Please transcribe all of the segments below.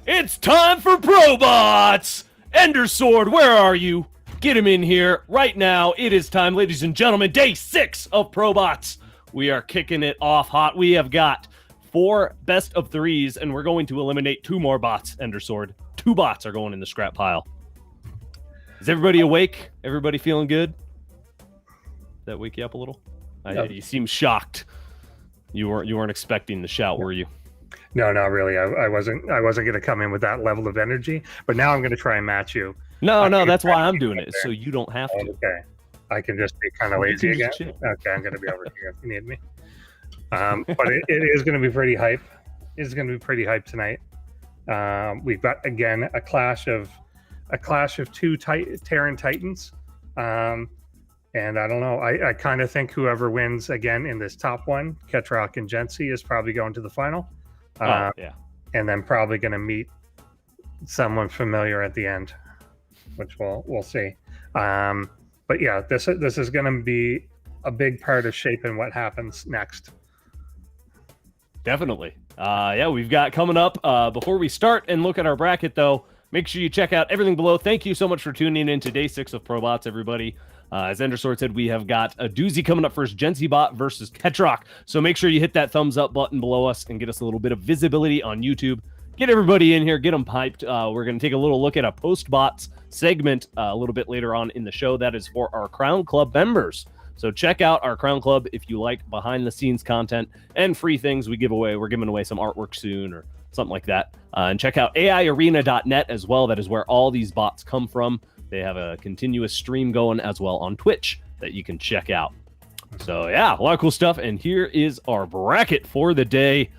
It's time for ProBots! Ender Sword, where are you? Get him in here right now. It is time, ladies and gentlemen. Day 6 of ProBots. We are kicking it off hot. We have got 4 best of 3s, and we're going to eliminate 2 more bots, Ender Sword. 2 bots are going in the scrap pile. Is everybody awake? Everybody feeling good? Did that wake you up a little? Yep. You seem shocked. You weren't expecting the shout, were you? No, not really. I wasn't going to come in with that level of energy, but now I'm going to try and match you. No, that's why I'm doing it, so you don't have to. Okay. I can just be kind of lazy again. Okay, I'm going to be over here if you need me. But it is going to be pretty hype. It's going to be pretty hype tonight. We've got, again, a clash of 2 Terran Titans. And I don't know. I kind of think whoever wins again in this top one, Ketroc and Jensiiibot, is probably going to the final. Yeah. And then probably going to meet someone familiar at the end, which we'll see. But yeah, this is going to be a big part of shaping what happens next. Definitely. Yeah, we've got coming up. Before we start and look at our bracket, though, make sure you check out everything below. Thank you so much for tuning in to Day 6 of ProBots, everybody. As Ender Sword said, we have got a doozy coming up first, Jensiiibot versus Ketroc. So make sure you hit that thumbs up button below us and get us a little bit of visibility on YouTube. Get everybody in here, get them hyped. We're going to take a little look at a post-bots segment a little bit later on in the show. That is for our Crown Club members. So check out our Crown Club if you like behind-the-scenes content and free things we give away. We're giving away some artwork soon or something like that. And check out AIarena.net as well. That is where all these bots come from. They have a continuous stream going as well on Twitch that you can check out. So yeah, a lot of cool stuff. And here is our bracket for the day.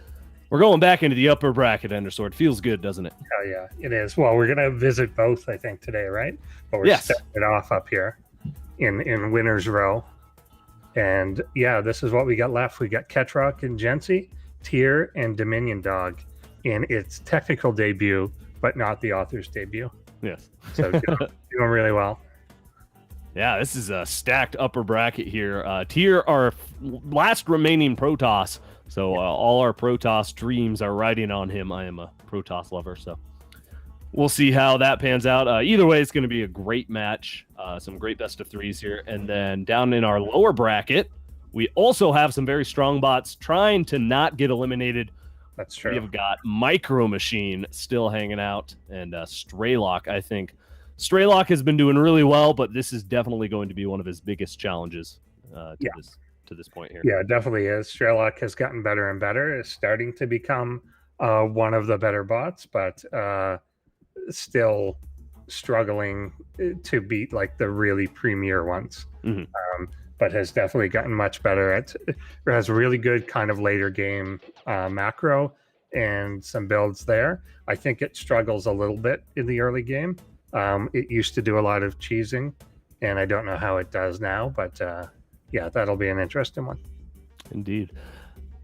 We're going back into the upper bracket, Ender Sword. Feels good, doesn't it? Oh yeah, it is. Well, we're going to visit both, I think, today, right? But we're stepping it off up here in winner's row. And yeah, this is what we got left. We got Ketroc and Jensiiibot, Tier, and DominionDog in its technical debut, but not the author's debut. Yes. So doing really well. Yeah, this is a stacked upper bracket here. Tier, our last remaining Protoss. So all our Protoss dreams are riding on him. I am a Protoss lover, so we'll see how that pans out. Either way, it's going to be a great match. Some great best of 3s here. And then down in our lower bracket, we also have some very strong bots trying to not get eliminated. That's true. We have got MicroMachine still hanging out, and Strelok, I think. Strelok has been doing really well, but this is definitely going to be one of his biggest challenges to this point here. Yeah, it definitely is. Strelok has gotten better and better. It's starting to become one of the better bots, but still struggling to beat like the really premier ones. Mm-hmm. But has definitely gotten much better. It has really good kind of later game macro and some builds there. I think it struggles a little bit in the early game. It used to do a lot of cheesing, and I don't know how it does now, but yeah, that'll be an interesting one. Indeed.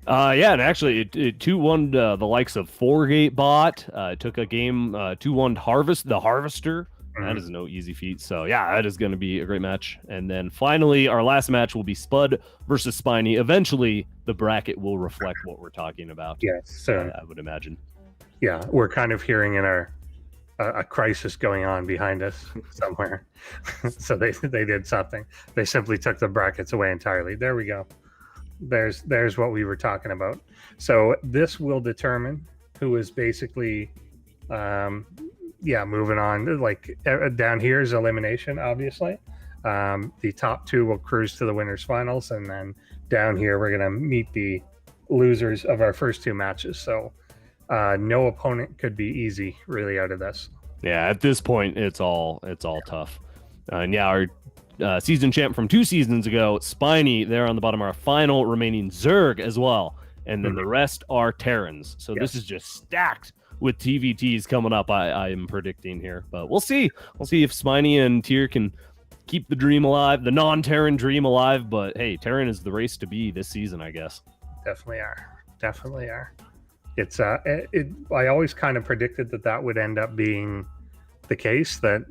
Yeah, and actually it 2-1 the likes of 4-Gate bot. It took a game 2-1 the Harvester. That is no easy feat. So yeah, that is going to be a great match. And then finally, our last match will be Spudde versus Spiny. Eventually, the bracket will reflect what we're talking about. Yes, so I would imagine. Yeah, we're kind of hearing in our a crisis going on behind us somewhere. So they did something. They simply took the brackets away entirely. There we go. There's what we were talking about. So this will determine who is basically moving on. Like down here is elimination, obviously. The top 2 will cruise to the winners finals, and then down here we're gonna meet the losers of our first 2 matches. So no opponent could be easy really out of this. Yeah, at this point it's all tough. And yeah, our season champ from 2 seasons ago, Spiny, there on the bottom, our final remaining Zerg as well. And then the rest are Terrans. So this is just stacked with TVTs coming up, I am predicting here. But we'll see. We'll see if Spiny and Tier can keep the dream alive, the non-Terran dream alive. But hey, Terran is the race to be this season, I guess. Definitely are. It's I always kind of predicted that would end up being the case, that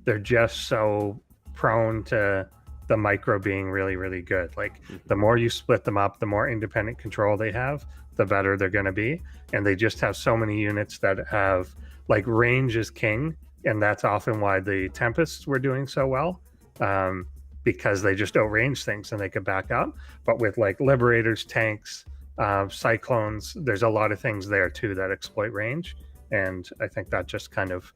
they're just so prone to the micro being really, really good. Like the more you split them up, the more independent control they have, the better they're going to be. And they just have so many units that have like range is king, and that's often why the Tempests were doing so well, because they just outrange things and they could back up. But with like Liberators, tanks, Cyclones, there's a lot of things there too that exploit range, and I think that just kind of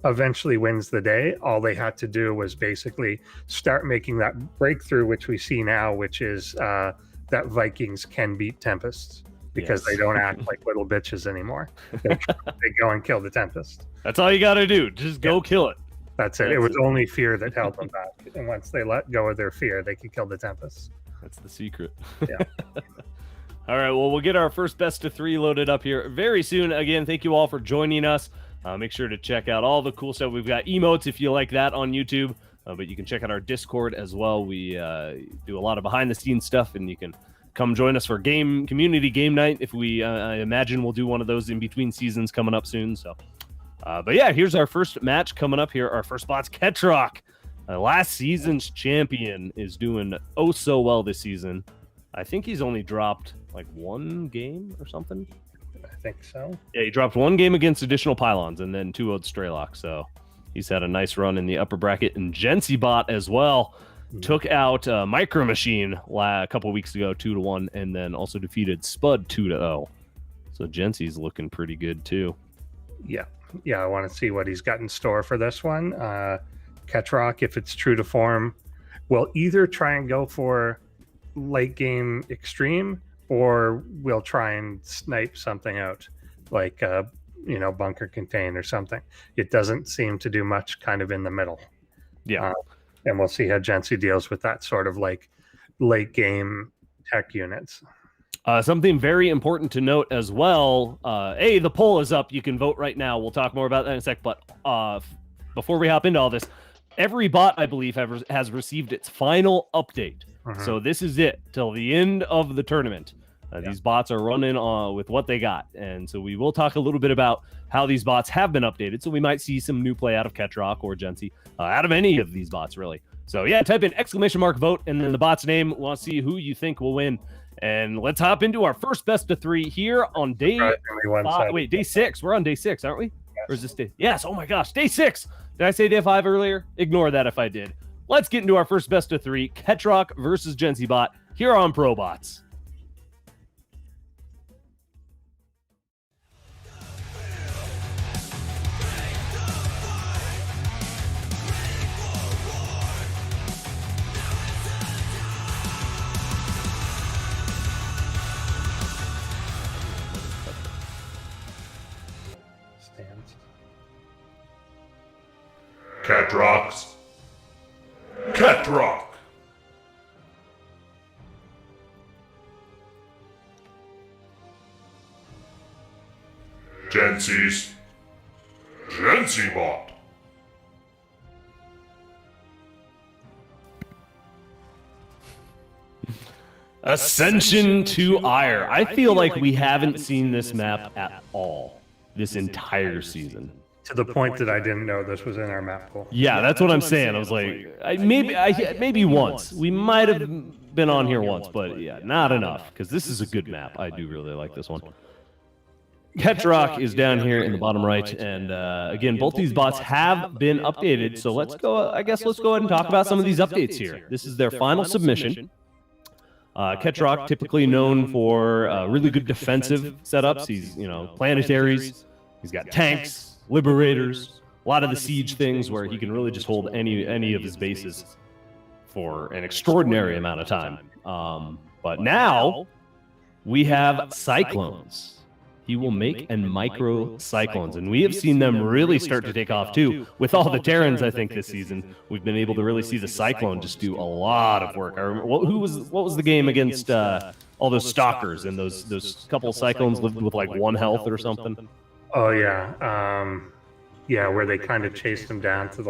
eventually wins the day. All they had to do was basically start making that breakthrough, which we see now, which is that Vikings can beat Tempests, because they don't act like little bitches anymore. They go and kill the Tempest. That's all you got to do. Just go kill it. That's it. It was only fear that held them back. And once they let go of their fear, they could kill the Tempest. That's the secret. Yeah. All right. Well, we'll get our first best of 3 loaded up here very soon. Again, thank you all for joining us. Make sure to check out all the cool stuff. We've got emotes if you like that on YouTube, but you can check out our Discord as well. We do a lot of behind-the-scenes stuff, and you can come join us for community game night. If I imagine we'll do one of those in between seasons coming up soon. So, but yeah, here's our first match coming up here. Our first spot's Ketroc. Last season's champion is doing oh so well this season. I think he's only dropped like 1 game or something. I think so. Yeah, he dropped 1 game against Additional Pylons and then 2-0'd Strelok. So he's had a nice run in the upper bracket. And Jensiiibot as well took out MicroMachine a couple weeks ago, 2-1, and then also defeated Spudde 2-0. So Jensi's looking pretty good too. Yeah. I want to see what he's got in store for this one. Ketroc, if it's true to form, will either try and go for late game extreme, or we'll try and snipe something out, like bunker contain or something. It doesn't seem to do much kind of in the middle. Yeah. And we'll see how Jensi deals with that sort of like late game tech units. Something very important to note as well. The poll is up. You can vote right now. We'll talk more about that in a sec. But before we hop into all this, every bot, I believe, has received its final update. So this is it till the end of the tournament. These bots are running with what they got. And so we will talk a little bit about how these bots have been updated. So we might see some new play out of Ketroc or Jensi, out of any of these bots, really. So yeah, type in !vote and then the bot's name. We want to see who you think will win. And let's hop into our first best of 3 here on day 6. We're on day 6, aren't we? Yes. Or is this day? Yes. Oh my gosh, day 6. Did I say day 5 earlier? Ignore that if I did. Let's get into our first best of 3, Ketroc versus Jensiiibot here on ProBots. Ketroc. Jensi's Jensiibot. Ascension to Ire. I feel like we haven't seen this map at all this entire season. To the point that I didn't know this was in our map pool. Yeah, that's what I'm saying. I was like, maybe once. We might have been on here once, but yeah, not enough, because this is a good map. I do really like this one. Ketroc is down here in the bottom right, and again, both these bots have been updated, so let's go. I guess let's go ahead and talk about some of these updates here. This is their final submission. Ketroc, typically known for really good defensive setups. He's, planetaries. He's got tanks, liberators, a lot of the siege things where he can really just hold any of his bases for an extraordinary amount of time. But now we have Cyclones. He will make and micro Cyclones, and we have seen them really start to take off too. With all the Terrans, I think this season we've been able to really see the Cyclone just do a lot of work. I remember what was the game against all those stalkers and those couple Cyclones lived with like 1 health or something. Oh yeah, where they kind of chased him down to the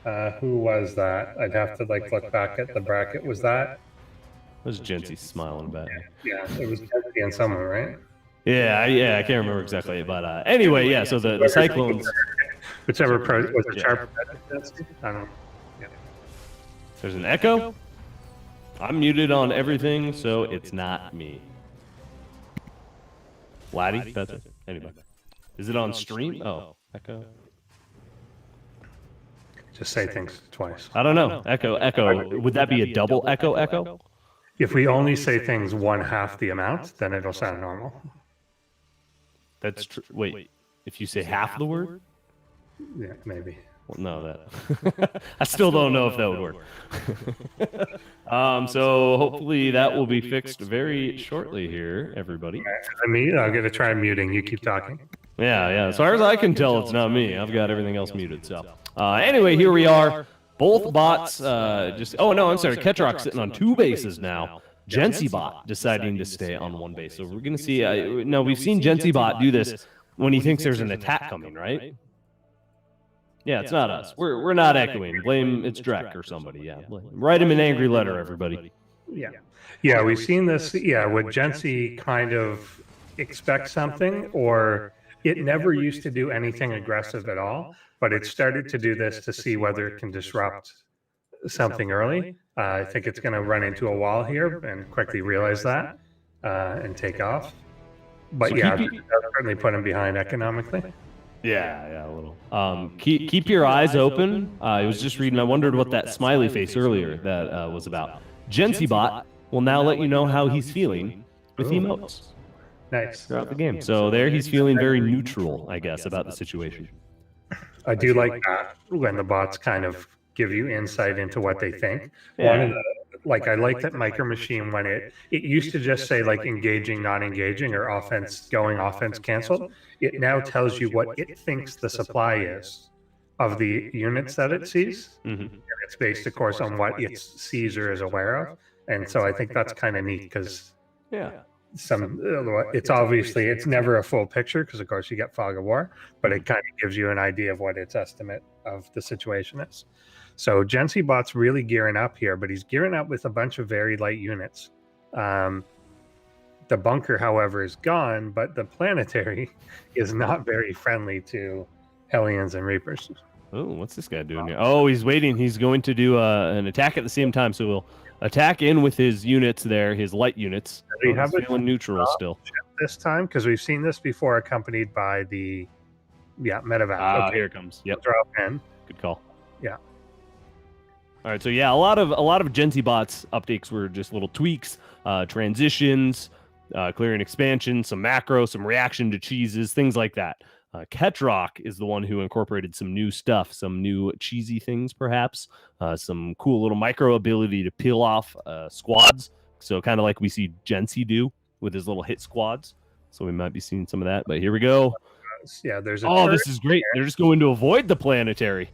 lower. Who was that? I'd have to look back at the bracket. Was that? Was Jensi smiling about it? Yeah, it was Jensi and someone, right? Yeah, I can't remember exactly, but anyway, yeah. So the Cyclones, whichever was it sharp. I don't know. Yeah. There's an echo. I'm muted on everything, so it's not me. Laddie, that's it. Anybody. Is it on stream? Oh, echo. Just say things twice. I don't know. Echo. Would that be a double echo? If we only say things 1/2 the amount, then it'll sound normal. That's true. Wait, if you say half the word? Yeah, maybe. Well, no, that I still don't know if that would work. So hopefully that will be fixed very shortly here, everybody. I'm gonna try muting. You keep talking. Yeah. As far as I can tell, it's not me. I've got everything else muted. So anyway, here we are. Both bots just. Oh no, I'm sorry. Ketroc sitting on 2 bases now. Jensiiibot deciding to stay on 1 base. So we're gonna see. No, we've seen Jensiiibot do this when he thinks there's an attack coming, right? Yeah, it's not us. We're not echoing. Blame it's Drek or somebody. Yeah, write him an angry letter, everybody. Yeah, we've seen this. Yeah, would Jensi kind of expect something, or it never used to do anything aggressive at all, but it started to do this to see whether it can disrupt something early. I think it's going to run into a wall here and quickly realize that and take off. But so yeah, certainly put him behind economically. Yeah, a little. Keep your eyes open. I was just reading. I wondered what that smiley face earlier that was about. Jensiiibot will now let you know how he's feeling with emotes. Nice. Throughout the game. So there, he's feeling very neutral, I guess, about the situation. I do like that when the bots kind of give you insight into what they think. Yeah. I like that MicroMachine when it used to just say like engaging, not engaging, or offense going, offense canceled. It now tells you what it thinks the supply is of the units that it sees. And it's based, of course, on what it sees or is aware of. And so I think that's kind of neat because it's obviously it's never a full picture because of course you get fog of war, but it kind of gives you an idea of what its estimate of the situation is. So Jensiibot's really gearing up here, but he's gearing up with a bunch of very light units. The bunker, however, is gone, but the planetary is not very friendly to Hellions and Reapers. Oh, what's this guy doing here? Oh, he's waiting. He's going to do an attack at the same time, so we'll attack in with his units there, his light units. We have feeling neutral still this time because we've seen this before, accompanied by the medevac. Here it comes. Yep. Drop in. Good call. Yeah. All right, so yeah, a lot of Jensiibot's updates were just little tweaks, transitions, clearing expansion, some macro, some reaction to cheeses, things like that. Ketroc is the one who incorporated some new stuff, some new cheesy things, perhaps, some cool little micro ability to peel off squads. So kind of like we see Jensi do with his little hit squads. So we might be seeing some of that. But here we go. Yeah, there's this is great. They're just going to avoid the planetary.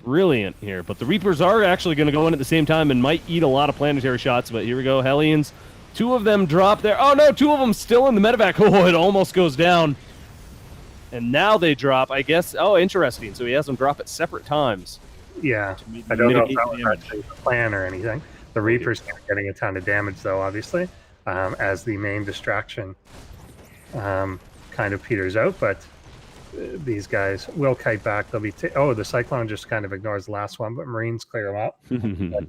Brilliant here, but the Reapers are actually going to go in at the same time and might eat a lot of planetary shots. But here we go, Hellions. 2 of them drop there. Oh no, 2 of them still in the medevac. Oh, it almost goes down. And now they drop, I guess. Oh, interesting. So he has them drop at separate times. Yeah, I don't know if that was actually the plan or anything. The Reapers are getting a ton of damage, though, obviously, as the main distraction kind of peters out. But these guys will kite back. They'll be the Cyclone just kind of ignores the last one, but Marines clear them out. But,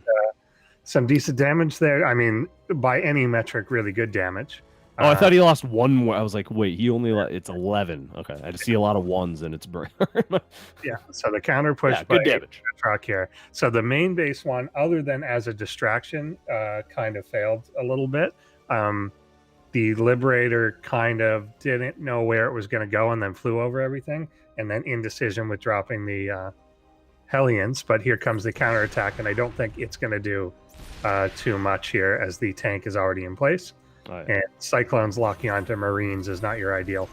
some decent damage there. I mean, by any metric, really good damage. Oh, I thought he lost 1 more. I was like, wait, he only it's 11. Okay, I just see a lot of 1s and it's yeah. So the counter push by Ketroc here. So the main base one, other than as a distraction, kind of failed a little bit. The Liberator kind of didn't know where it was going to go and then flew over everything, and then indecision with dropping the Hellions. But here comes the counterattack, and I don't think it's going to do too much here as the tank is already in place. And Cyclones locking onto Marines is not your ideal.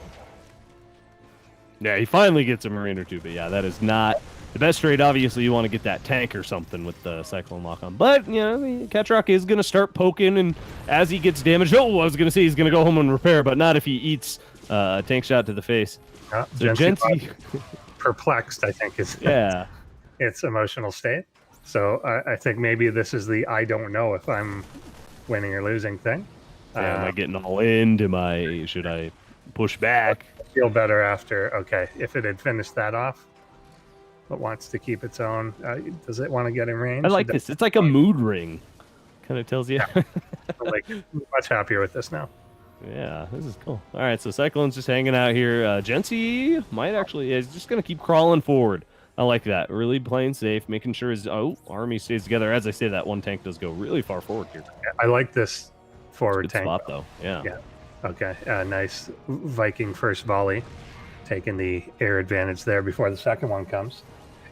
Yeah, he finally gets a Marine or 2, but yeah, that is not the best trade. Obviously, you want to get that tank or something with the Cyclone lock on. But, you know, Ketroc is going to start poking, and as he gets damaged, I was going to say he's going to go home and repair, but not if he eats a tank shot to the face. So Jensi, perplexed, I think, is its emotional state. So I think maybe this is the I don't know if I'm winning or losing thing. Am I getting all in? Should I push back? I feel better after. Okay, if it had finished that off, but wants to keep its own. Does it want to get in range? I like this. It's like a mood ring. Kind of tells you. I'm like much happier with this now. Yeah, this is cool. All right, so Cyclone's just hanging out here. Jensi might actually is just going to keep crawling forward. I like that. Really playing safe, making sure his army stays together. As I say, that one tank does go really far forward here. I like this forward Good tank. spot, though. Yeah. Yeah. Okay. Nice Viking first volley, taking the air advantage there before the second one comes.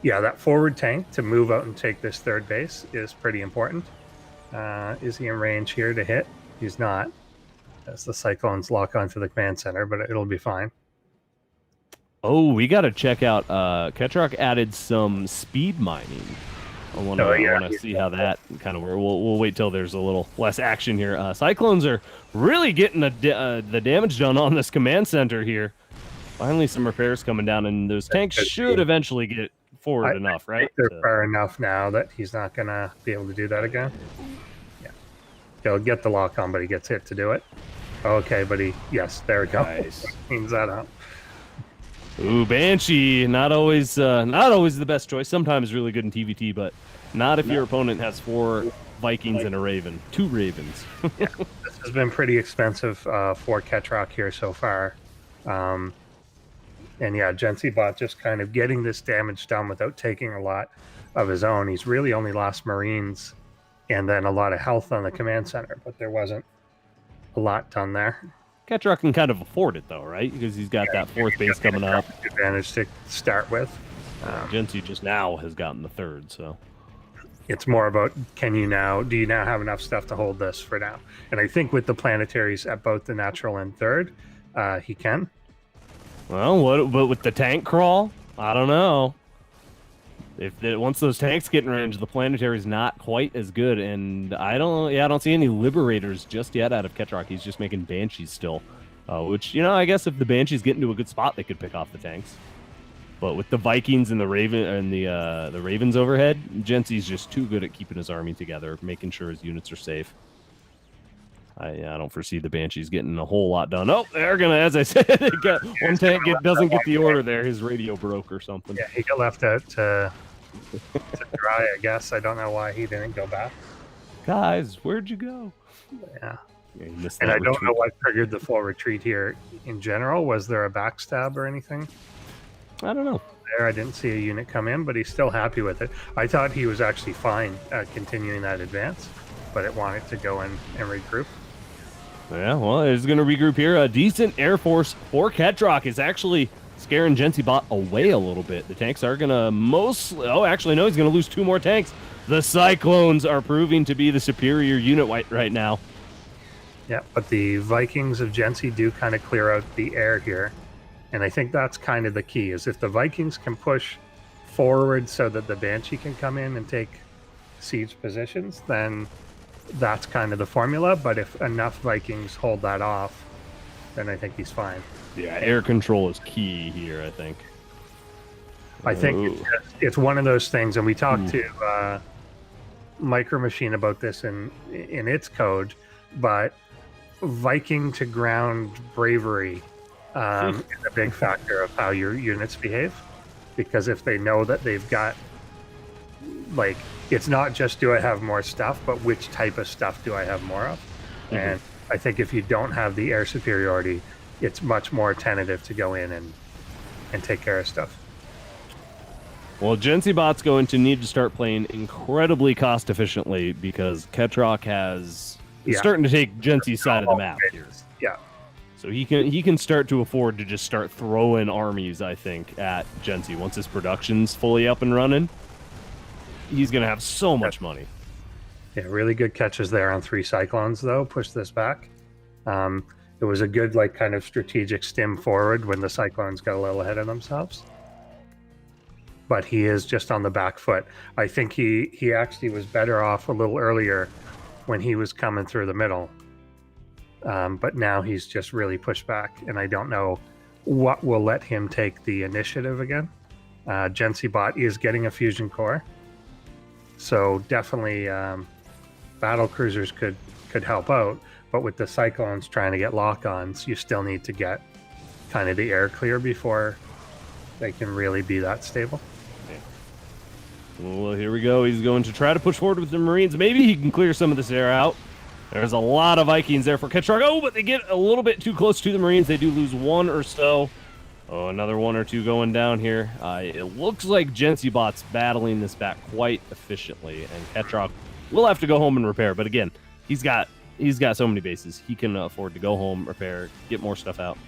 Yeah, that forward tank to move out and take this third base is pretty important. Is he in range here to hit? He's not. As the Cyclones lock onto the command center, but it'll be fine. Oh, we got to check out. Ketroc added some speed mining. I want to see how that kind of works. We'll wait till there's a little less action here. Cyclones are really getting the damage done on this command center here. Finally, some repairs coming down, and those tanks should eventually get forward enough, right? They're far enough now that he's not going to be able to do that again. Yeah. He'll get the lock on, but he gets hit to do it. Okay, but yes, there we go. Nice. Cleans that up. Ooh, Banshee, not always the best choice. Sometimes really good in TVT, but not if your opponent has 4 Vikings and a Raven. 2 Ravens. Yeah, this has been pretty expensive for Ketroc here so far. And yeah, Jensiiibot just kind of getting this damage done without taking a lot of his own. He's really only lost Marines and then a lot of health on the command center, but there wasn't a lot done there. Ketroc can kind of afford it, though, right? Because he's got that 4th base coming up. Advantage to start with. Jensi just now has gotten the 3rd, so it's more about do you now have enough stuff to hold this for now? And I think with the planetaries at both the natural and 3rd, he can. Well, but with the tank crawl, I don't know. Once those tanks get in range, the planetary's not quite as good, and I don't see any liberators just yet out of Ketroc. He's just making Banshees still, which I guess if the Banshees get into a good spot, they could pick off the tanks. But with the Vikings and the Ravens overhead, Jensi's just too good at keeping his army together, making sure his units are safe. I don't foresee the Banshees getting a whole lot done. Oh, they're gonna, as I said, one tank doesn't get the order there. His radio broke or something. Yeah, he got left out to dry, I guess. I don't know why he didn't go back. Guys, where'd you go? Yeah. And I don't know what triggered the full retreat here in general. Was there a backstab or anything? I don't know. There, I didn't see a unit come in, but he's still happy with it. I thought he was actually fine continuing that advance, but it wanted to go in and regroup. Yeah, well, it's going to regroup here. A decent Air Force for Ketroc is actually scaring Jensiiibot away a little bit. The tanks are going to mostly... Oh, actually, no, he's going to lose 2 more tanks. The Cyclones are proving to be the superior unit right now. Yeah, but the Vikings of Jensi do kind of clear out the air here. And I think that's kind of the key, is if the Vikings can push forward so that the Banshee can come in and take siege positions, then that's kind of the formula. But if enough Vikings hold that off, then I think he's fine. Yeah, air control is key here, I think. I think it's one of those things, and we talked to MicroMachine about this in its code, but Viking to ground bravery is a big factor of how your units behave, because if they know that they've got, like, it's not just do I have more stuff, but which type of stuff do I have more of? Mm-hmm. And I think if you don't have the air superiority, it's much more tentative to go in and take care of stuff. Well, Jensiibot's going to need to start playing incredibly cost efficiently, because Ketroc is starting to take Jensi's side of the map here. Yeah. So he can start to afford to just start throwing armies, I think, at Jensi. Once his production's fully up and running, he's going to have so much money. Yeah, really good catches there on 3 Cyclones, though. Push this back. It was a good, like, kind of strategic stim forward when the Cyclones got a little ahead of themselves. But he is just on the back foot. I think he actually was better off a little earlier when he was coming through the middle. But now he's just really pushed back, and I don't know what will let him take the initiative again. Jensiiibot is getting a fusion core, so definitely battle cruisers could help out. But with the Cyclones trying to get lock-ons, you still need to get kind of the air clear before they can really be that stable. Well, here we go. He's going to try to push forward with the Marines. Maybe he can clear some of this air out. There's a lot of Vikings there for Ketroc. Oh, but they get a little bit too close to the Marines. They do lose one or so. Oh, another one or two going down here. It looks like Jensiibot's battling this back quite efficiently, and Ketroc will have to go home and repair. But again, he's got so many bases. He can afford to go home, repair, get more stuff out.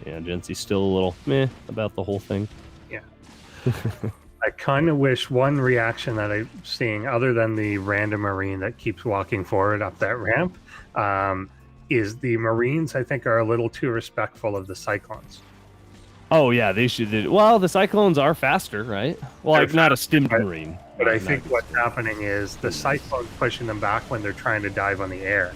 Yeah, Jensi's still a little meh about the whole thing. Yeah. I kind of wish one reaction that I'm seeing, other than the random Marine that keeps walking forward up that ramp, is the Marines, I think, are a little too respectful of the Cyclones. Oh, yeah, they should. Well, the Cyclones are faster, right? Well, like, not a stimmed Marine. But I think what's happening is the Cyclone's pushing them back when they're trying to dive on the air.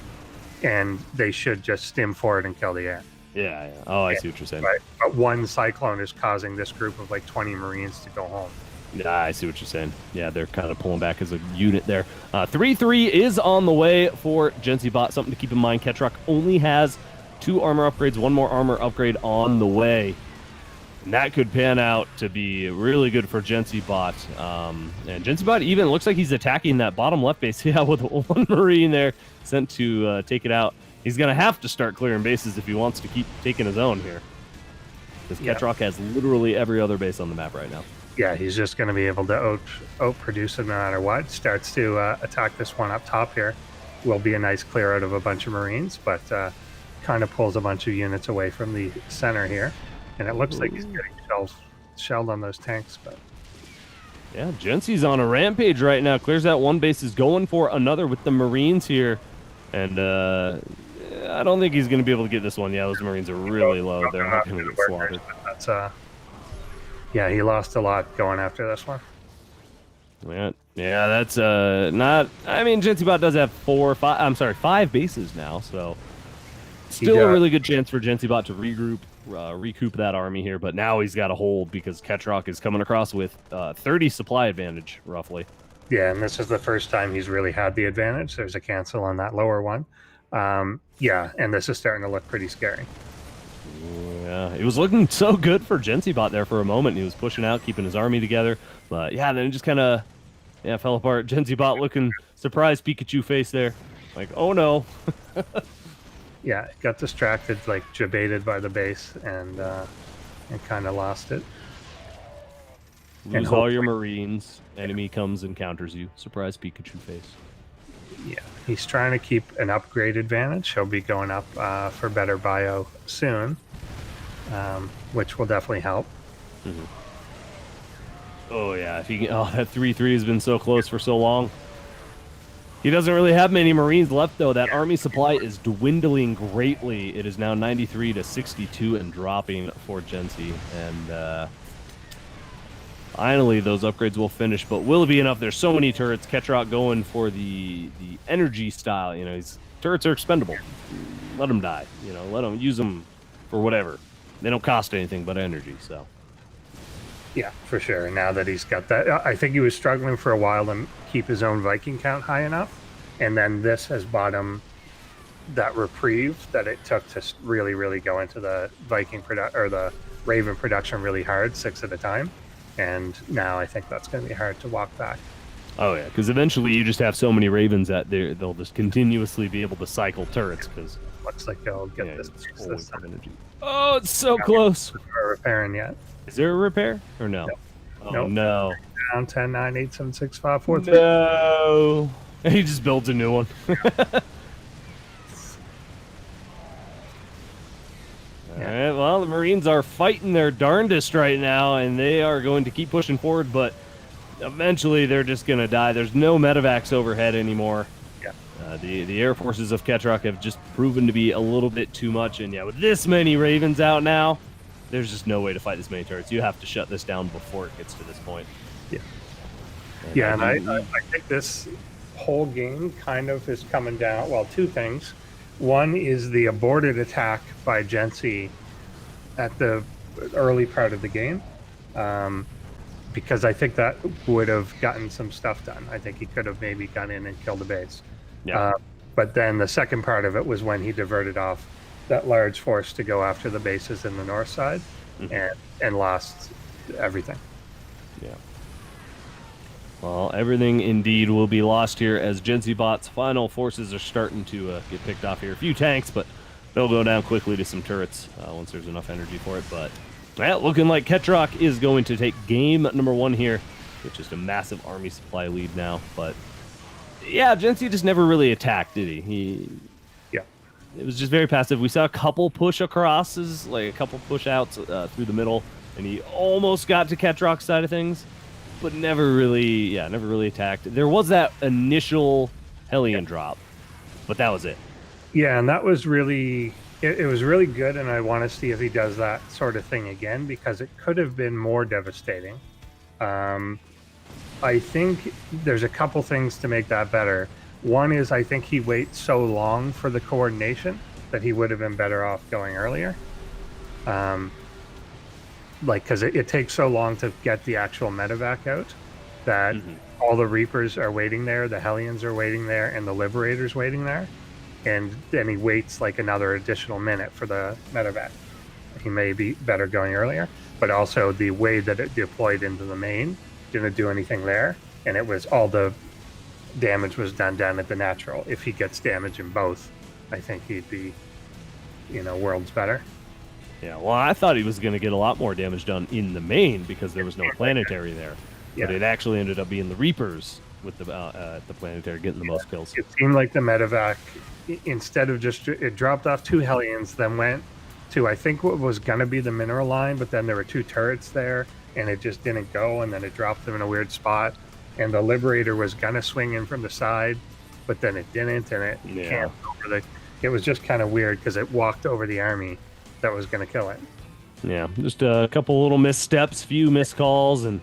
And they should just stim forward and kill the air. Yeah. Oh, I see what you're saying. Right. But one Cyclone is causing this group of like 20 Marines to go home. Yeah, I see what you're saying. Yeah, they're kind of pulling back as a unit there. 3-3 is on the way for Jensiibot. Something to keep in mind, Ketroc only has 2 armor upgrades, 1 more armor upgrade on the way. And that could pan out to be really good for Jensiibot. And Jensiibot even looks like he's attacking that bottom left base. Yeah, with 1 Marine there sent to take it out. He's going to have to start clearing bases if he wants to keep taking his own here. Because Ketroc has literally every other base on the map right now. Yeah, he's just going to be able to outproduce him no matter what. Starts to attack this one up top here. Will be a nice clear out of a bunch of Marines, but kind of pulls a bunch of units away from the center here. And it looks like he's getting shelled on those tanks. But yeah, Jensi's on a rampage right now. Clears that one base, is going for another with the Marines here. And I don't think he's going to be able to get this one. Yeah, those Marines are really low. They're not going to get slaughtered. That's, yeah, he lost a lot going after this one. Yeah, that's not... I mean, Jensiibot does have 5 bases now, so... Still a really good chance for Jensiibot to recoup that army here, but now he's got to hold because Ketroc is coming across with 30 supply advantage, roughly. Yeah, and this is the first time he's really had the advantage. There's a cancel on that lower one. Yeah, and this is starting to look pretty scary. Yeah, it was looking so good for Jensiibot there for a moment. He was pushing out, keeping his army together. But yeah, then it just kind of fell apart. Jensiibot looking surprised Pikachu face there. Like, oh no. Yeah, got distracted, like jebaited by the base, and kind of lost it. Lose all your Marines. Enemy comes and counters you. Surprise Pikachu face. Yeah, he's trying to keep an upgrade advantage. He'll be going up for better bio soon, which will definitely help. Mm-hmm. Oh yeah, if he can, that 3-3 has been so close for so long. He doesn't really have many Marines left, though. That army supply is dwindling greatly. It is now 93 to 62 and dropping for Jensi. And finally, those upgrades will finish. But will it be enough? There's so many turrets. Ketroc going for the energy style. You know, turrets are expendable. Let them die. You know, let them use them for whatever. They don't cost anything but energy, so... Yeah, for sure. Now that he's got that, I think he was struggling for a while to keep his own Viking count high enough, and then this has bought him that reprieve that it took to really, really go into the the Raven production really hard, 6 at a time, and now I think that's going to be hard to walk back. Oh yeah, because eventually you just have so many Ravens that they'll just continuously be able to cycle turrets. Because looks like they'll get this energy. Oh, it's so close. We're repairing yet. Is there a repair or no? Oh, no. Down 10, 9, 8, 7, 6, 5, 4, 3. No. He just builds a new one. All right, well, the Marines are fighting their darndest right now, and they are going to keep pushing forward, but eventually they're just going to die. There's no medevacs overhead anymore. Yeah. The air forces of Ketroc have just proven to be a little bit too much, and yeah, with this many Ravens out now, there's just no way to fight this many turrets. You have to shut this down before it gets to this point. Yeah, and I think this whole game kind of is coming down. Well, 2 things. One is the aborted attack by Jensi at the early part of the game, because I think that would have gotten some stuff done. I think he could have maybe gone in and killed the base. Yeah. But then the second part of it was when he diverted off that large force to go after the bases in the north side, and lost everything. Yeah. Well, everything indeed will be lost here as Jensiibot's final forces are starting to get picked off here. A few tanks, but they'll go down quickly to some turrets once there's enough energy for it. But yeah, looking like Ketroc is going to take game number 1 here, with just a massive army supply lead now. But yeah, Jensi just never really attacked, did he? It was just very passive. We saw a couple push acrosses, like a couple push outs through the middle, and he almost got to Ketroc's side of things, but never really attacked. There was that initial Hellion drop, but that was it. Yeah, and that was really, it was really good, and I want to see if he does that sort of thing again, because it could have been more devastating. I think there's a couple things to make that better. One is I think he waits so long for the coordination that he would have been better off going earlier. Because it takes so long to get the actual medevac out that all the Reapers are waiting there, the Hellions are waiting there, and the Liberator's waiting there. And then he waits like another additional minute for the medevac. He may be better going earlier, but also the way that it deployed into the main didn't do anything there. And it was all the damage was done down at the natural. If he gets damage in both, I think he'd be, worlds better. Yeah, well, I thought he was going to get a lot more damage done in the main because there was no planetary there. Yeah. But it actually ended up being the Reapers with the planetary getting the most kills. It seemed like the medevac, instead of it dropped off 2 Hellions, then went to, I think, what was going to be the mineral line, but then there were 2 turrets there, and it just didn't go, and then it dropped them in a weird spot. And the Liberator was gonna swing in from the side, but then it didn't, and it camped over it was just kind of weird because it walked over the army that was gonna kill it. Yeah, just a couple little missteps, few missed calls, and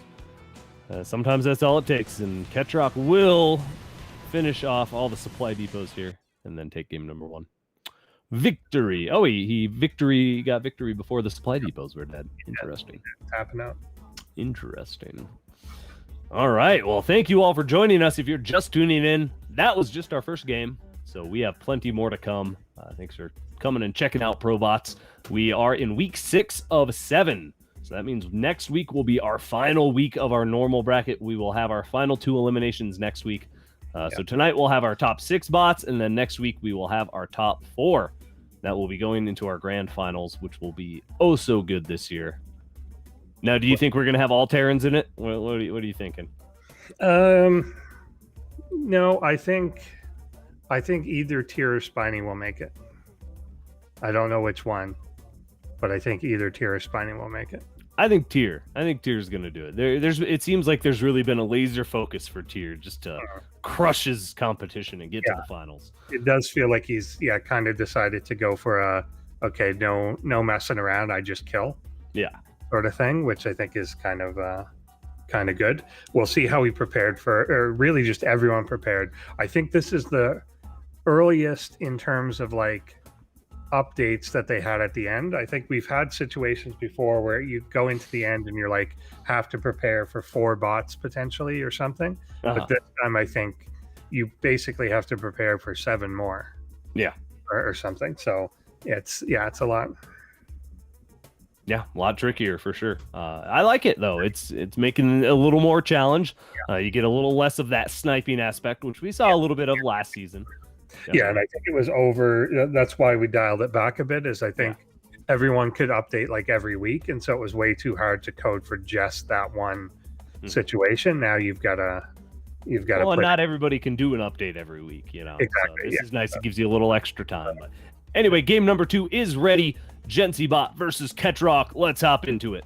sometimes that's all it takes. And Ketroc will finish off all the supply depots here and then take game number 1. Victory! Oh, he got victory before the supply depots were dead. Interesting. Tapping out. Interesting. All right. Well, thank you all for joining us. If you're just tuning in, that was just our first game. So we have plenty more to come. Thanks for coming and checking out ProBots. We are in week 6 of 7. So that means next week will be our final week of our normal bracket. We will have our final 2 eliminations next week. So tonight we'll have our top 6 bots, and then next week we will have our top 4. That will be going into our grand finals, which will be oh so good this year. Now, do you think we're going to have all Terrans in it? What are you thinking? No, I think either Tyr or Spiny will make it. I don't know which one, but I think either Tyr or Spiny will make it. I think Tyr. I think Tyr's going to do it. It seems like there's really been a laser focus for Tyr just to crush his competition and get to the finals. It does feel like he's kind of decided to go for no messing around. I just kill. Yeah. Sort of thing, which I think is kind of good. We'll see how he prepared or really just everyone prepared. I think this is the earliest in terms of like updates that they had at the end. I think we've had situations before where you go into the end and you're like have to prepare for 4 bots potentially or something. But this time I think you basically have to prepare for 7 more. Yeah. Or something. So it's a lot. Yeah, a lot trickier for sure. I like it though. It's making it a little more challenge. You get a little less of that sniping aspect, which we saw a little bit of last season. Definitely. Yeah, and I think it was over. That's why we dialed it back a bit. Is I think everyone could update like every week, and so it was way too hard to code for just that one situation. Now you've got to. Well, and not everybody can do an update every week, Exactly. So this is nice. It gives you a little extra time. But anyway, game number 2 is ready. Jensiiibot versus Ketroc. Let's hop into it.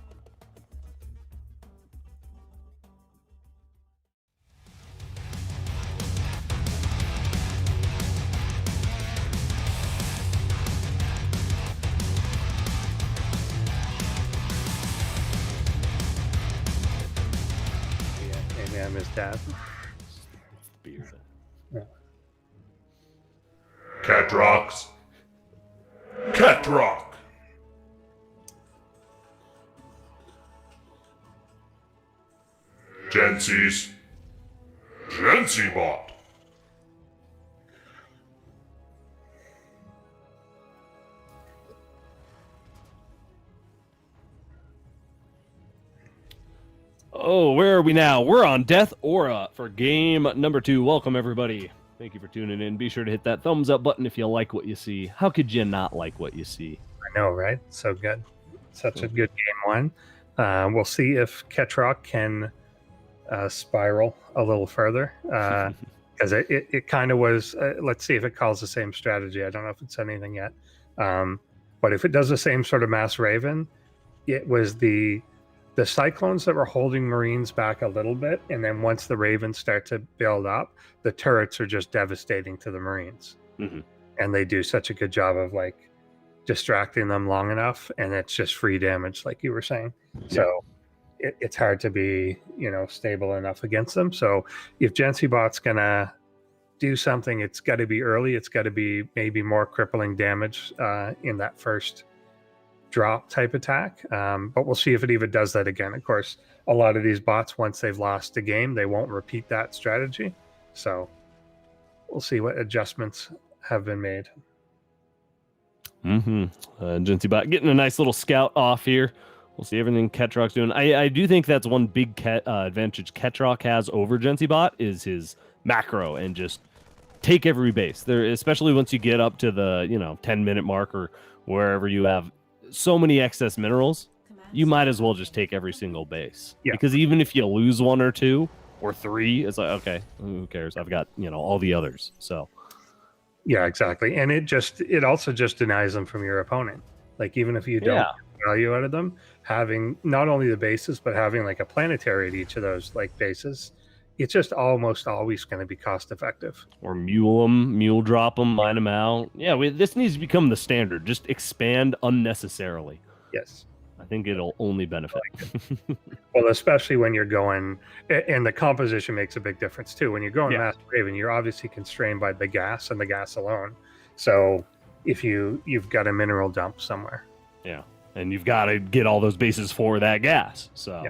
Yeah, I miss that. Ketroc. Jensiiibot. Oh, where are we now? We're on Death Aura for game number 2. Welcome, everybody. Thank you for tuning in. Be sure to hit that thumbs up button if you like what you see. How could you not like what you see? I know, right? So good. Such a good game one. We'll see if Ketroc can spiral a little further. Because it kind of was, let's see if it calls the same strategy. I don't know if it's anything yet. But if it does the same sort of mass Raven, it was the Cyclones that were holding Marines back a little bit. And then once the Ravens start to build up, the turrets are just devastating to the Marines. Mm-hmm. And they do such a good job of like distracting them long enough. And it's just free damage, like you were saying. Yeah. So it's hard to be, stable enough against them. So if Jensiibot's going to do something, it's got to be early. It's got to be maybe more crippling damage in that first drop type attack. But we'll see if it even does that again. Of course, a lot of these bots, once they've lost a game, they won't repeat that strategy. So we'll see what adjustments have been made. Jensiibot getting a nice little scout off here. We'll see everything Ketroc's doing. I do think that's one big advantage Ketroc has over Jensiibot is his macro and just take every base there, especially once you get up to the 10-minute mark or wherever you have so many excess minerals. You might as well just take every single base, because even if you lose 1 or 2 or 3, it's like, okay, who cares? I've got all the others. So yeah, exactly. And it also just denies them from your opponent. Like even if you don't get value out of them, having not only the bases but having like a planetary at each of those like bases, it's just almost always going to be cost effective. Or mule drop them, mine them out. Yeah, this needs to become the standard. Just expand unnecessarily. Yes. I think it'll only benefit. Well, especially when you're going, and the composition makes a big difference too. When you're going Mass Raven, you're obviously constrained by the gas and the gas alone. So if you've got a mineral dump somewhere. Yeah, and you've got to get all those bases for that gas. So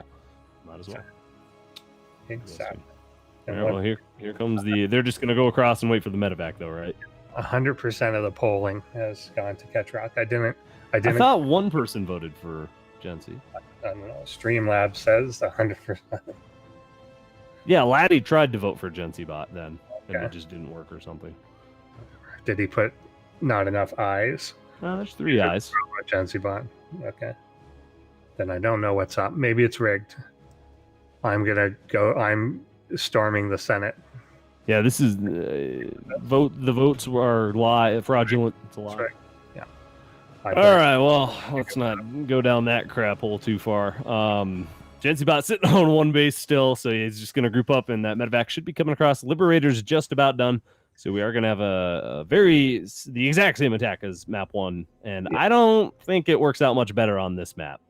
might as well. Exactly. Well, here comes they're just going to go across and wait for the medevac, though, right? 100% of the polling has gone to Ketroc. I thought one person voted for Jensi. I don't know. Streamlabs says 100%. Yeah, Laddie tried to vote for Jensiibot then, and it just didn't work or something. Did he put not enough eyes? No, there's 3 eyes. Jensiibot. Okay. Then I don't know what's up. Maybe it's rigged. I'm storming the Senate. Yeah, this is the votes are fraudulent. It's a lie. Right. Yeah. All right, well, let's not go down that crap hole too far. Jensiibot sitting on 1 base still, so he's just going to group up, and that medevac should be coming across. Liberator's just about done, so we are going to have the exact same attack as map 1, and I don't think it works out much better on this map.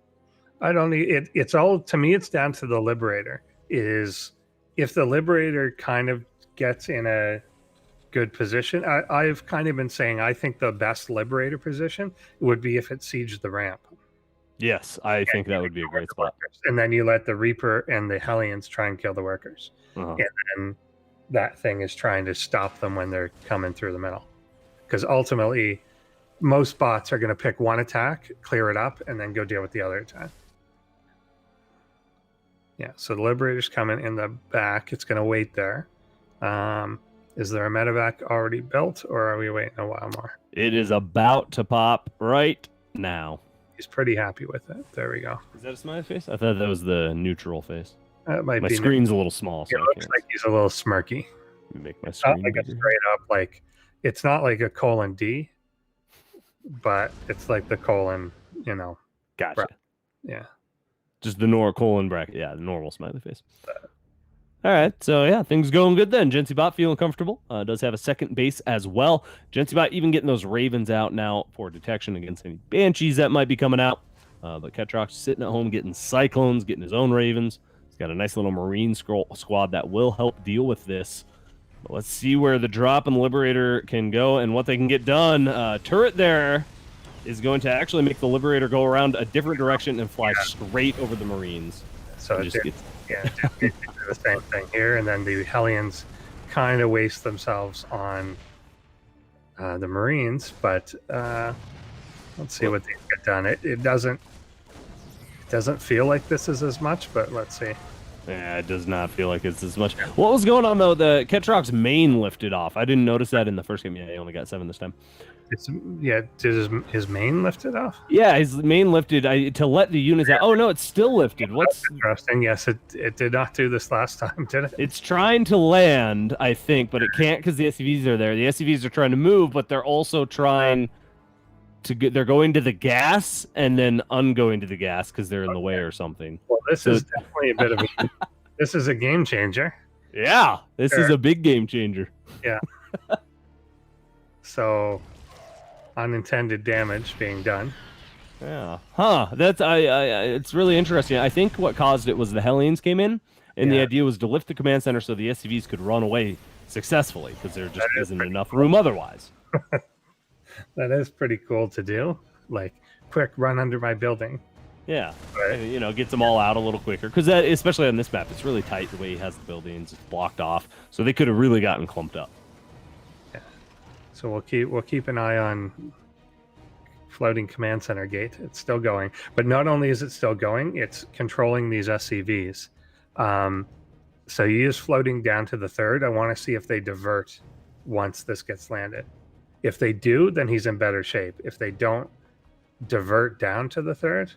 It's all, to me, it's down to the Liberator. Is if the Liberator kind of gets in a good position, I've kind of been saying I think the best Liberator position would be if it sieged the ramp. Yes, I think that would be a great spot. And then you let the Reaper and the Hellions try and kill the workers. And then that thing is trying to stop them when they're coming through the middle. Because ultimately, most bots are going to pick one attack, clear it up, and then go deal with the other attack. Yeah, so the Liberator's coming in the back. It's going to wait there. Is there a medevac already built, or are we waiting a while more? It is about to pop right now. He's pretty happy with it. There we go. Is that a smiley face? I thought that was the neutral face. My screen's a little small. So it looks like he's a little smirky. Let me make my screen not like a straight up, like, it's not like a colon D, but it's like the colon, Gotcha. Yeah. Just the colon bracket. Yeah, the normal smiley face. All right, so yeah, things going good then. Jensiibot feeling comfortable. Does have a second base as well. Jensiibot even getting those Ravens out now for detection against any Banshees that might be coming out. But Ketroc's sitting at home getting Cyclones, getting his own Ravens. He's got a nice little Marine squad that will help deal with this. But let's see where the drop and the Liberator can go and what they can get done. Turret there is going to actually make the Liberator go around a different direction and fly straight over the Marines. So it do the same thing here, and then the Hellions kind of waste themselves on the Marines, but let's see what they get done. It doesn't feel like this is as much, but let's see. Yeah, it does not feel like it's as much. What was going on though? The Ketroc's main lifted off. I didn't notice that in the first game. Yeah, he only got 7 this time. Did his main lift it off? Yeah, his main lifted to let the units out. Oh no, it's still lifted. What's interesting? Yes, it did not do this last time, did it? It's trying to land, I think, but it can't because the SCVs are there. The SCVs are trying to move, but they're also trying to get. They're going to the gas and then ungoing to the gas because they're in the way or something. Well, this is definitely a bit of a. This is a game changer. Yeah, this is a big game changer. Yeah. So, unintended damage being done. Yeah. Huh. That's it's really interesting. I think what caused it was the Hellions came in, and the idea was to lift the command center so the SCVs could run away successfully because there just isn't enough room otherwise. That is pretty cool to do. Like, quick, run under my building. Yeah, you know, gets them all out a little quicker because especially on this map, it's really tight the way he has the buildings. It's blocked off, so they could have really gotten clumped up. Yeah. So we'll keep an eye on floating command center gate. It's still going, but not only is it still going, it's controlling these SCVs. So he is floating down to the 3rd. I want to see if they divert once this gets landed. If they do, then he's in better shape. If they don't divert down to the 3rd,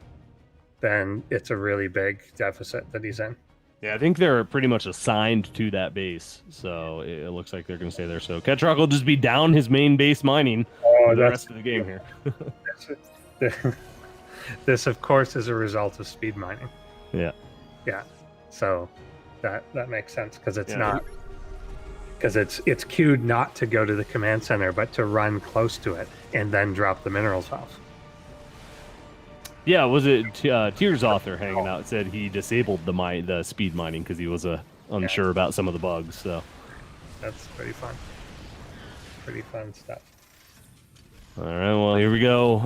then it's a really big deficit that he's in. Yeah, I think they're pretty much assigned to that base, so it looks like they're going to stay there. So Ketroc will just be down his main base mining for the rest of the game here. This, of course, is a result of speed mining. Yeah. Yeah. So that makes sense because it's not. Because it's queued not to go to the command center, but to run close to it and then drop the minerals off. Yeah, was it Tears author hanging out said he disabled the speed mining because he was unsure about some of the bugs. So that's pretty fun. Pretty fun stuff. All right, well here we go.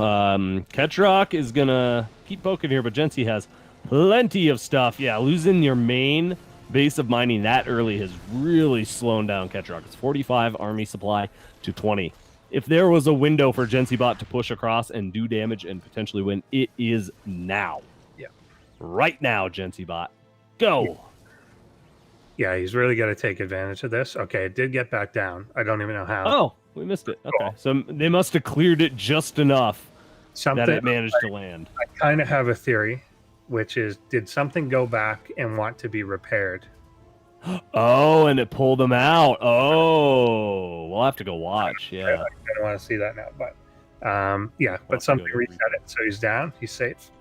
Ketroc is gonna keep poking here, but Jensi has plenty of stuff. Yeah, losing your main base of mining that early has really slowed down Ketroc. It's 45 army supply to 20. If there was a window for Jensiiibot to push across and do damage and potentially win, it is now. Yeah. Right now, Jensiiibot. Go. Yeah, he's really got to take advantage of this. Okay, it did get back down. I don't even know how. Oh, we missed it. Okay, so they must have cleared it just enough that it managed to land. I kind of have a theory, which is, did something go back and want to be repaired? Oh, and it pulled him out. Oh, we'll have to go watch. Yeah, I don't want to see that now, but but something reset it, so he's down. He's safe.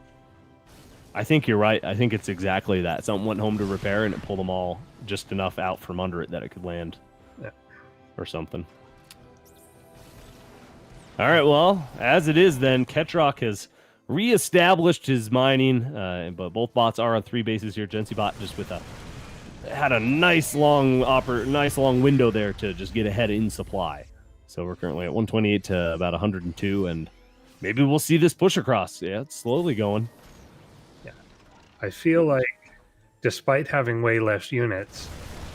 I think you're right. I think it's exactly that. Something went home to repair, and it pulled them all just enough out from under it that it could land, or something. All right. Well, as it is, then Ketroc has reestablished his mining, but both bots are on 3 bases here. Jensiiibot just with had a nice long window there to just get ahead in supply. So we're currently at 128 to about 102, and maybe we'll see this push across. Yeah, it's slowly going. Yeah, I feel like despite having way less units,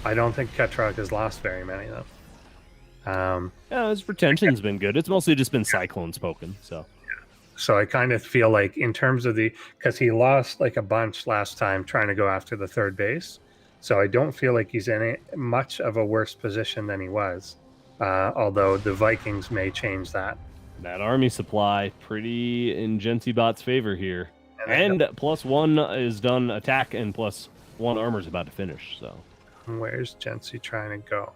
I don't think Ketroc has lost very many though. Yeah, his retention's been good. It's mostly just been cyclones poking. So I kind of feel like in terms of because he lost like a bunch last time trying to go after the 3rd base. So I don't feel like he's in much of a worse position than he was, although the Vikings may change that. That army supply pretty in Jensiibot's favor here. And +1 is done attack, and +1 armor's about to finish. So where's Jensi trying to go?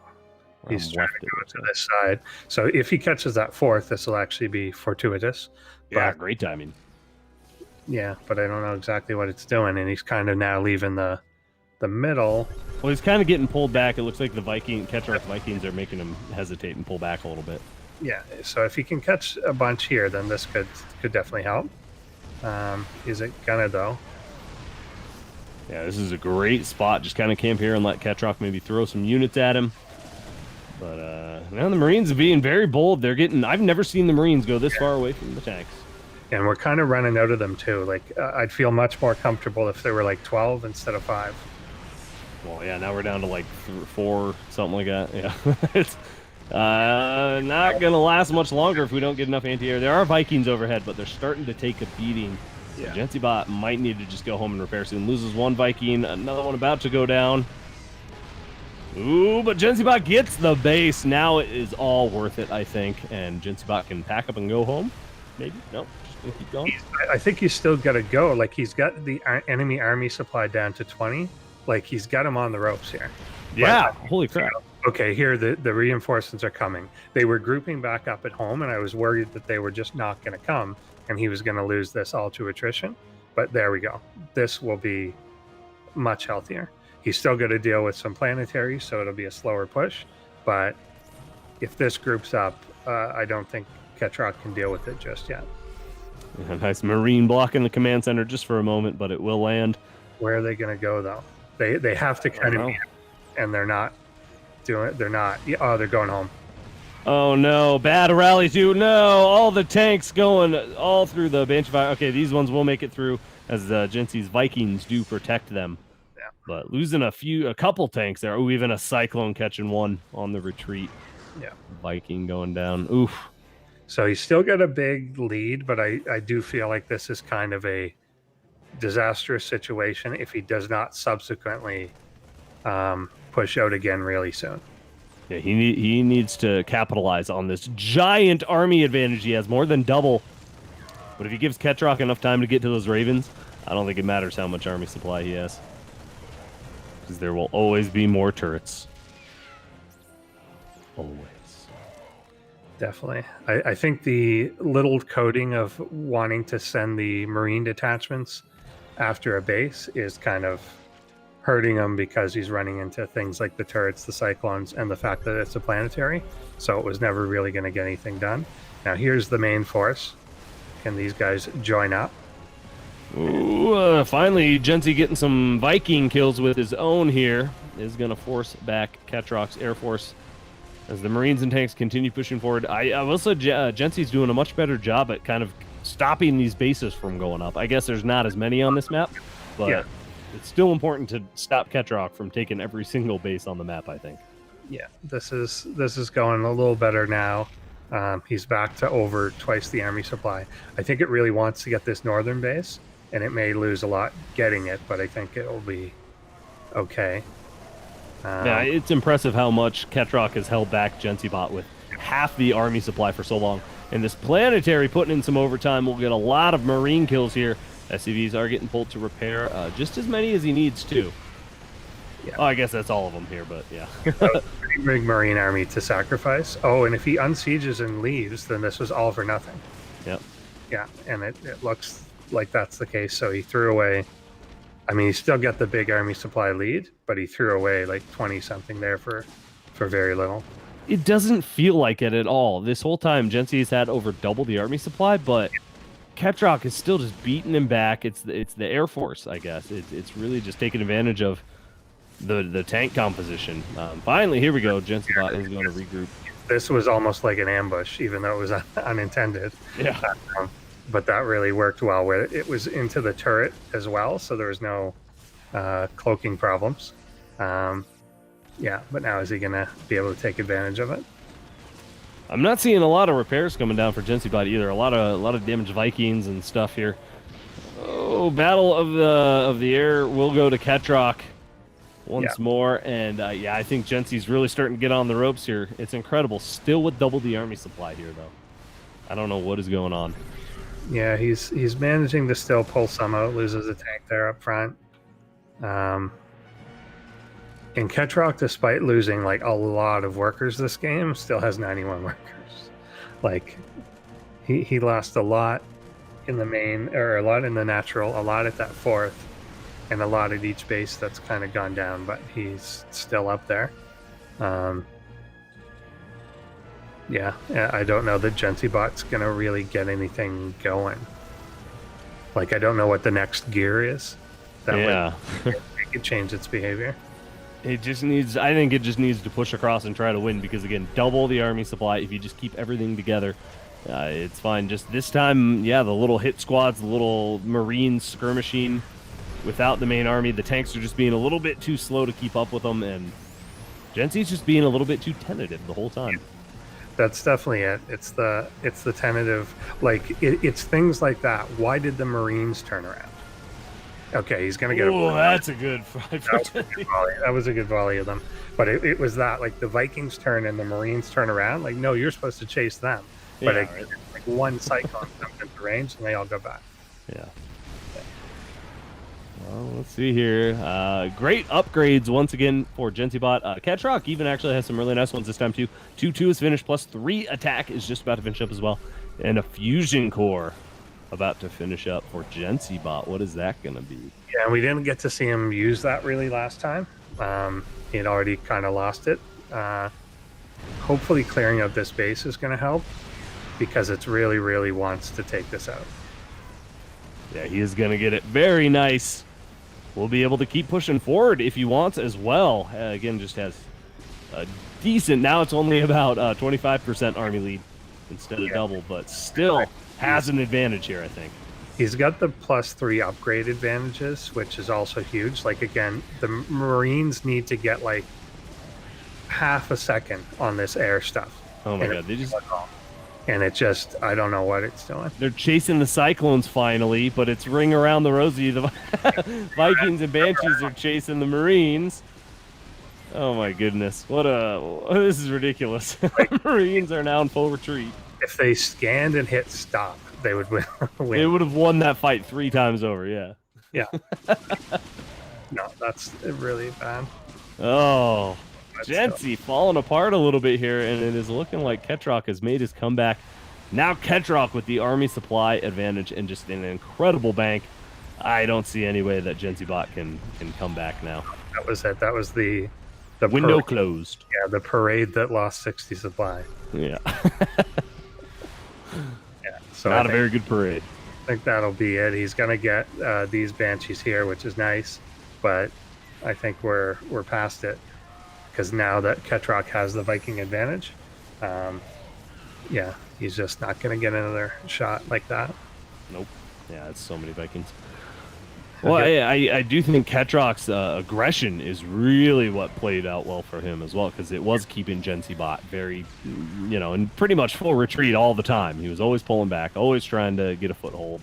He's trying to go to this side. So if he catches that 4th, this will actually be fortuitous. Yeah, great timing. Yeah, but I don't know exactly what it's doing, and he's kind of now leaving the middle. Well, he's kind of getting pulled back. It looks like the Ketroc Vikings are making him hesitate and pull back a little bit. Yeah, so if he can catch a bunch here, then this could definitely help. Is it gonna though? Yeah, this is a great spot. Just kind of camp here and let Ketroc maybe throw some units at him. But now the Marines are being very bold. I've never seen the Marines go this far away from the tanks. And we're kind of running out of them too. Like I'd feel much more comfortable if there were like 12 instead of 5. Well, yeah, now we're down to like 4, something like that. Yeah, it's not going to last much longer if we don't get enough anti-air. There are Vikings overhead, but they're starting to take a beating So Yeah. Jensiiibot might need to just go home and repair soon. Loses one Viking, another one about to go down. Ooh, but Jensiiibot gets the base. Now it is all worth it, I think. And Jensiiibot can pack up and go home. Maybe? No, just going to keep going. I think he's still got to go. Like, he's got the enemy army supply down to 20. Like, he's got him on the ropes here. Yeah, But, holy crap. Okay, here the reinforcements are coming. They were grouping back up at home, and I was worried that they were just not going to come, and he was going to lose this all to attrition. But there we go. This will be much healthier. He's still going to deal with some planetaries, so it'll be a slower push. But if this groups up, I don't think Ketroc can deal with it just yet. A nice Marine block in the command center just for a moment, but it will land. Where are they going to go, though? They have to kind of, and they're not doing it. They're not. Oh, they're going home. Oh no, bad rally too. No, all the tanks going all through the Banshee Fire. Okay, these ones will make it through as Jensii's Vikings do protect them. Yeah. But losing a couple tanks there. Oh, even a Cyclone catching one on the retreat. Yeah. Viking going down. Oof. So he's still got a big lead, but I do feel like this is kind of a disastrous situation if he does not subsequently push out again really soon. Yeah, he needs to capitalize on this giant army advantage he has, more than double. But if he gives Ketroc enough time to get to those Ravens, I don't think it matters how much army supply he has. Because there will always be more turrets. Always. Definitely. I think the little coding of wanting to send the Marine detachments after a base is kind of hurting him because he's running into things like the turrets, the cyclones, and the fact that it's a planetary. So it was never really going to get anything done. Now here's the main force. Can these guys join up? Ooh, finally, Jensii getting some Viking kills with his own here is going to force back Ketroc's Air Force as the Marines and tanks continue pushing forward. I will say Jensii's doing a much better job at kind of stopping these bases from going up. I guess there's not as many on this map, but yeah, it's still important to stop Ketroc from taking every single base on the map, I think. Yeah, this is going a little better now. He's back to over twice the army supply. I think it really wants to get this northern base, and it may lose a lot getting it, but I think it will be okay. Yeah, it's impressive how much Ketroc has held back Jensiiibot with half the army supply for so long. And this planetary putting in some overtime will get a lot of Marine kills here. SCVs are getting pulled to repair just as many as he needs to. Yeah. Oh, I guess that's all of them here, but yeah. Pretty big Marine army to sacrifice. Oh, and if he unsieges and leaves, then this was all for nothing. Yep. Yeah, and it looks like that's the case. So he threw away. I mean, he still got the big army supply lead, but he threw away like 20-something there for very little. It doesn't feel like it at all. This whole time, Jensii's had over double the army supply, but Ketroc is still just beating him back. It's the Air Force, I guess. It's really just taking advantage of the tank composition. Finally, here we go. Jensiiibot is going to regroup. This was almost like an ambush, even though it was unintended. Yeah. But that really worked well, where it was into the turret as well, so there was no cloaking problems. Yeah, but now is he going to be able to take advantage of it? I'm not seeing a lot of repairs coming down for Jensiiibot either. A lot of damaged Vikings and stuff here. Oh, Battle of the Air will go to Ketroc once more, and yeah, I think Jensii's really starting to get on the ropes here. It's incredible. Still with double the army supply here, though. I don't know what is going on. Yeah, he's managing to still pull some out. Loses a tank there up front. And Ketroc, despite losing like a lot of workers this game, still has 91 workers. Like he lost a lot in the main, or a lot in the natural, a lot at that fourth, and a lot at each base that's kind of gone down, but he's still up there. Yeah, I don't know that Jensiibot's going to really get anything going. Like, I don't know what the next gear is. That would make it change its behavior. It just needs, I think it just needs to push across and try to win, because again, double the army supply. If you just keep everything together, it's fine. Just this time, yeah, the little hit squads, the little Marine skirmishing without the main army, the tanks are just being a little bit too slow to keep up with them, and Jensii's just being a little bit too tentative the whole time. That's definitely it. It's the tentative, like it's things like that. Why did the Marines turn around? Okay, he's gonna get. Oh, that's a good fight. That was a good volley of them, but it was that, like, the Vikings turn and the Marines turn around. Like, no, you're supposed to chase them, but Yeah, right. Like one cyclone comes into range and they all go back. Yeah. Well, let's see here. Great upgrades once again for Jensiiibot. Ketroc even actually has some really nice ones this time too. 2/2 is finished, plus 3 attack is just about to finish up as well. And a fusion core about to finish up for Jensiiibot. What is that going to be? Yeah, and we didn't get to see him use that really last time. He had already kind of lost it. Hopefully clearing out this base is going to help, because it's really, really wants to take this out. Yeah, he is going to get it very nice. We'll be able to keep pushing forward if he wants as well. Again, just has a decent, now it's only about 25% army lead instead of double, but still has an advantage here, I think. He's got the +3 upgrade advantages, which is also huge. Like, again, the Marines need to get like half a second on this air stuff. Oh my god, they just... And it just, I don't know what it's doing. They're chasing the Cyclones finally, but it's ring around the rosy. The Vikings and Banshees are chasing the Marines. Oh my goodness. This is ridiculous. Marines are now in full retreat. If they scanned and hit stop, they would win. They would have won that fight 3 times over, yeah. Yeah. No, that's really bad. Oh, Jensi falling apart a little bit here, and it is looking like Ketroc has made his comeback. Now Ketroc with the army supply advantage and just an incredible bank. I don't see any way that Jensiiibot can come back now. That was it. That was the window closed. Yeah, the parade that lost 60 supply. Yeah. Yeah. So not a very good parade. I think that'll be it. He's gonna get these Banshees here, which is nice, but I think we're past it. Because now that Ketroc has the Viking advantage, yeah, he's just not going to get another shot like that. Nope. Yeah, it's so many Vikings. Well, I do think Ketroc's aggression is really what played out well for him as well, because it was keeping Jensiiibot very, in pretty much full retreat all the time. He was always pulling back, always trying to get a foothold.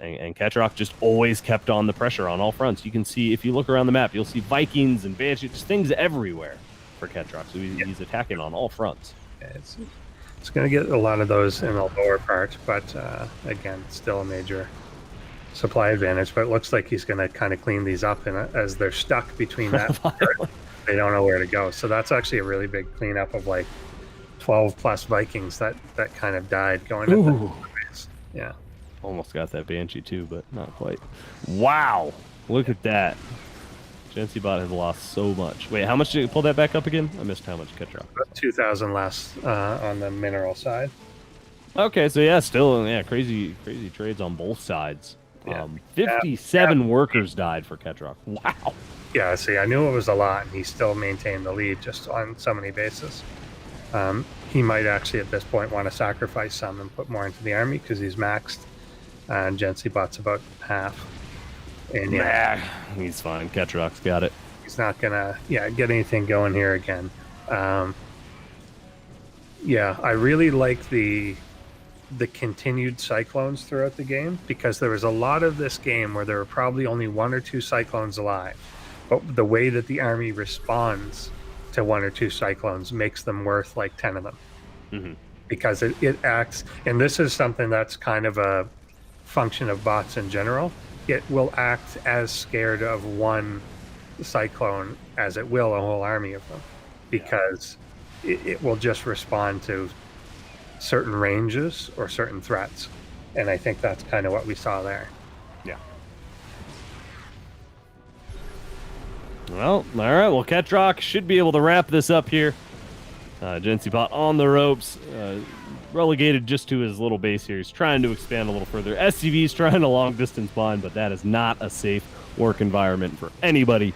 And Ketroc just always kept on the pressure on all fronts. You can see, if you look around the map, you'll see Vikings and Banshees, just things everywhere for Ketroc. So he's attacking on all fronts. Yeah, it's going to get a lot of those in the lower part, but again, still a major supply advantage. But it looks like he's going to kind of clean these up, and as they're stuck between that, they don't know where to go. So that's actually a really big cleanup of like 12 plus Vikings that kind of died going into the base. Yeah. Almost got that Banshee too, but not quite. Wow, look at that. Jensiiibot has lost so much. Wait, how much did you pull that back up again? I missed how much Ketroc. 2,000 less on the mineral side. Okay, so yeah, still crazy trades on both sides. Yeah. 57 workers died for Ketroc. Wow. Yeah, see, I knew it was a lot, and he still maintained the lead just on so many bases. He might actually at this point want to sacrifice some and put more into the army because he's maxed. And Jensiibot's about half. And yeah, he's fine. Ketroc's got it. He's not gonna get anything going here again. Yeah, I really like the continued cyclones throughout the game, because there was a lot of this game where there were probably only 1 or 2 cyclones alive, but the way that the army responds to 1 or 2 cyclones makes them worth like 10 of them. Mm-hmm. Because it acts, and this is something that's kind of a function of bots in general. It will act as scared of 1 cyclone as it will a whole army of them, because it will just respond to certain ranges or certain threats. And I think that's kind of what we saw there. Yeah. Well, all right. Well, Ketroc should be able to wrap this up here. Jensiiibot on the ropes, relegated just to his little base here. He's trying to expand a little further. SCV's trying to long distance bind, but that is not a safe work environment for anybody.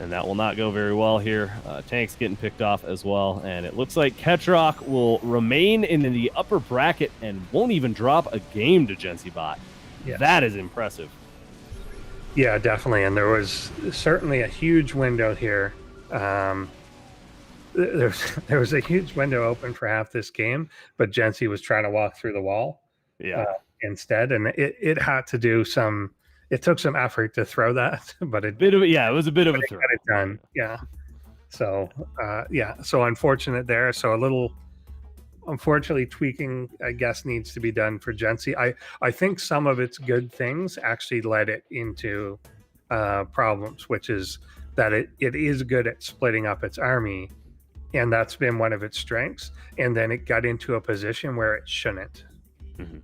And that will not go very well here. Tanks getting picked off as well. And it looks like Ketroc will remain in the upper bracket and won't even drop a game to Jensiiibot. Yes. That is impressive. Yeah, definitely. And there was certainly a huge window here. there was a huge window open for half this game, but Jensi was trying to walk through the wall instead, and it had to do some. It took some effort to throw that, but it was a bit of a throw. Got it done, yeah. So so unfortunate there. So a little, unfortunately, tweaking, I guess, needs to be done for Jensi. I think some of its good things actually led it into problems, which is that it is good at splitting up its army, and that's been one of its strengths. And then it got into a position where it shouldn't. Mm-hmm.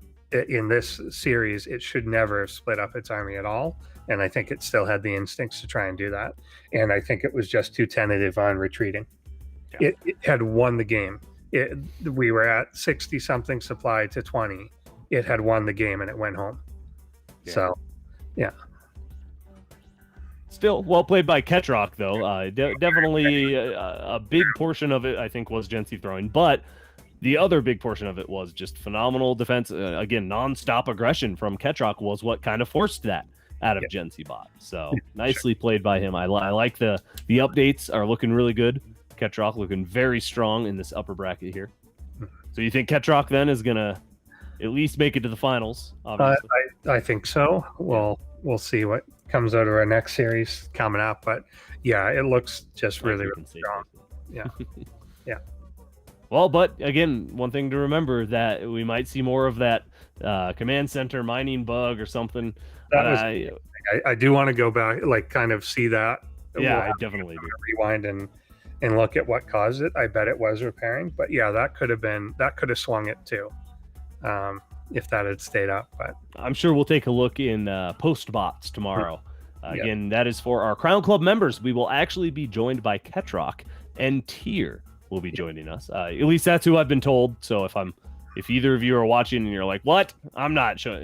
In this series, it should never have split up its army at all. And I think it still had the instincts to try and do that. And I think it was just too tentative on retreating. Yeah. It had won the game. We were at 60-something supply to 20. It had won the game and it went home. Yeah. So, yeah. Still well played by Ketroc, though. Definitely a big portion of it, I think, was Jensi throwing. But the other big portion of it was just phenomenal defense. Again, nonstop aggression from Ketroc was what kind of forced that out of Jensiiibot. So nicely played by him. I like the updates are looking really good. Ketroc looking very strong in this upper bracket here. So you think Ketroc then is going to at least make it to the finals? Obviously. I think so. Well, we'll see what comes out of our next series coming up. But yeah, it looks just really strong. Yeah. Yeah. Well, but again, one thing to remember that we might see more of that command center mining bug or something. I do want to go back, like kind of see that. Yeah, I definitely do. Rewind and look at what caused it. I bet it was repairing, but yeah, that could have swung it too, if that had stayed up. But I'm sure we'll take a look in post bots tomorrow. Again, that is for our Crown Club members. We will actually be joined by Ketroc and Tier will be joining us. At least that's who I've been told. So if either of you are watching and you're like, what? I'm not sure,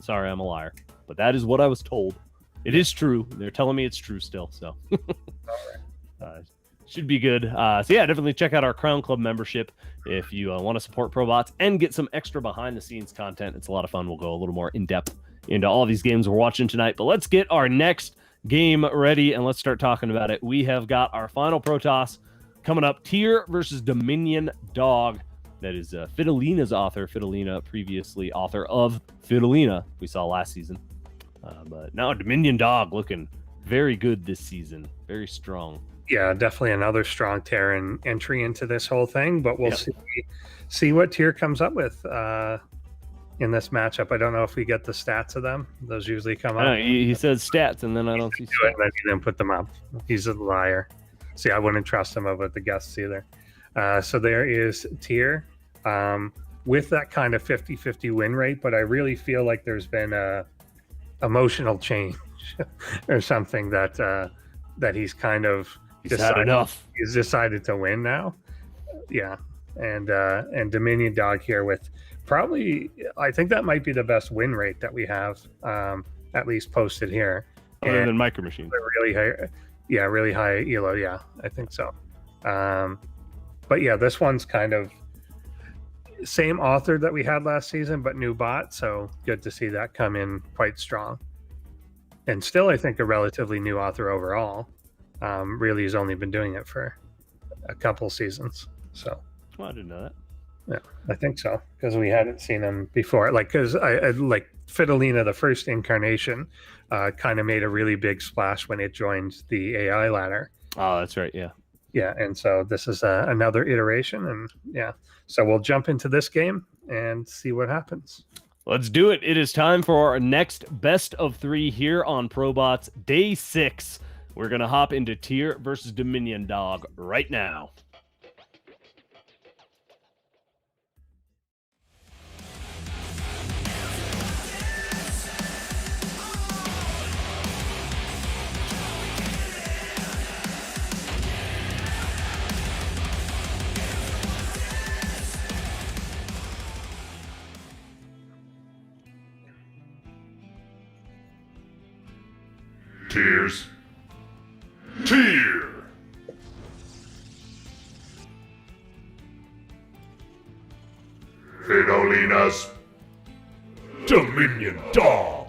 sorry, I'm a liar. But that is what I was told. It is true. They're telling me it's true still. So should be good. So yeah, definitely check out our Crown Club membership if you want to support ProBots and get some extra behind the scenes content. It's a lot of fun. We'll go a little more in depth into all these games we're watching tonight. But let's get our next game ready and let's start talking about it. We have got our final Pro Toss coming up, Tier versus DominionDog. That is Fidelina's author. Fidelina, previously author of Fidelina, we saw last season. But now DominionDog looking very good this season. Very strong. Yeah, definitely another strong Terran entry into this whole thing. But we'll see what Tier comes up with in this matchup. I don't know if we get the stats of them. Those usually come up. He says stats, and then I don't see stats. And then he didn't put them up. He's a liar. See, I wouldn't trust him about the guests either. So there is Tier with that kind of 50-50 win rate, but I really feel like there's been a emotional change or something that he's kind of had enough. He's decided to win now. Yeah, and DominionDog here with probably, I think that might be the best win rate that we have, at least posted here. Other than MicroMachine. Really high. Yeah, really high ELO. Yeah, I think so. But yeah, this one's kind of same author that we had last season, but new bot. So good to see that come in quite strong. And still, I think a relatively new author overall. Really has only been doing it for a couple seasons. So. Well, I didn't know that. Yeah, I think so, because we hadn't seen him before. Because I like Fidelina, the first incarnation, kind of made a really big splash when it joined the AI ladder. Oh, that's right. Yeah. Yeah, and so this is another iteration, and yeah, so we'll jump into this game and see what happens. Let's do it. It is time for our next best of 3 here on ProBots Day 6. We're gonna hop into Tier versus DominionDog right now. Tears. Tier. Fidelina's DominionDog.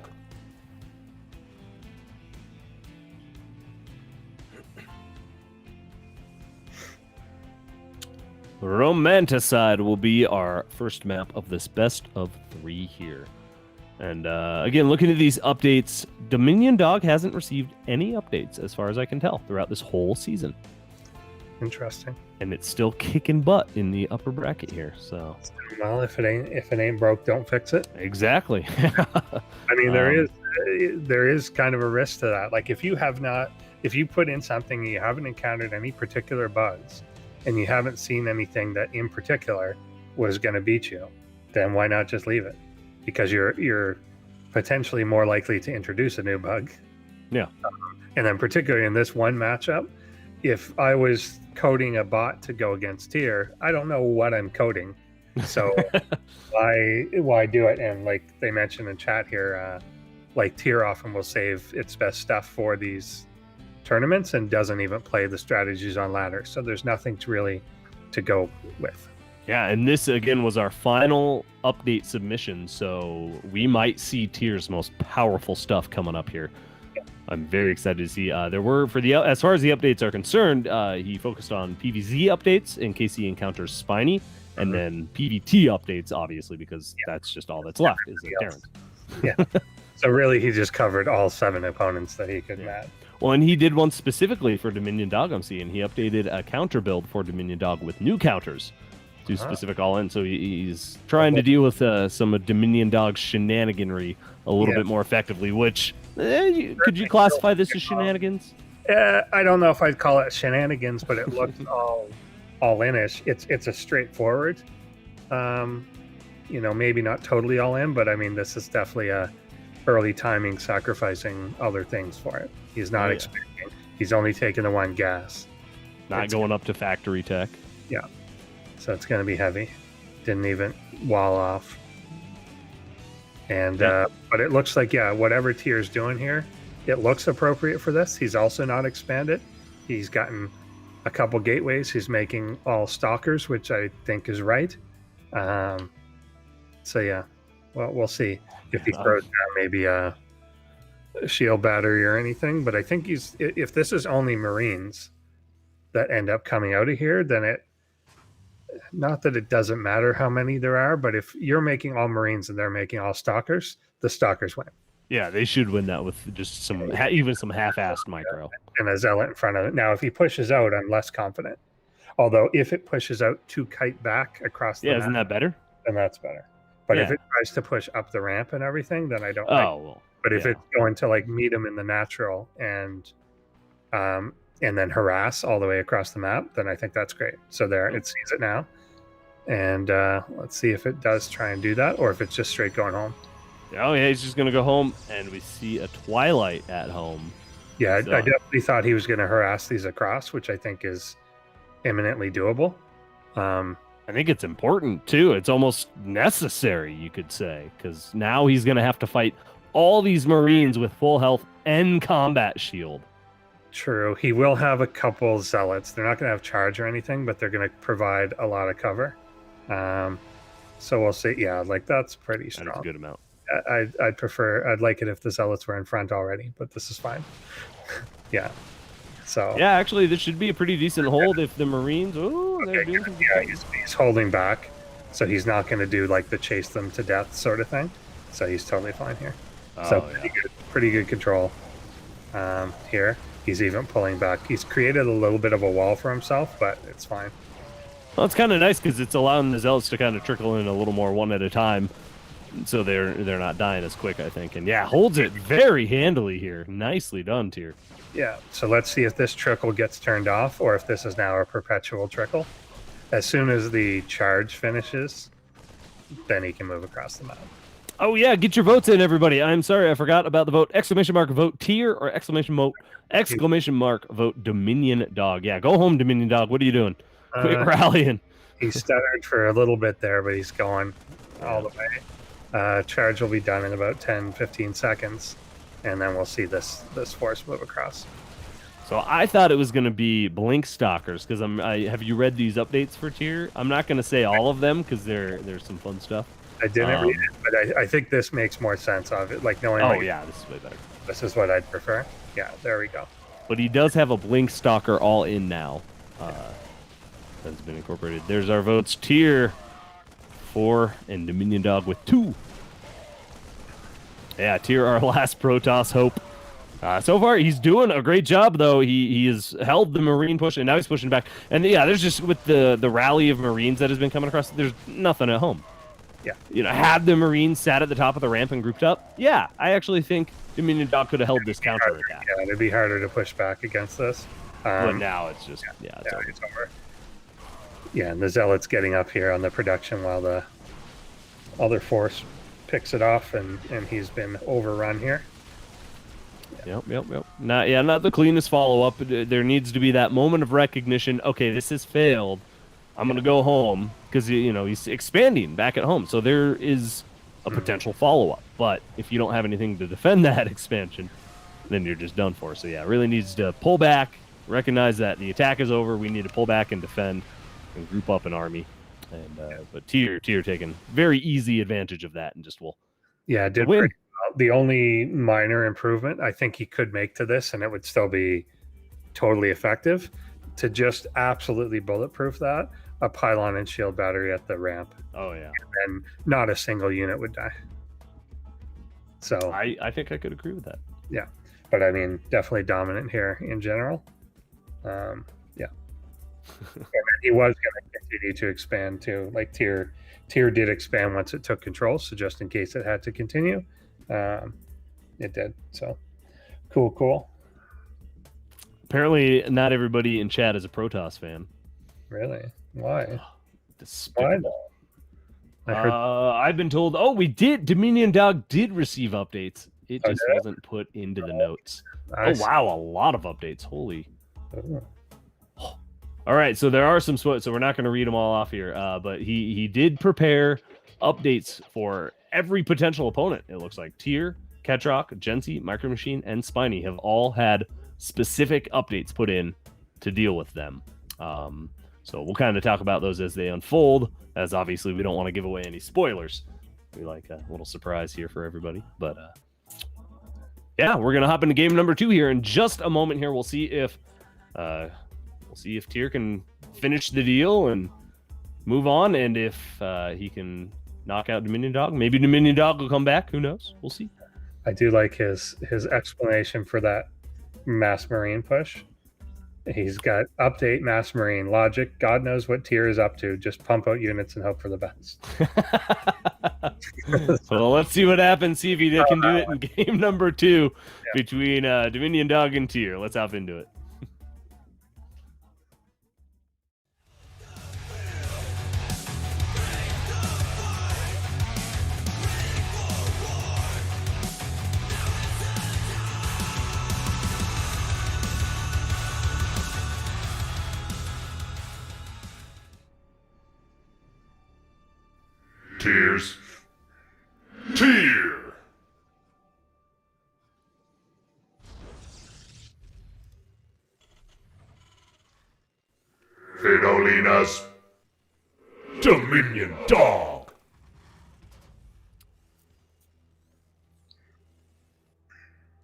Romanticide will be our first map of this best of 3 here. And again, looking at these updates, DominionDog hasn't received any updates as far as I can tell throughout this whole season. Interesting. And it's still kicking butt in the upper bracket here. So, well, if it ain't broke, don't fix it. Exactly. I mean, there is kind of a risk to that. Like if you put in something and you haven't encountered any particular bugs, and you haven't seen anything that in particular was going to beat you, then why not just leave it? Because you're potentially more likely to introduce a new bug. Yeah. And then particularly in this one matchup, if I was coding a bot to go against Tier, I don't know what I'm coding. So why do it? And like they mentioned in chat here, like Tier often will save its best stuff for these tournaments and doesn't even play the strategies on ladder. So there's nothing to go with. Yeah, and this again was our final update submission, so we might see Tier's most powerful stuff coming up here. Yeah. I'm very excited to see. There were as far as the updates are concerned, he focused on PvZ updates in case he encounters Spiny, and then PvT updates, obviously, because that's just all that's left is a Terran. Yeah. So really, he just covered all 7 opponents that he could match. Well, and he did one specifically for DominionDog. I'm seeing he updated a counter build for DominionDog with new counters. Do specific all-in, so he's trying to deal with some of DominionDog's shenaniganry a little bit more effectively, which, could you classify this as shenanigans? I don't know if I'd call it shenanigans, but it looks all-in-ish. It's a straightforward, maybe not totally all-in, but I mean, this is definitely a early timing, sacrificing other things for it. He's not expanding. He's only taking the 1 gas. Not going up to factory tech. Yeah. So it's going to be heavy. Didn't even wall off. And but it looks like whatever Tier's doing here, it looks appropriate for this. He's also not expanded. He's gotten a couple gateways. He's making all stalkers, which I think is right. So yeah, well, we'll see if he throws down maybe a shield battery or anything. But I think if this is only Marines that end up coming out of here, then not that it doesn't matter how many there are, but if you're making all Marines and they're making all stalkers, the stalkers win. Yeah, they should win that with just some half-assed micro. And a zealot in front of it. Now, if he pushes out, I'm less confident. Although, if it pushes out to kite back across the map, isn't that better? Then that's better. But if it tries to push up the ramp and everything, then I don't like it. But if it's going to like meet him in the natural and then harass all the way across the map, then I think that's great. So there, it sees it now. And let's see if it does try and do that, or if it's just straight going home. Oh, yeah, he's just going to go home, and we see a Twilight at home. Yeah, so I definitely thought he was going to harass these across, which I think is imminently doable. I think it's important, too. It's almost necessary, you could say, because now he's going to have to fight all these Marines with full health and combat shield. True. He will have a couple zealots. They're not going to have charge or anything, but they're going to provide a lot of cover. So we'll see. Yeah, like that's pretty strong. That's a good amount. I'd like it if the zealots were in front already, but this is fine. Yeah. So yeah, actually, this should be a pretty decent hold if the Marines. Oh, he's holding back, so he's not going to do like the chase them to death sort of thing. So he's totally fine here. Pretty good control here. He's even pulling back. He's created a little bit of a wall for himself, but it's fine. Well, it's kind of nice because it's allowing the zealots to kind of trickle in a little more one at a time, so they're not dying as quick, I think. And yeah, holds it very handily here. Nicely done, Tier. Yeah, so let's see if this trickle gets turned off or if this is now a perpetual trickle. As soon as the charge finishes, then he can move across the map. Oh yeah, get your votes in, everybody. I'm sorry, I forgot about the vote. Exclamation mark vote Tier or exclamation mark vote DominionDog. Yeah, go home, DominionDog. What are you doing? Quick rallying. He stuttered for a little bit there, but he's going all the way. Charge will be done in about 10-15 seconds, and then we'll see this force move across. So I thought it was going to be Blink Stalkers, because have you read these updates for Tier? I'm not going to say all of them, because there's some fun stuff. I didn't read it, but I think this makes more sense of it. Like knowing. Oh yeah, this is way better. This is what I'd prefer. Yeah, there we go. But he does have a Blink Stalker all in now. has been incorporated. There's our votes. Tier 4 and DominionDog with 2. Yeah, Tier, our last Protoss hope. So far, he's doing a great job, though. He has held the Marine push, and now he's pushing back. And yeah, there's just, with the rally of Marines that has been coming across, there's nothing at home. Yeah. You know, had the Marines sat at the top of the ramp and grouped up, yeah, I actually think DominionDog could have held this counter attack. Yeah, it'd be harder to push back against this. But now it's just, it's over. Yeah, and the Zealot's getting up here on the production while the other force picks it off, and he's been overrun here. Yep. Not the cleanest follow-up. There needs to be that moment of recognition. Okay, this has failed. I'm going to go home, because, you know, he's expanding back at home. So there is a potential follow-up. But if you don't have anything to defend that expansion, then you're just done for. So yeah, it really needs to pull back, recognize that the attack is over. We need to pull back and defend and group up an army. And but Tier taking very easy advantage of that and just will did win. Pretty well. The only minor improvement I think he could make to this, and it would still be totally effective, to just absolutely bulletproof that, a pylon and shield battery at the ramp. Oh yeah. And not a single unit would die. So I think I could agree with that. Yeah. But I mean, definitely dominant here in general. And he was going to continue to expand too. Like Tier did expand once it took control, so just in case it had to continue, it did. So cool. Apparently, not everybody in chat is a Protoss fan. Really? Why? Despicable. I've been told. Oh, we did. DominionDog did receive updates. It just wasn't put into the notes. Wow, a lot of updates. Holy. Oh. All right, so there are some so we're not going to read them all off here, but he did prepare updates for every potential opponent. It looks like Tier, Ketroc, Jensiiibot, MicroMachine, and Spiny have all had specific updates put in to deal with them. So we'll kind of talk about those as they unfold, as obviously we don't want to give away any spoilers. We like a little surprise here for everybody, but yeah, we're gonna hop into game number 2 here in just a moment. Here, we'll see if Tier can finish the deal and move on, and if he can knock out DominionDog. Maybe DominionDog will come back. Who knows? We'll see. I do like his explanation for that mass marine push. He's got update mass marine logic. God knows what Tier is up to. Just pump out units and hope for the best. Well, let's see what happens. See if he can do it in game number 2 between DominionDog and Tier. Let's hop into it. Tier. Fidolinas. DominionDog.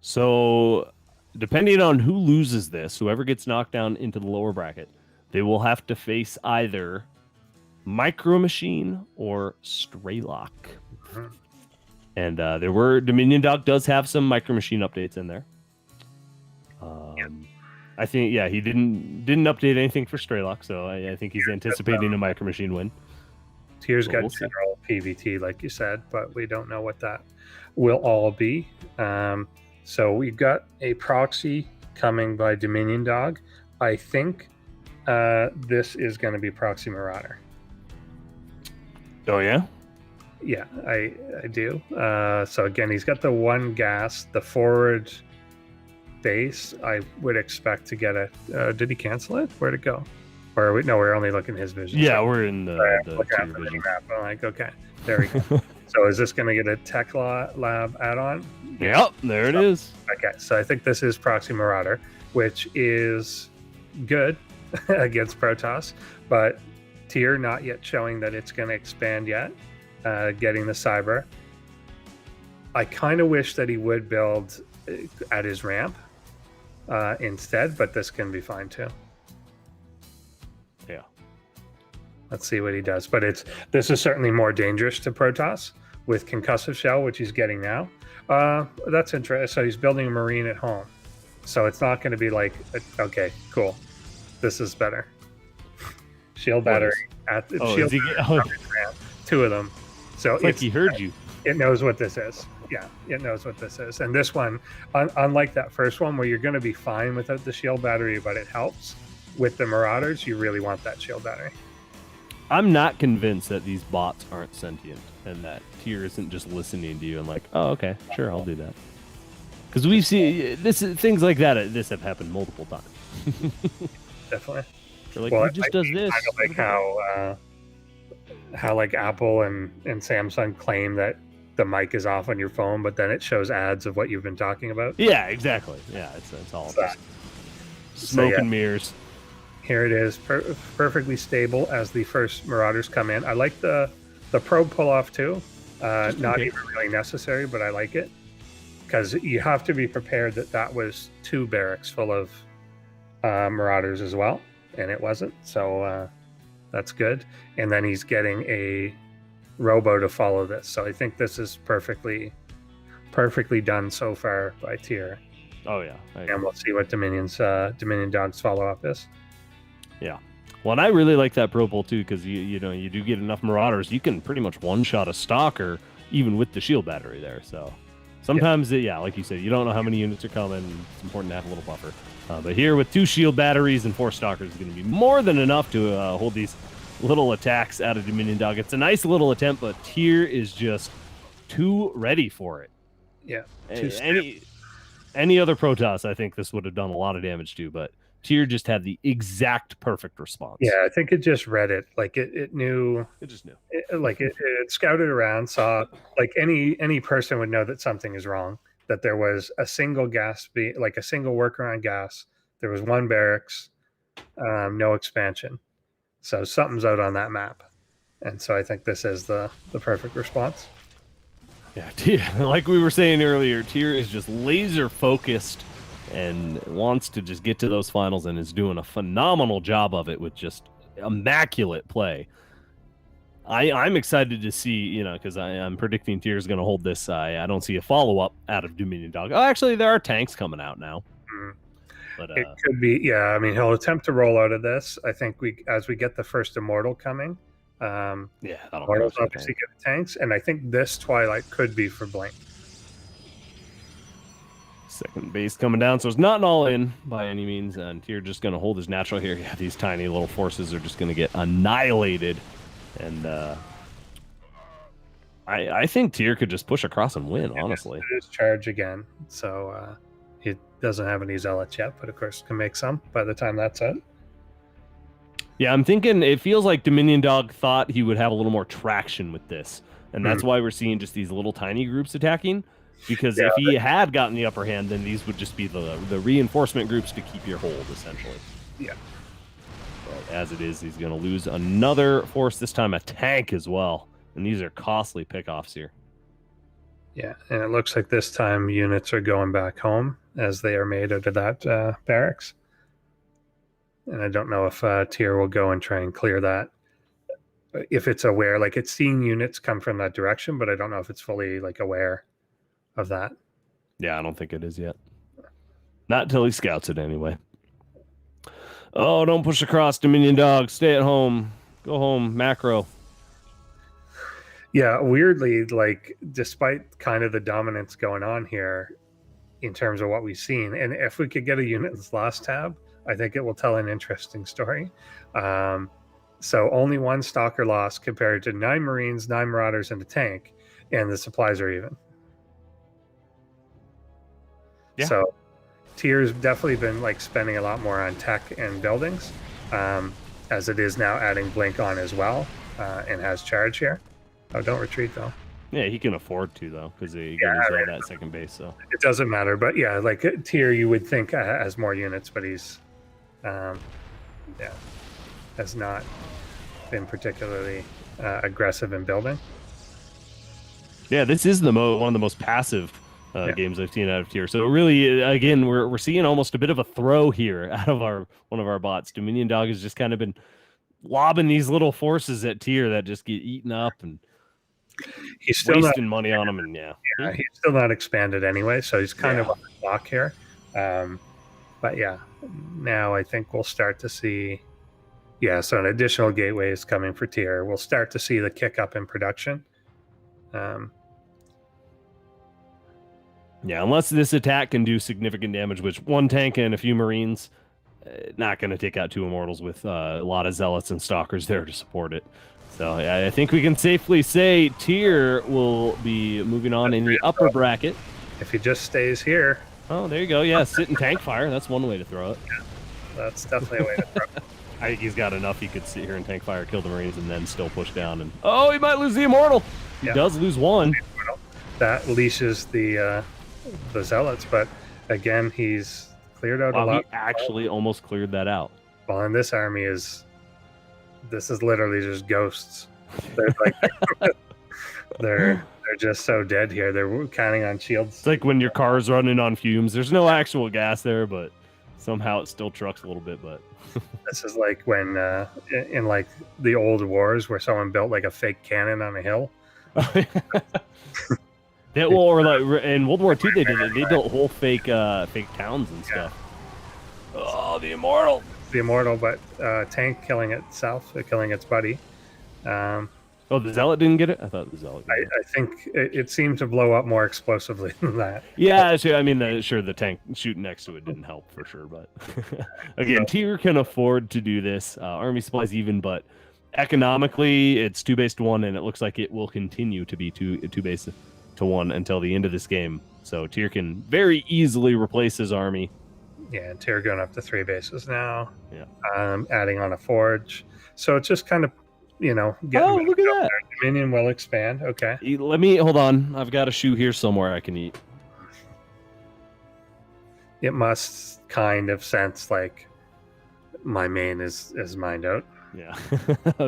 So, depending on who loses this, whoever gets knocked down into the lower bracket, they will have to face either MicroMachine or Strelok. And DominionDog does have some MicroMachine updates in there. I think, he didn't update anything for Strelok, so I think he's anticipating a MicroMachine win. Tier's got general PVT, like you said, but we don't know what that will all be. So we've got a proxy coming by DominionDog. I think this is going to be Proxy Marauder. Oh, yeah? Yeah, I do. So again, he's got the 1 gas, the forward base. I would expect to get a... did he cancel it? Where'd it go? Or we're only looking at his vision. Yeah, so we're in the vision. Map. I'm like, okay, there we go. So is this going to get a Tech Lab add-on? Yep, there it is. Okay, so I think this is Proxy Marauder, which is good against Protoss, but Tier not yet showing that it's going to expand yet. Getting the cyber. I kind of wish that he would build at his ramp instead, but this can be fine too. Yeah. Let's see what he does. But this is certainly more dangerous to Protoss with concussive shell, which he's getting now. That's interesting. So he's building a marine at home. So it's not going to be like, okay, cool. This is better. Shield battery at the shield. Two of them. So it's like he heard you. It knows what this is. Yeah, it knows what this is. And this one, unlike that first one where you're going to be fine without the shield battery, but it helps with the Marauders, you really want that shield battery. I'm not convinced that these bots aren't sentient and that Tyr isn't just listening to you and like, oh, okay, sure, I'll do that. Because we've seen things like that. This have happened multiple times. Definitely. They're like, he just does this. I don't like how like Apple and Samsung claim that the mic is off on your phone, but then it shows ads of what you've been talking about. Yeah, exactly. Yeah, it's all just smoke and mirrors. Here it is, perfectly stable as the first Marauders come in. I like the probe pull off too. Not even really necessary, but I like it because you have to be prepared that was 2 barracks full of Marauders as well, and it wasn't. So that's good. And then he's getting a robo to follow this. So I think this is perfectly done so far by Tyr. Oh yeah, and we'll see what DominionDog's follow up is. Yeah. Well, and I really like that Pro Bowl too because you do get enough Marauders, you can pretty much one shot a Stalker even with the shield battery there. So sometimes, like you said, you don't know how many units are coming. It's important to have a little buffer. But here with 2 shield batteries and 4 Stalkers is going to be more than enough to hold these little attacks out of DominionDog. It's a nice little attempt, but Tyr is just too ready for it. Yeah. Any other Protoss, I think this would have done a lot of damage to, but Tyr just had the exact perfect response. Yeah, I think it just read it. Like it knew. It just knew. It scouted around, saw like any person would know that something is wrong. That there was a single a single worker on gas. There was 1 barracks, no expansion. So something's out on that map, and so I think this is the perfect response. Yeah, like we were saying earlier, Tyr is just laser focused and wants to just get to those finals and is doing a phenomenal job of it with just immaculate play. I'm excited to see, because I'm predicting Tyr is going to hold this. I don't see a follow-up out of DominionDog. Oh, actually, there are tanks coming out now. But, it could be, yeah. I mean, he'll attempt to roll out of this. I think as we get the first Immortal coming, Immortals obviously get the tanks, and I think this Twilight could be for Blink. Second base coming down, so it's not an all-in by any means, and Tyr just going to hold his natural here. Yeah, these tiny little forces are just going to get annihilated, and I think Tyr could just push across and win, honestly. It is charge again, so he doesn't have any zealots yet, but of course can make some by the time that's out. Yeah, I'm thinking it feels like DominionDog thought he would have a little more traction with this, and that's why we're seeing just these little tiny groups attacking. Because if he had gotten the upper hand, then these would just be the reinforcement groups to keep your hold, essentially. Yeah. But as it is, he's going to lose another force, this time a tank as well. And these are costly pickoffs here. Yeah, and it looks like this time units are going back home as they are made out of that barracks. And I don't know if Tyr will go and try and clear that. If it's aware, like it's seeing units come from that direction, but I don't know if it's fully like aware of that. Yeah, I don't think it is yet. Not until he scouts it anyway. Oh, don't push across, DominionDog. Stay at home. Go home, macro. Yeah, weirdly, like despite kind of the dominance going on here in terms of what we've seen, and if we could get a unit this last tab, I think it will tell an interesting story. So only 1 Stalker loss compared to 9 Marines, 9 Marauders, and a tank, and the supplies are even. Yeah. So Tyr's definitely been like spending a lot more on tech and buildings, as it is now adding Blink on as well, and has charge here. Oh, don't retreat though. Yeah, he can afford to though, because he gives that second base. So it doesn't matter. But yeah, like Tyr, you would think has more units, but he's, has not been particularly aggressive in building. Yeah, this is one of the most passive games I've seen out of Tyr. So really, again, we're seeing almost a bit of a throw here out of one of our bots. DominionDog has just kind of been lobbing these little forces at tier that just get eaten up and he's still wasting money on them. And yeah, he's still not expanded anyway, so he's kind of on the clock here. But yeah, now I think we'll start to see, so an additional gateway is coming for tier. We'll start to see the kick up in production. Yeah, unless this attack can do significant damage, which one tank and a few Marines, not going to take out 2 Immortals with a lot of Zealots and Stalkers there to support it. So I think we can safely say tier will be moving on in the upper bracket. If he just stays here. Oh, there you go. Yeah, sit and tank fire. That's one way to throw it. Yeah, that's definitely a way to throw it. I think he's got enough. He could sit here and tank fire, kill the Marines, and then still push down. And oh, he might lose the Immortal. He does lose one. That leashes the Zealots, but again, he's cleared out a lot. He actually almost cleared that out. Well, and this army is literally just ghosts. They're like they're just so dead here. They're counting on shields. It's like when your car's running on fumes. There's no actual gas there, but somehow it still trucks a little bit. But this is like when in like the old wars where someone built like a fake cannon on a hill. Yeah, well, or like in World War II, they did it. They built whole fake towns and stuff. Oh, the Immortal! The Immortal, but tank killing itself, killing its buddy. Oh, the Zealot didn't get it? I thought the Zealot did. I think it seemed to blow up more explosively than that. Yeah, I mean, the tank shooting next to it didn't help for sure. But again, tier can afford to do this. Army supplies even, but economically, it's 2 base to 1, and it looks like it will continue to be 2 base to 1 until the end of this game. So tier can very easily replace his army. Yeah, and tier going up to 3 bases now. Yeah. Adding on a forge. So it's just kind of, getting look at that. Dominion will expand. Okay. Let me hold on. I've got a shoe here somewhere I can eat. It must kind of sense like my main is mined out. Yeah.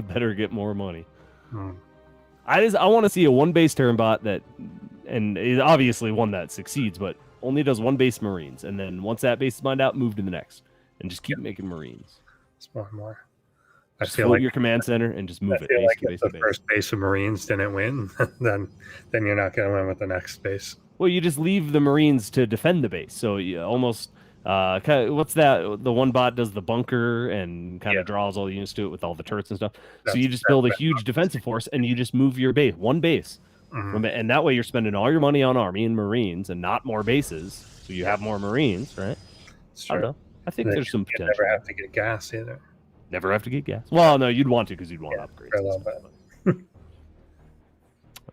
Better get more money. I want to see a 1 base Terran bot that, and is obviously one that succeeds, but only does 1 base Marines, and then once that base is mined out, move to the next, and just keep making Marines. Spawn more. Just float your command center and just move it. Base like to base if to the base. first base of Marines didn't win, then you're not going to win with the next base. Well, you just leave the Marines to defend the base, so you almost. What's that? The one bot does the bunker and kind of draws all the units to it with all the turrets and stuff. So you just build a huge defensive force and you just move your base, 1 base. And that way you're spending all your money on army and Marines and not more bases. So you have more Marines, right? It's I don't true. know. I think there's some potential. Never have to get gas either. Never have to get gas. Well, no, you'd want to because you'd want upgrades. For a little bit.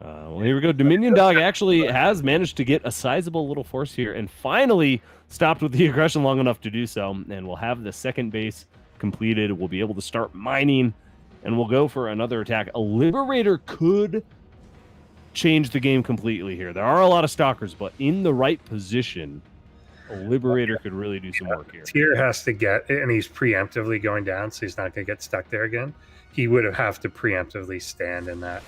Well, here we go. DominionDog actually has managed to get a sizable little force here and finally stopped with the aggression long enough to do so. And we'll have the second base completed. We'll be able to start mining and we'll go for another attack. A Liberator could change the game completely here. There are a lot of Stalkers, but in the right position, a Liberator could really do some work here. Tier has to get, and he's preemptively going down, so he's not going to get stuck there again. He would have to preemptively stand in that.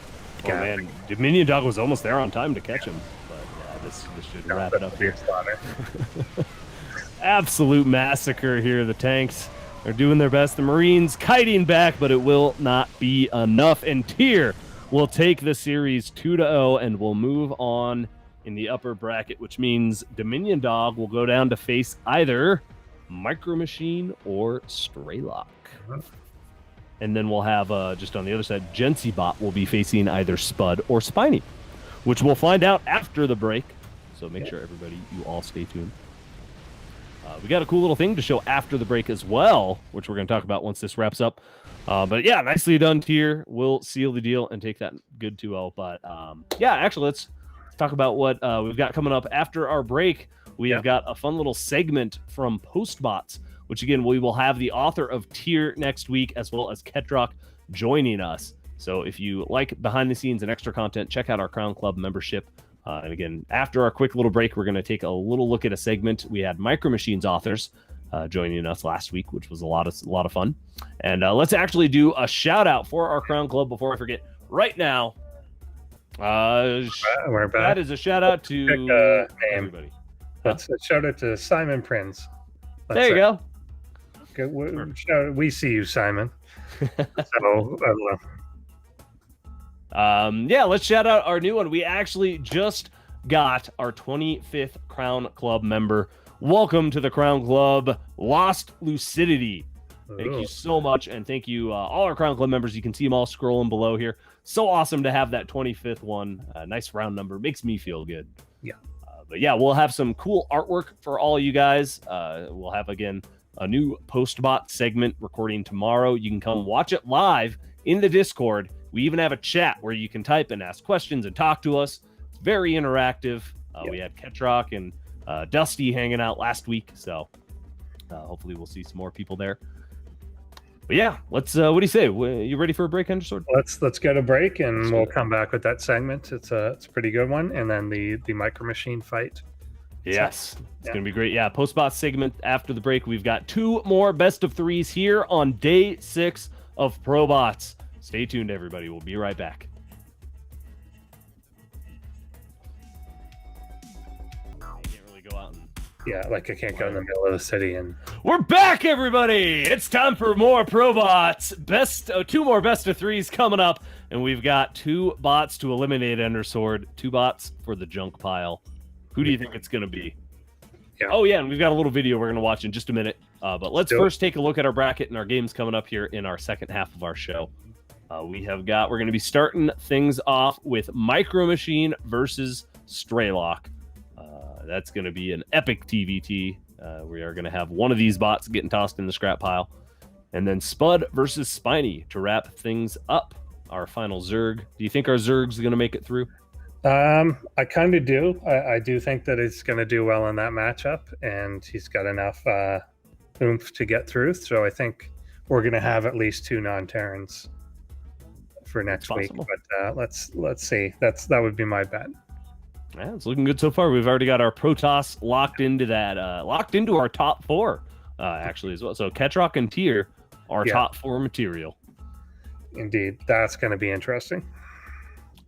Oh man, DominionDog was almost there on time to catch him, but yeah, this should wrap it up here. Absolute massacre here. The tanks are doing their best. The Marines kiting back, but it will not be enough. And tier will take the series 2-0 and will move on in the upper bracket, which means DominionDog will go down to face either MicroMachine or Strelok. And then we'll have, just on the other side, Jensiiibot will be facing either Spudde or Spiny, which we'll find out after the break. So make sure everybody, you all stay tuned. We got a cool little thing to show after the break as well, which we're going to talk about once this wraps up. But yeah, nicely done tier. We'll seal the deal and take that good 2-0. But yeah, actually, let's talk about what we've got coming up after our break. We have got a fun little segment from PostBots, which again, we will have the author of tier next week, as well as Ketroc joining us. So if you like behind the scenes and extra content, check out our Crown Club membership. And again, after our quick little break, we're going to take a little look at a segment. We had MicroMachine's authors joining us last week, which was a lot of fun. And let's actually do a shout out for our Crown Club before I forget right now. We're back. That is a shout out to everybody. Let's shout out to Simon Prince. There you go. We see you, Simon. So, yeah, let's shout out our new one. We actually just got our 25th Crown Club member. Welcome to the Crown Club, Lost Lucidity. Thank you so much, and thank you all our Crown Club members. You can see them all scrolling below here. So awesome to have that 25th one. Nice round number. Makes me feel good. Yeah. But yeah, we'll have some cool artwork for all you guys. We'll have, again, a new PostBot segment recording tomorrow. You can come watch it live in the Discord. We even have a chat where you can type and ask questions and talk to us. It's very interactive. We had Ketroc and Dusty hanging out last week, so hopefully we'll see some more people there. But yeah, let's. What do you say? You ready for a break, Undersword? Let's get a break, and we'll come back with that segment. It's a pretty good one, and then the MicroMachine fight. Yes, it's gonna be great. Yeah, PostBot segment after the break. We've got 2 more best of 3s here on day 6 of ProBots. Stay tuned, everybody. We'll be right back. Can't really go out and... Yeah, like I can't go in the middle of the city and... We're back, everybody! It's time for more ProBots. 2 more best of 3s coming up, and we've got 2 bots to eliminate, Undersword. 2 bots for the junk pile. Who do you think it's going to be? Yeah. Oh, yeah, and we've got a little video we're going to watch in just a minute. But let's first take a look at our bracket and our games coming up here in our second half of our show. We're going to be starting things off with MicroMachine versus Strelok. That's going to be an epic TVT. We are going to have one of these bots getting tossed in the scrap pile. And then Spudde versus Spiny to wrap things up. Our final Zerg. Do you think our Zerg's going to make it through? I kind of do. I do think that it's going to do well in that matchup, and he's got enough oomph to get through. So I think we're going to have at least 2 non-Terrans for next week. But let's see. That would be my bet. Yeah, it's looking good so far. We've already got our Protoss locked into that, locked into our top 4, actually, as well. So Ketroc and Tyr are top 4 material. Indeed. That's going to be interesting.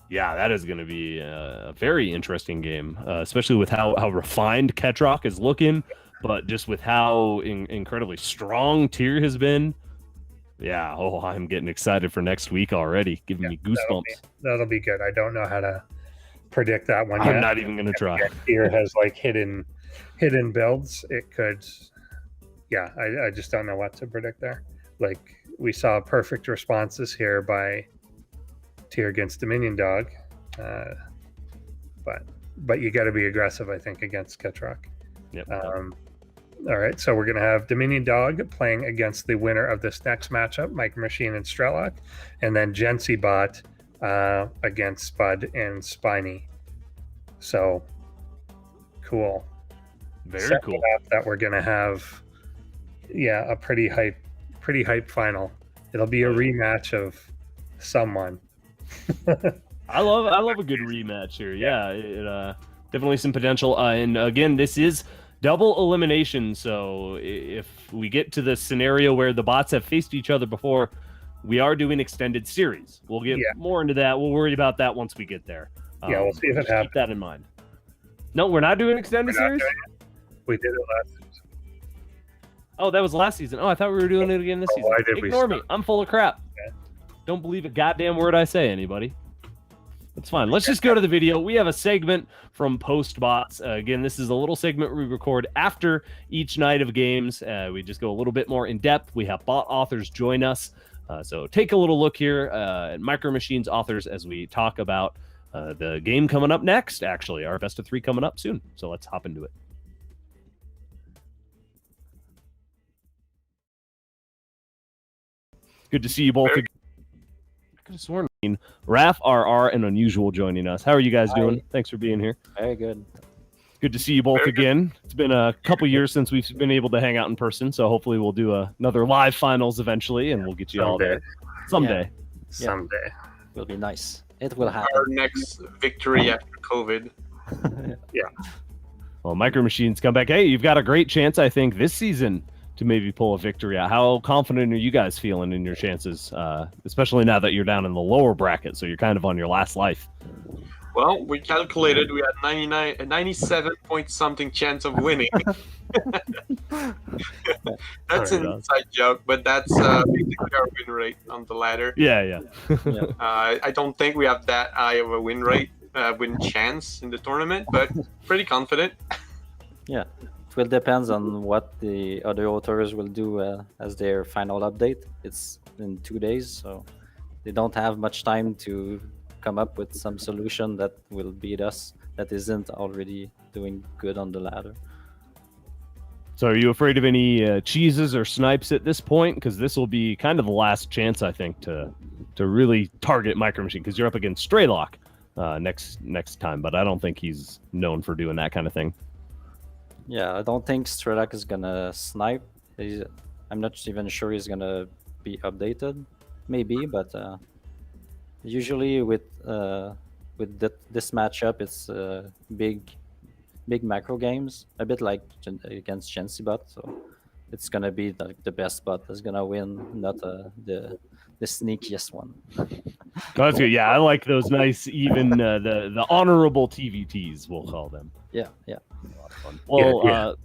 Yeah, that is going to be a very interesting game, especially with how refined Ketroc is looking, but just with how incredibly strong Tyr has been. Yeah, I'm getting excited for next week already, giving me goosebumps. That'll be good. I don't know how to predict that one yet. I'm not even going to try. Tyr has like hidden builds. It could, I just don't know what to predict there. Like we saw perfect responses here by Tyr against DominionDog, but you got to be aggressive, I think, against Ketroc. Yep. All right, so we're going to have DominionDog playing against the winner of this next matchup, MicroMachine and Strelok, and then Jensiiibot against Spudde and Spiny. So cool. Very cool. That we're going to have, a pretty hype final. It'll be a rematch of someone. I love a good rematch here. Yeah, it definitely some potential. And again, this is double elimination. So if we get to the scenario where the bots have faced each other before, we are doing extended series. We'll get more into that. We'll worry about that once we get there. We'll see if it happens. Keep that in mind. No, we're not doing extended series. We did it last season. Oh, that was last season. Oh, I thought we were doing it again this season. Ignore me. I'm full of crap. Okay. Don't believe a goddamn word I say, anybody. It's fine. Let's just go to the video. We have a segment from PostBots. Again, this is a little segment we record after each night of games. We just go a little bit more in depth. We have bot authors join us. So take a little look here at MicroMachine's authors as we talk about the game coming up next. Actually, our best of 3 coming up soon. So let's hop into it. Good to see you both again. I could have sworn Raph, RR, and Unusual joining us. How are you guys doing? Thanks for being here. Very good. Good to see you both again. It's been a couple years since we've been able to hang out in person, so hopefully we'll do another live finals eventually, and we'll get you all there someday. Someday. Will be nice. It will happen. Our next victory after COVID. Well, MicroMachine's come back. Hey, you've got a great chance, I think, this season to maybe pull a victory out. How confident are you guys feeling in your chances, especially now that you're down in the lower bracket, so you're kind of on your last life? Well, we calculated we had 97 point something chance of winning. That's an inside joke, but that's basically our win rate on the ladder. Yeah. I don't think we have that high of a win rate, win chance in the tournament, but pretty confident. Yeah, it will depend on what the other authors will do as their final update. It's in 2 days, so they don't have much time to come up with some solution that will beat us that isn't already doing good on the ladder. So are you afraid of any cheeses or snipes at this point? Because this will be kind of the last chance, I think, to really target MicroMachine, because you're up against Strelok next time, but I don't think he's known for doing that kind of thing. Yeah, I don't think Strelok is gonna snipe. I'm not even sure he's gonna be updated. Maybe, but usually with this matchup, it's big macro games, a bit like against Jensiiibot. So it's gonna be like the best bot that's gonna win, not the sneakiest one. That's good. Yeah, I like those nice, even the honorable TVTs, we'll call them. Yeah. Well,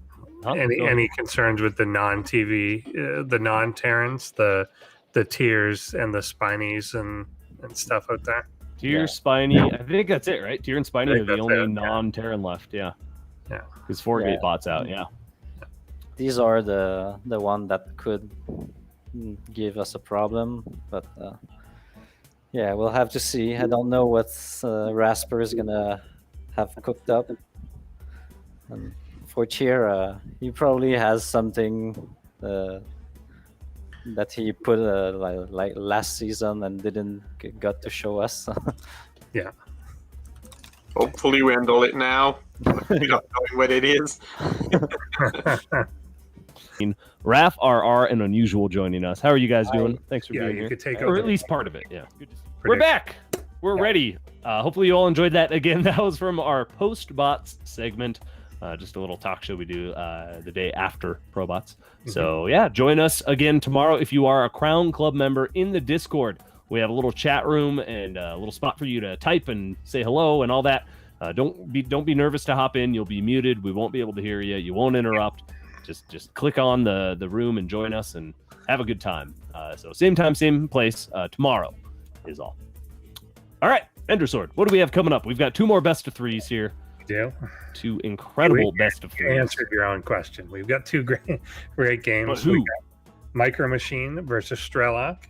any concerns with the non-TV, the non-Terrans, the Tiers and the Spinies and stuff out there? Tier, Spiny, I think that's it, right? Tier and Spiny are the only non-Terran left. Yeah. Because 4 bots out. Yeah. These are the one that could give us a problem, but yeah, we'll have to see. I don't know what Rasper is gonna have cooked up. And for Tier, he probably has something that he put like last season and didn't got to show us. Yeah. Hopefully we handle it now. Not knowing what it is. Raph RR and Unusual joining us. How are you guys doing? Thanks for being here. Could take or at least part of it. Yeah. We're back. We're ready. Hopefully you all enjoyed that. Again, that was from our post-bots segment. Just a little talk show we do the day after ProBots. So yeah, join us again tomorrow if you are a Crown Club member in the Discord. We have a little chat room and a little spot for you to type and say hello and all that. Don't be nervous to hop in. You'll be muted. We won't be able to hear you. You won't interrupt. Just click on the room and join us and have a good time. So same time, same place. Tomorrow is all. All right, Endersword. What do we have coming up? We've got 2 more best of 3s here. Do 2 incredible best of 3s. You answered your own question. We've got 2 great games. We got MicroMachine versus Strelok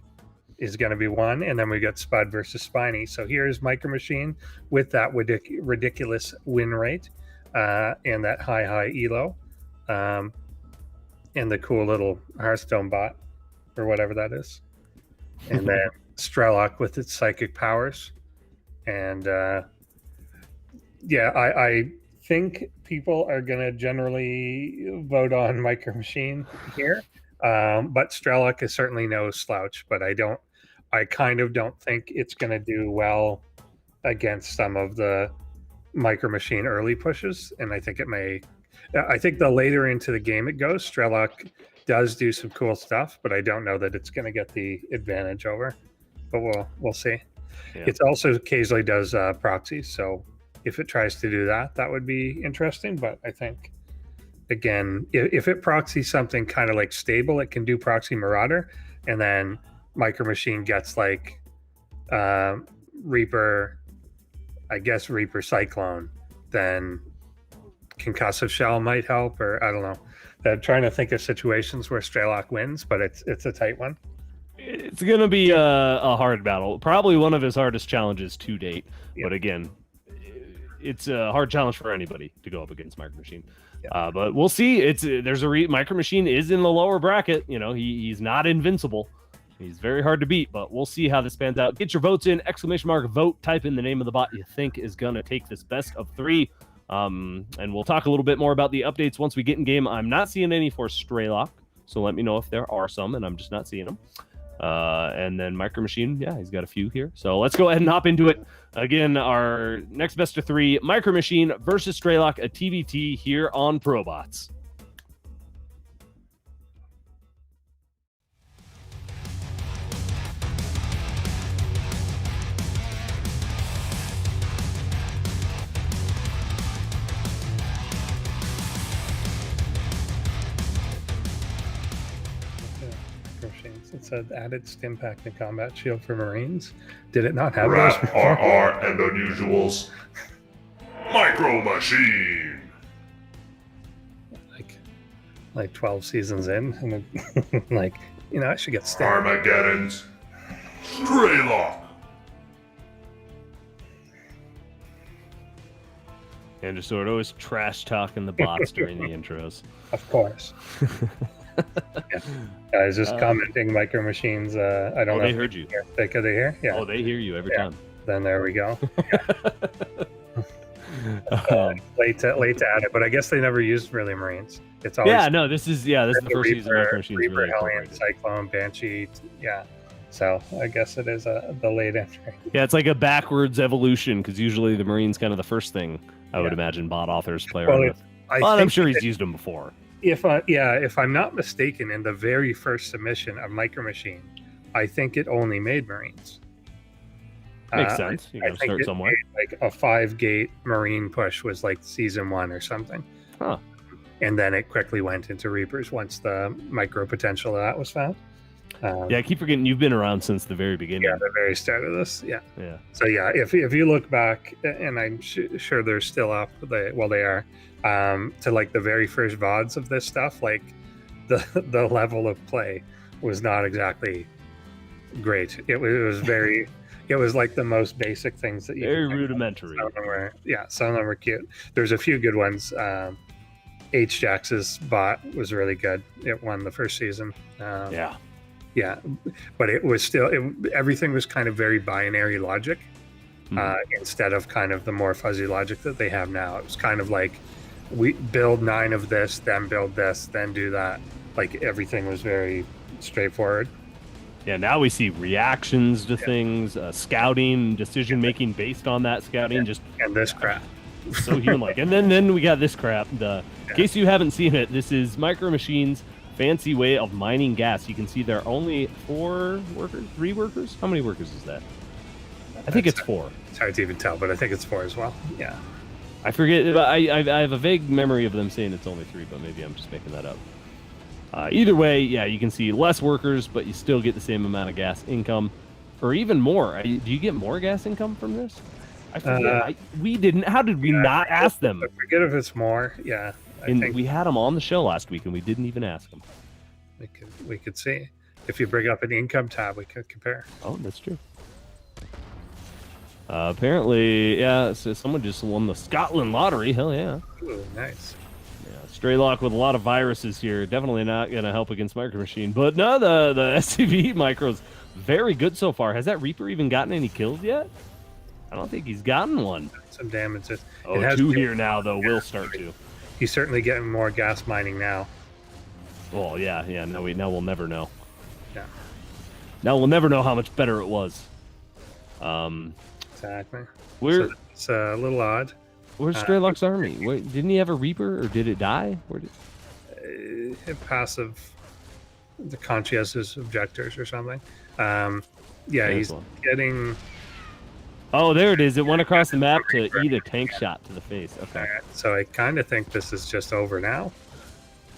is going to be one, and then we got Spudde versus Spiny. So here's MicroMachine with that ridiculous win rate and that high elo, and the cool little Hearthstone bot or whatever that is, and then Strelok with its psychic powers. And I think people are going to generally vote on MicroMachine here, but Strelok is certainly no slouch. But I kind of don't think it's going to do well against some of the MicroMachine early pushes, and I think it may. I think the later into the game it goes, Strelok does do some cool stuff, but I don't know that it's going to get the advantage over. But we'll see. Yeah. It also occasionally does proxies, so if it tries to do that, that would be interesting. But I think, again, if it proxies something kind of like stable, it can do proxy Marauder, and then MicroMachine gets like Reaper Cyclone, then Concussive Shell might help, or I don't know. I'm trying to think of situations where Strelok wins, but it's a tight one. It's going to be a hard battle. Probably one of his hardest challenges to date. Yeah. But again, it's a hard challenge for anybody to go up against MicroMachine. Yeah. But we'll see. MicroMachine is in the lower bracket. You know, he's not invincible. He's very hard to beat, but we'll see how this pans out. Get your votes in, ! Vote, type in the name of the bot you think is going to take this best of 3. And we'll talk a little bit more about the updates once we get in game. I'm not seeing any for Strelok, so let me know if there are some, and I'm just not seeing them. And then MicroMachine, yeah, he's got a few here. So let's go ahead and hop into it. Again, our next best of 3, MicroMachine versus Strelok, a TBT here on ProBots. Machines. It said added stim pack and combat shield for Marines. Did it not have those Rat before? RR and unusuals. MicroMachine. Like 12 seasons in, and then, like, you know, I should get stim. Armageddon's. Strelok. Andrew always trash talking the bots during the intros. Of course. Yeah. I was just commenting Micro Machines. I don't know. They heard you. Could they hear? Yeah. Oh, they hear you every time. Then there we go. Late to add it, but I guess they never used really Marines. It's always this is the first season of Micro Machines. Reaper, really Hellion, incorporated. Cyclone, Banshee. Yeah. So I guess it is the late entry. Yeah, it's like a backwards evolution because usually the Marine's kind of the first thing I would imagine bot authors play around with. But I'm sure he's used them before. If I'm not mistaken, in the very first submission of Micro Machine, I think it only made Marines. Makes sense. You gotta start somewhere. Like a 5-gate Marine push was like season 1 or something. Huh. And then it quickly went into Reapers once the micro potential of that was found. I keep forgetting you've been around since the very beginning. Yeah, the very start of this. Yeah. Yeah. So yeah, if you look back, and I'm sure they're still up. They are to like the very first VODs of this stuff. Like the level of play was not exactly great. It was very. It was like the most basic things that you. Very rudimentary. Some of them were cute. There's a few good ones. H-Jax's bot was really good. It won the first season. Yeah, but it was still everything was kind of very binary logic instead of kind of the more fuzzy logic that they have now. It was kind of like we build 9 of this, then build this, then do that. Like everything was very straightforward. Yeah, now we see reactions to things, scouting, decision making based on that scouting. And this crap. So human-like. And then we got this crap. In case you haven't seen it, this is Micro Machines' fancy way of mining gas. You can see there are only 3 workers. How many workers is that? I think it's 4. It's hard to even tell, but I think it's 4 as well. Yeah. I forget. I have a vague memory of them saying it's only 3, but maybe I'm just making that up. Either way, yeah, you can see less workers, but you still get the same amount of gas income, or even more. Do you get more gas income from this? I forget. We didn't. How did we not ask them? I forget if it's more. Yeah. I think we had them on the show last week, and we didn't even ask them. We could see. If you bring up an income tab, we could compare. Oh, that's true. Apparently, yeah, so someone just won the Scotland lottery. Hell yeah. Ooh, nice. Yeah, Strelok with a lot of viruses here. Definitely not going to help against Micro Machine. But no, the SCV micro's very good so far. Has that Reaper even gotten any kills yet? I don't think he's gotten one. Some damage. It has 2 here now, though. Will start to. He's certainly getting more gas mining now. Well, yeah. Now we'll never know. Yeah. Now we'll never know how much better it was. Exactly. So it's a little odd. Where's Strelok's army? Wait, didn't he have a Reaper, or did it die? Passive, the conscientious objectors or something. He's getting. Oh, there it is. It went across the map to eat a tank shot to the face. Okay. So I kind of think this is just over now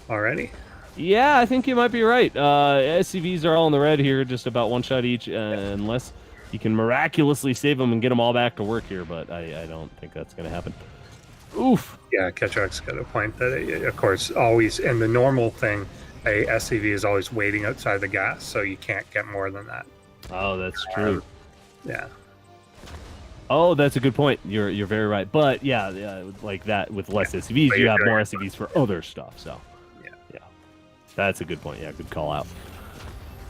already. Yeah, I think you might be right. SCVs are all in the red here, just about 1 shot each, unless you can miraculously save them and get them all back to work here, but I don't think that's going to happen. Oof. Yeah, Ketroc's got a point that, of course, always, and the normal thing, a SCV is always waiting outside the gas, so you can't get more than that. Oh, that's true. Yeah. Oh, that's a good point. You're very right. But yeah, like that with less SCVs, you have more SCVs for other stuff. So yeah, that's a good point. Yeah, good call out.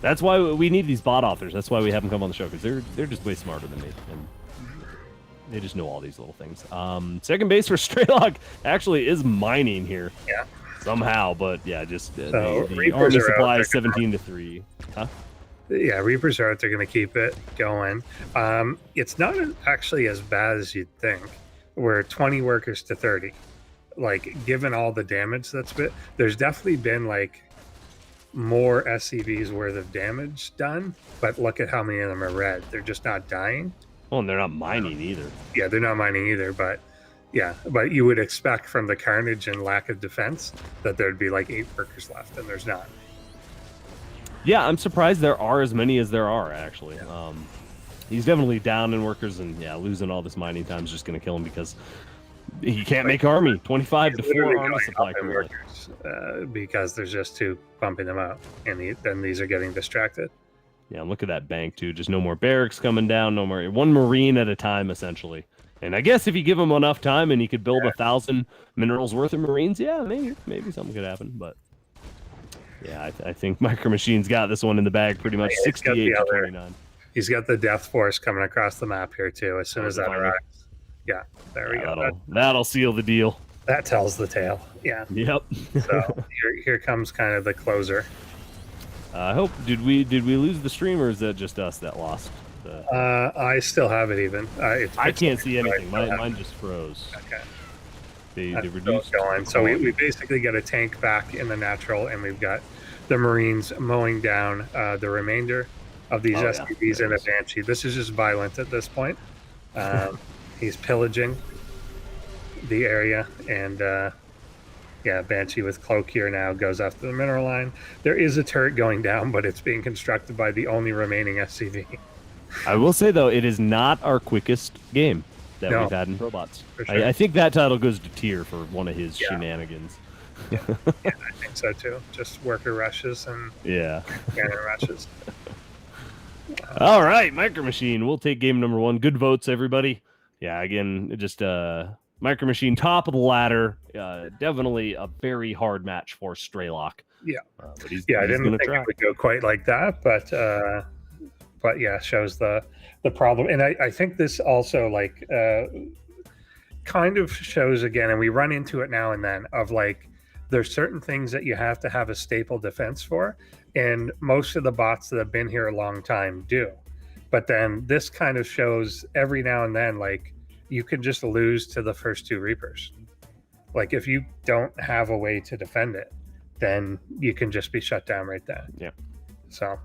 That's why we need these bot authors. That's why we have them come on the show, because they're just way smarter than me, and they just know all these little things. Second base for Strelok actually is mining here. Yeah. Somehow, but yeah, just the Reapers army supply is 17-3. Huh? Yeah, Reapers are out. They're going to keep it going. It's not actually as bad as you'd think. We're 20 workers to 30. Like, given all the damage that's been, there's definitely been like more SCVs worth of damage done. But look at how many of them are red. They're just not dying. Well, and they're not mining either. Yeah, they're not mining either. But yeah, but you would expect from the carnage and lack of defense that there'd be like 8 workers left, and there's not. Yeah, I'm surprised there are as many as there are, actually. He's definitely down in workers, and yeah, losing all this mining time is just going to kill him because he can't make army. 25 to 4 army supply currently. Because there's just two bumping them out, and then these are getting distracted. Yeah, look at that bank, too. Just no more barracks coming down, no more. One marine at a time, essentially. And I guess if you give him enough time and he could build 1,000 minerals worth of marines, yeah, maybe something could happen, but... Yeah, I think MicroMachine's got this one in the bag pretty much, 68 to 29. He's got the Death Force coming across the map here, too, as soon as that arrives. Yeah, there we go. That'll seal the deal. That tells the tale. Yeah. Yep. So here comes kind of the closer. I hope, did we lose the stream, or is that just us that lost? I still have it even. I can't see anything. Mine just froze. Okay. They reduced. Going. So we basically get a tank back in the natural, and we've got the Marines mowing down the remainder of these SUVs in a Banshee. This is just violent at this point. He's pillaging the area, and Banshee with cloak here now goes after the mineral line. There is a turret going down, but it's being constructed by the only remaining SCV. I will say, though, it is not our quickest game that we've had in ProBots. Sure. I think that title goes to Tier for one of his shenanigans. Yeah, I think so, too. Just worker rushes and cannon rushes. All right, MicroMachine. We'll take game number 1. Good votes, everybody. Yeah, again, just MicroMachine, top of the ladder. Definitely a very hard match for Strelok. Yeah. But he's I didn't think it would go quite like that, but yeah, shows the problem. And I think this also kind of shows again, and we run into it now and then, of there's certain things that you have to have a staple defense for, and most of the bots that have been here a long time do. But then this kind of shows every now and then, you could just lose to the first 2 Reapers. If you don't have a way to defend it, then you can just be shut down right there. Yeah. So.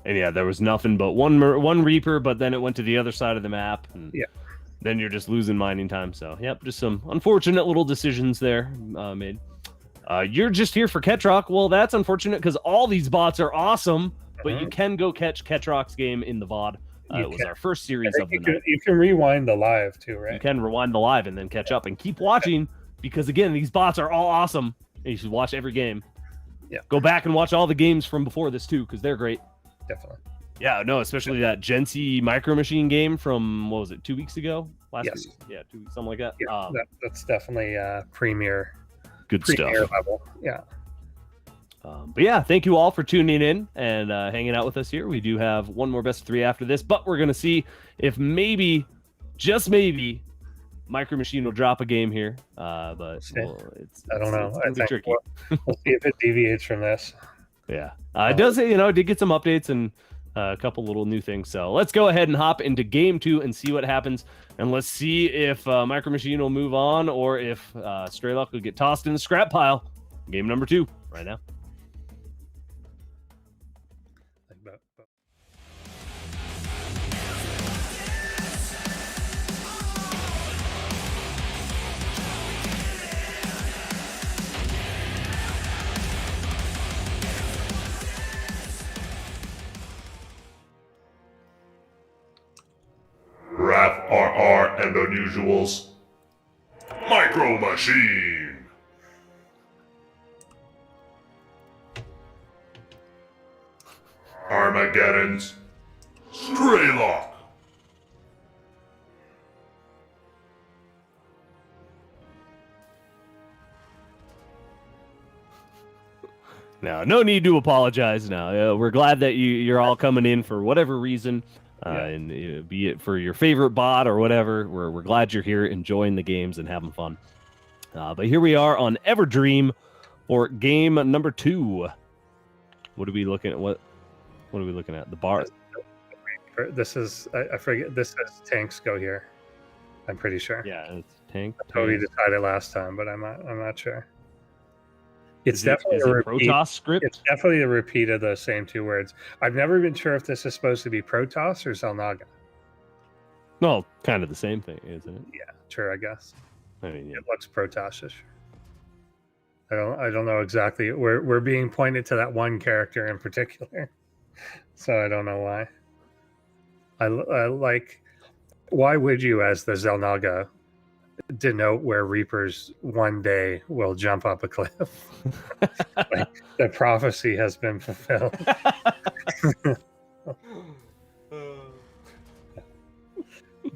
And yeah, there was nothing but one Reaper, but then it went to the other side of the map. And then you're just losing mining time. So, yep, just some unfortunate little decisions there made. You're just here for Ketroc. Well, that's unfortunate because all these bots are awesome, but you can go catch Ketroc's game in the VOD. It was our first series of the night. You can rewind the live too, right? You can rewind the live and then catch up and keep watching because, again, these bots are all awesome. And you should watch every game. Yeah. Go back and watch all the games from before this, too, because they're great. Definitely. Yeah, no, especially that Jensiiibot MicroMachine game from, what was it, 2 weeks ago? Last week? Yeah, 2 weeks, something like that. Yeah, that's definitely premier stuff. level. Yeah. But yeah, thank you all for tuning in and hanging out with us here. We do have one more best of 3 after this, but we're going to see if maybe, just maybe, MicroMachine will drop a game here. But I don't know. I think tricky. We'll see if it deviates from this. Yeah. It does say, it did get some updates and a couple little new things. So let's go ahead and hop into game 2 and see what happens. And let's see if MicroMachine will move on or if Strelok will get tossed in the scrap pile. Game number 2 right now. Wrath RR and Unusuals. MicroMachine. Armageddon's Strelok. Now, no need to apologize now. We're glad that you're all coming in for whatever reason. And be it for your favorite bot or whatever, we're glad you're here enjoying the games and having fun. But here we are on Everdream for game number 2. What are we looking at? What are we looking at? The bar. This is I forget. This is tanks go here. I'm pretty sure. Yeah, it's tank. That's what we decided last time, but I'm not sure. It's definitely a repeat. Protoss script. It's definitely a repeat of the same 2 words. I've never been sure if this is supposed to be Protoss or Xel'Naga. No, kind of the same thing, isn't it? Yeah, sure, I guess. I mean, it looks Protoss-ish. I don't know exactly. We're being pointed to that one character in particular. So I don't know why. I like. Why would you, as the Zelnaga, denote where Reapers one day will jump up a cliff? Like, the prophecy has been fulfilled.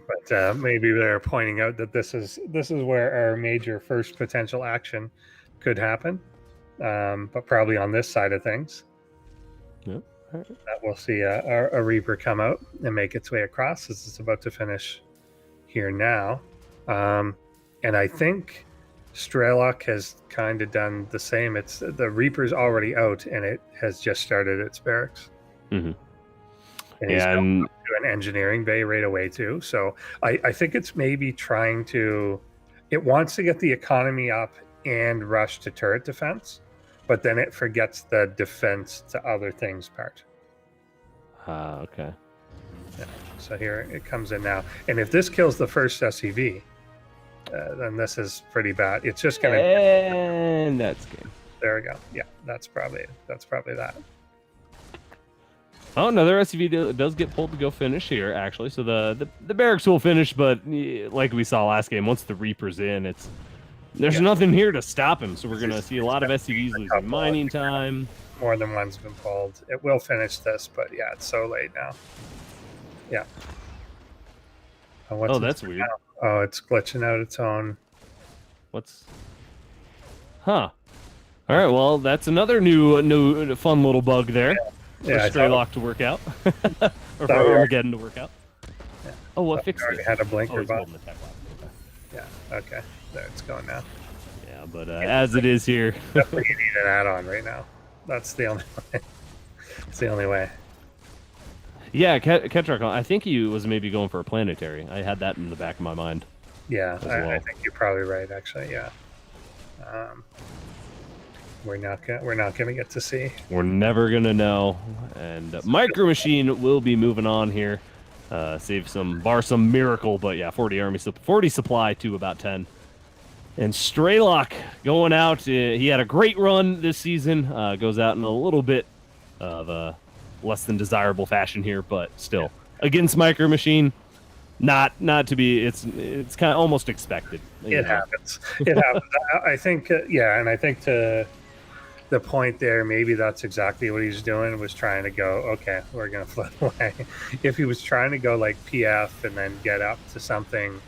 But maybe they're pointing out that this is where our major first potential action could happen, but probably on this side of things. Yep. That we'll see a Reaper come out and make its way across, as it's about to finish here now. And I think Strelok has kind of done the same. It's the Reaper's already out, and it has just started its barracks. Mm-hmm. And he's going to an engineering bay right away too. So I think it's maybe trying to. It wants to get the economy up and rush to turret defense, but then it forgets the defense to other things part. Okay. Yeah. So here it comes in now, and if this kills the first SCV, then this is pretty bad. It's just gonna. And that's game. There we go. Yeah, that's probably that. Oh, another SCV does get pulled to go finish here, actually. So the barracks will finish, but like we saw last game, once the Reaper's in, there's nothing here to stop him. So we're going to see a lot of SCVs losing mining time. More than one's been pulled. It will finish this, but yeah, it's so late now. Yeah. Oh, that's weird. Now? Oh, it's glitching out its own. Huh. All right, well, that's another new fun little bug there. Yeah, for Strelok to work out. Or for Armageddon to work out. Yeah. Oh, what fixed it? Had a blinker bot. Yeah, okay. There it's going now. Yeah, but as it is here. Definitely you need an add-on right now. That's the only way. It's the only way. Yeah, Ketroc, I think he was maybe going for a planetary. I had that in the back of my mind. Yeah, well. I think you're probably right, actually, yeah. We're not gonna get to see. We're never gonna know. And MicroMachine will be moving on here. Save some miracle, but yeah, 40 supply to about 10. And Strelok going out. He had a great run this season. Goes out in a little bit of less than desirable fashion here, but still against MicroMachine. Not to be. It's kind of almost expected. It happens. It happens. I think. Yeah, and I think to the point there, maybe that's exactly what he's doing, was trying to go, okay, we're going to flip away. If he was trying to go like PF and then get up to something,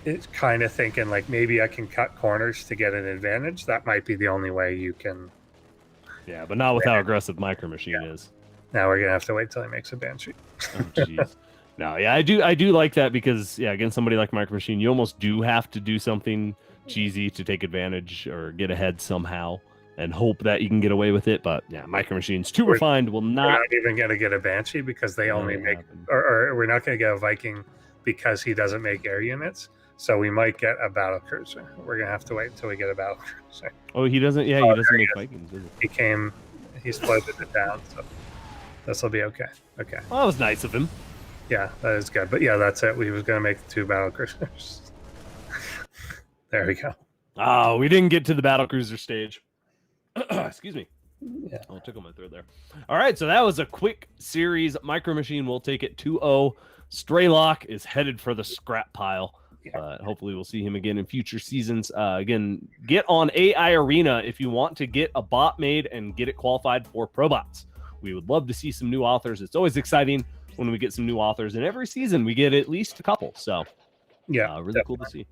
it's kind of thinking like maybe I can cut corners to get an advantage. That might be the only way you can. Yeah, but not with how aggressive MicroMachine is. Now we're going to have to wait till he makes a Banshee. Oh, jeez. No, yeah, I do like that because, yeah, against somebody like MicroMachine, you almost do have to do something cheesy to take advantage or get ahead somehow and hope that you can get away with it. But yeah, MicroMachine's too refined, will not. We're not even going to get a Banshee because they only make, or we're not going to get a Viking because he doesn't make air units. So we might get a battle cruiser. We're going to have to wait until we get a battle cruiser. Oh, he doesn't. Yeah, he doesn't make Vikings, does he? He floated it down. So this will be okay. Okay. Well, that was nice of him. Yeah, that is good. But yeah, that's it. We was going to make the 2 battle cruisers. There we go. Oh, we didn't get to the battle cruiser stage. Excuse me. Yeah. I took on my throat there. All right, so that was a quick series. MicroMachine will take it 2-0. Strelok is headed for the scrap pile. Yeah. Hopefully we'll see him again in future seasons. Again, get on AI Arena if you want to get a bot made and get it qualified for ProBots. We would love to see some new authors. It's always exciting when we get some new authors, and every season we get at least a couple. So yeah, really definitely. cool to see.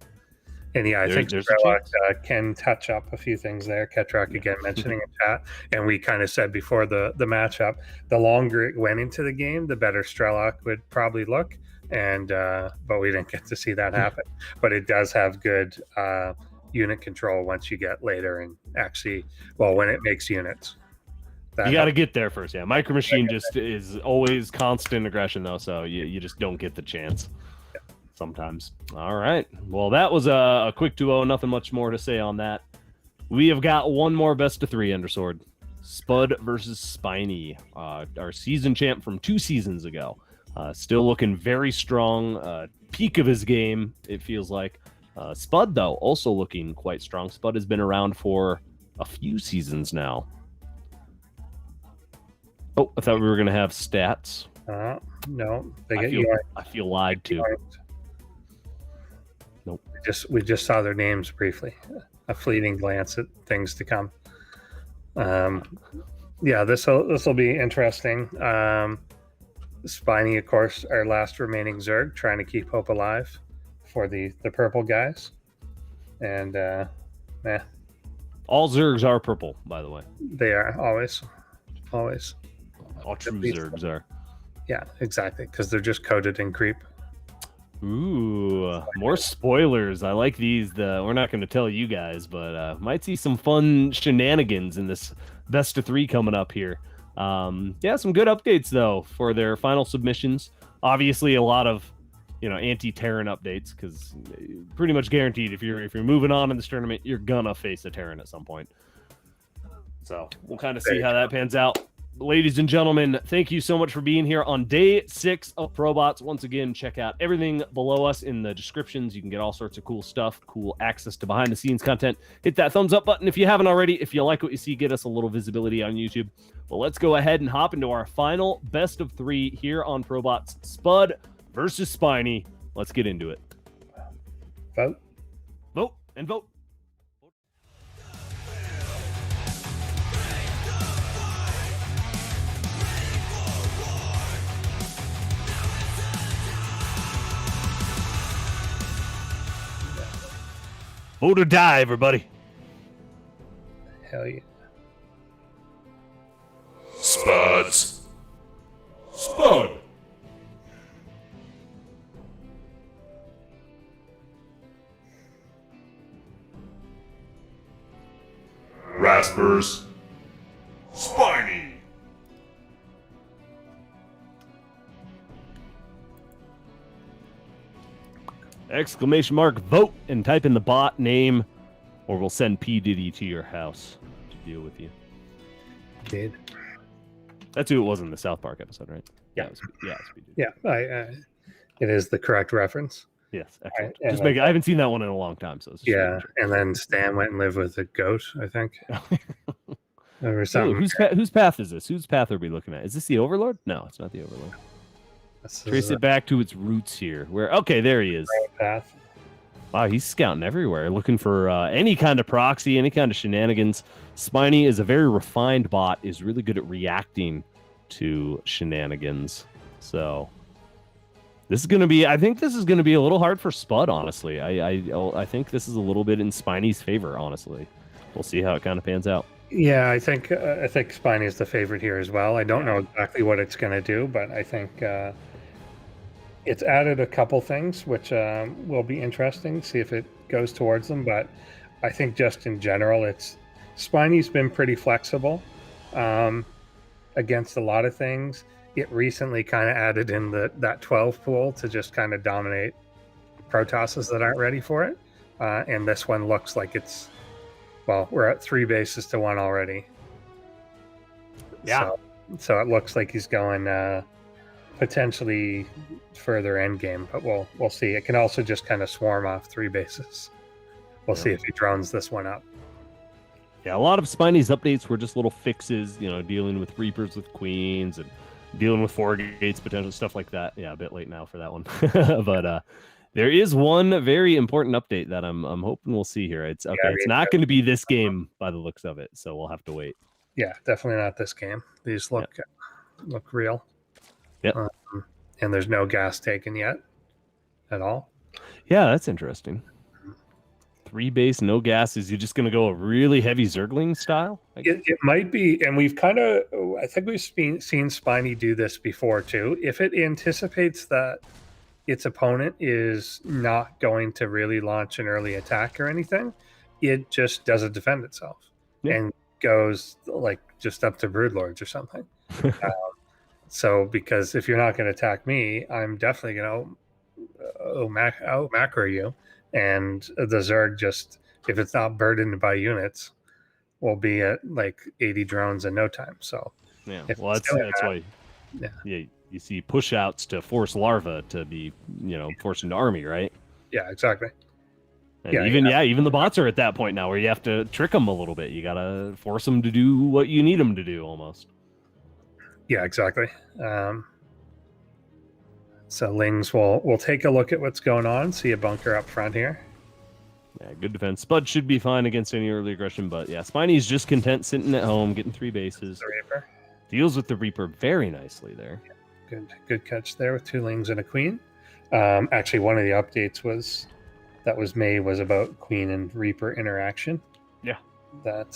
And yeah, I think Strelok can touch up a few things there. Ketroc again mentioning in chat, and we kind of said before the matchup, the longer it went into the game, the better Strelok would probably look. And but we didn't get to see that happen. But it does have good unit control once you get later, and actually, well, when it makes units. You got to get there first, yeah. MicroMachine just is always constant aggression, though, so you just don't get the chance sometimes. All right. Well, that was a quick 2-0. Nothing much more to say on that. We have got one more best of 3 Undersword. Spudde versus Spiny, our season champ from 2 seasons ago. Still looking very strong. Peak of his game, it feels like. Spudde, though, also looking quite strong. Spudde has been around for a few seasons now. Oh, I thought we were gonna have stats. No, they I get feel, yoinked. I feel lied to. Nope. We just saw their names briefly. A fleeting glance at things to come. Yeah, this will be interesting. Spiny, of course, our last remaining Zerg, trying to keep hope alive for the purple guys. And All Zergs are purple, by the way. they are always. All true least- Zergs are. Yeah, exactly, because they're just coated in creep. Ooh, more spoilers. I like these. We're not going to tell you guys, but might see some fun shenanigans in this best of 3 coming up here. Yeah, some good updates though for their final submissions. Obviously, a lot of anti-Terran updates, because pretty much guaranteed if you're moving on in this tournament, you're gonna face a Terran at some point. So we'll kind of see how that pans out. Ladies and gentlemen, thank you so much for being here on day 6 of ProBots. Once again, check out everything below us in the descriptions. You can get all sorts of cool stuff, cool access to behind the scenes content. Hit that thumbs up button if you haven't already. If you like what you see, get us a little visibility on YouTube. Well, let's go ahead and hop into our final best of 3 here on ProBots. Spud versus Spiny. Let's get into it. Vote. Vote and vote. Vote or die, everybody. Hell yeah. Spuds. Spud. Raspers. Spiny. Exclamation mark vote and type in the bot name, or we'll send P. Diddy to your house to deal with you. Did. That's who it was in the South Park episode, right? Yeah. It was P. Diddy. Yeah, it is the correct reference. Yes, excellent. Right, Just I haven't seen that one in a long time, so it's just Yeah, and then Stan went and lived with a goat, I think. Or Ooh, something. whose path is this? Whose path are we looking at? Is this the Overlord? No, it's not the Overlord. This Trace is it back to its roots here. Okay, there he is. the path. Wow, he's scouting everywhere, looking for any kind of proxy, any kind of shenanigans. Spiny is a very refined bot, is really good at reacting to shenanigans. So this is going to be, I think this is going to be a little hard for Spud, honestly. I think this is a little bit in Spiny's favor, honestly. We'll see how it kind of pans out. Yeah, I think Spiny is the favorite here as well. I don't know exactly what it's going to do, but I think it's added a couple things which will be interesting. See if it goes towards them. But I think just in general, Spiny's been pretty flexible against a lot of things. It recently kind of added in that 12 pool to just kind of dominate Protosses that aren't ready for it. And this one looks like it's, well, we're at 3 bases to 1 already. Yeah. So it looks like he's going potentially further end game, but we'll see. It can also just kind of swarm off 3 bases. We'll see if he drones this one up. Yeah, a lot of Spiny's updates were just little fixes, dealing with Reapers with Queens and dealing with 4 gates, potential stuff like that. Yeah, a bit late now for that one. But there is one very important update that I'm hoping we'll see here. It's not going to be this game by the looks of it, so we'll have to wait. Yeah, definitely not this game. These look real. Yep. And there's no gas taken yet at all. Yeah, that's interesting. 3 base, no gas. Is you just going to go a really heavy Zergling style? It might be, and I think we've seen Spiny do this before too. If it anticipates that its opponent is not going to really launch an early attack or anything, it just doesn't defend itself and goes like just up to Broodlords or something. So because if you're not going to attack me, I'm definitely going to macro you. And the Zerg just, if it's not burdened by units, will be at like 80 drones in no time. So yeah, well, that's why you see push outs to force larva to be forced into army, right? Yeah, exactly. And even the bots are at that point now where you have to trick them a little bit. You gotta force them to do what you need them to do almost. Yeah, exactly. So Lings will take a look at what's going on, see a bunker up front here. Yeah, good defense. Spud should be fine against any early aggression, but yeah, Spiny's just content sitting at home, getting 3 bases. The Reaper. Deals with the Reaper very nicely there. Good catch there with 2 Lings and a Queen. Actually, one of the updates was made was about Queen and Reaper interaction. Yeah. That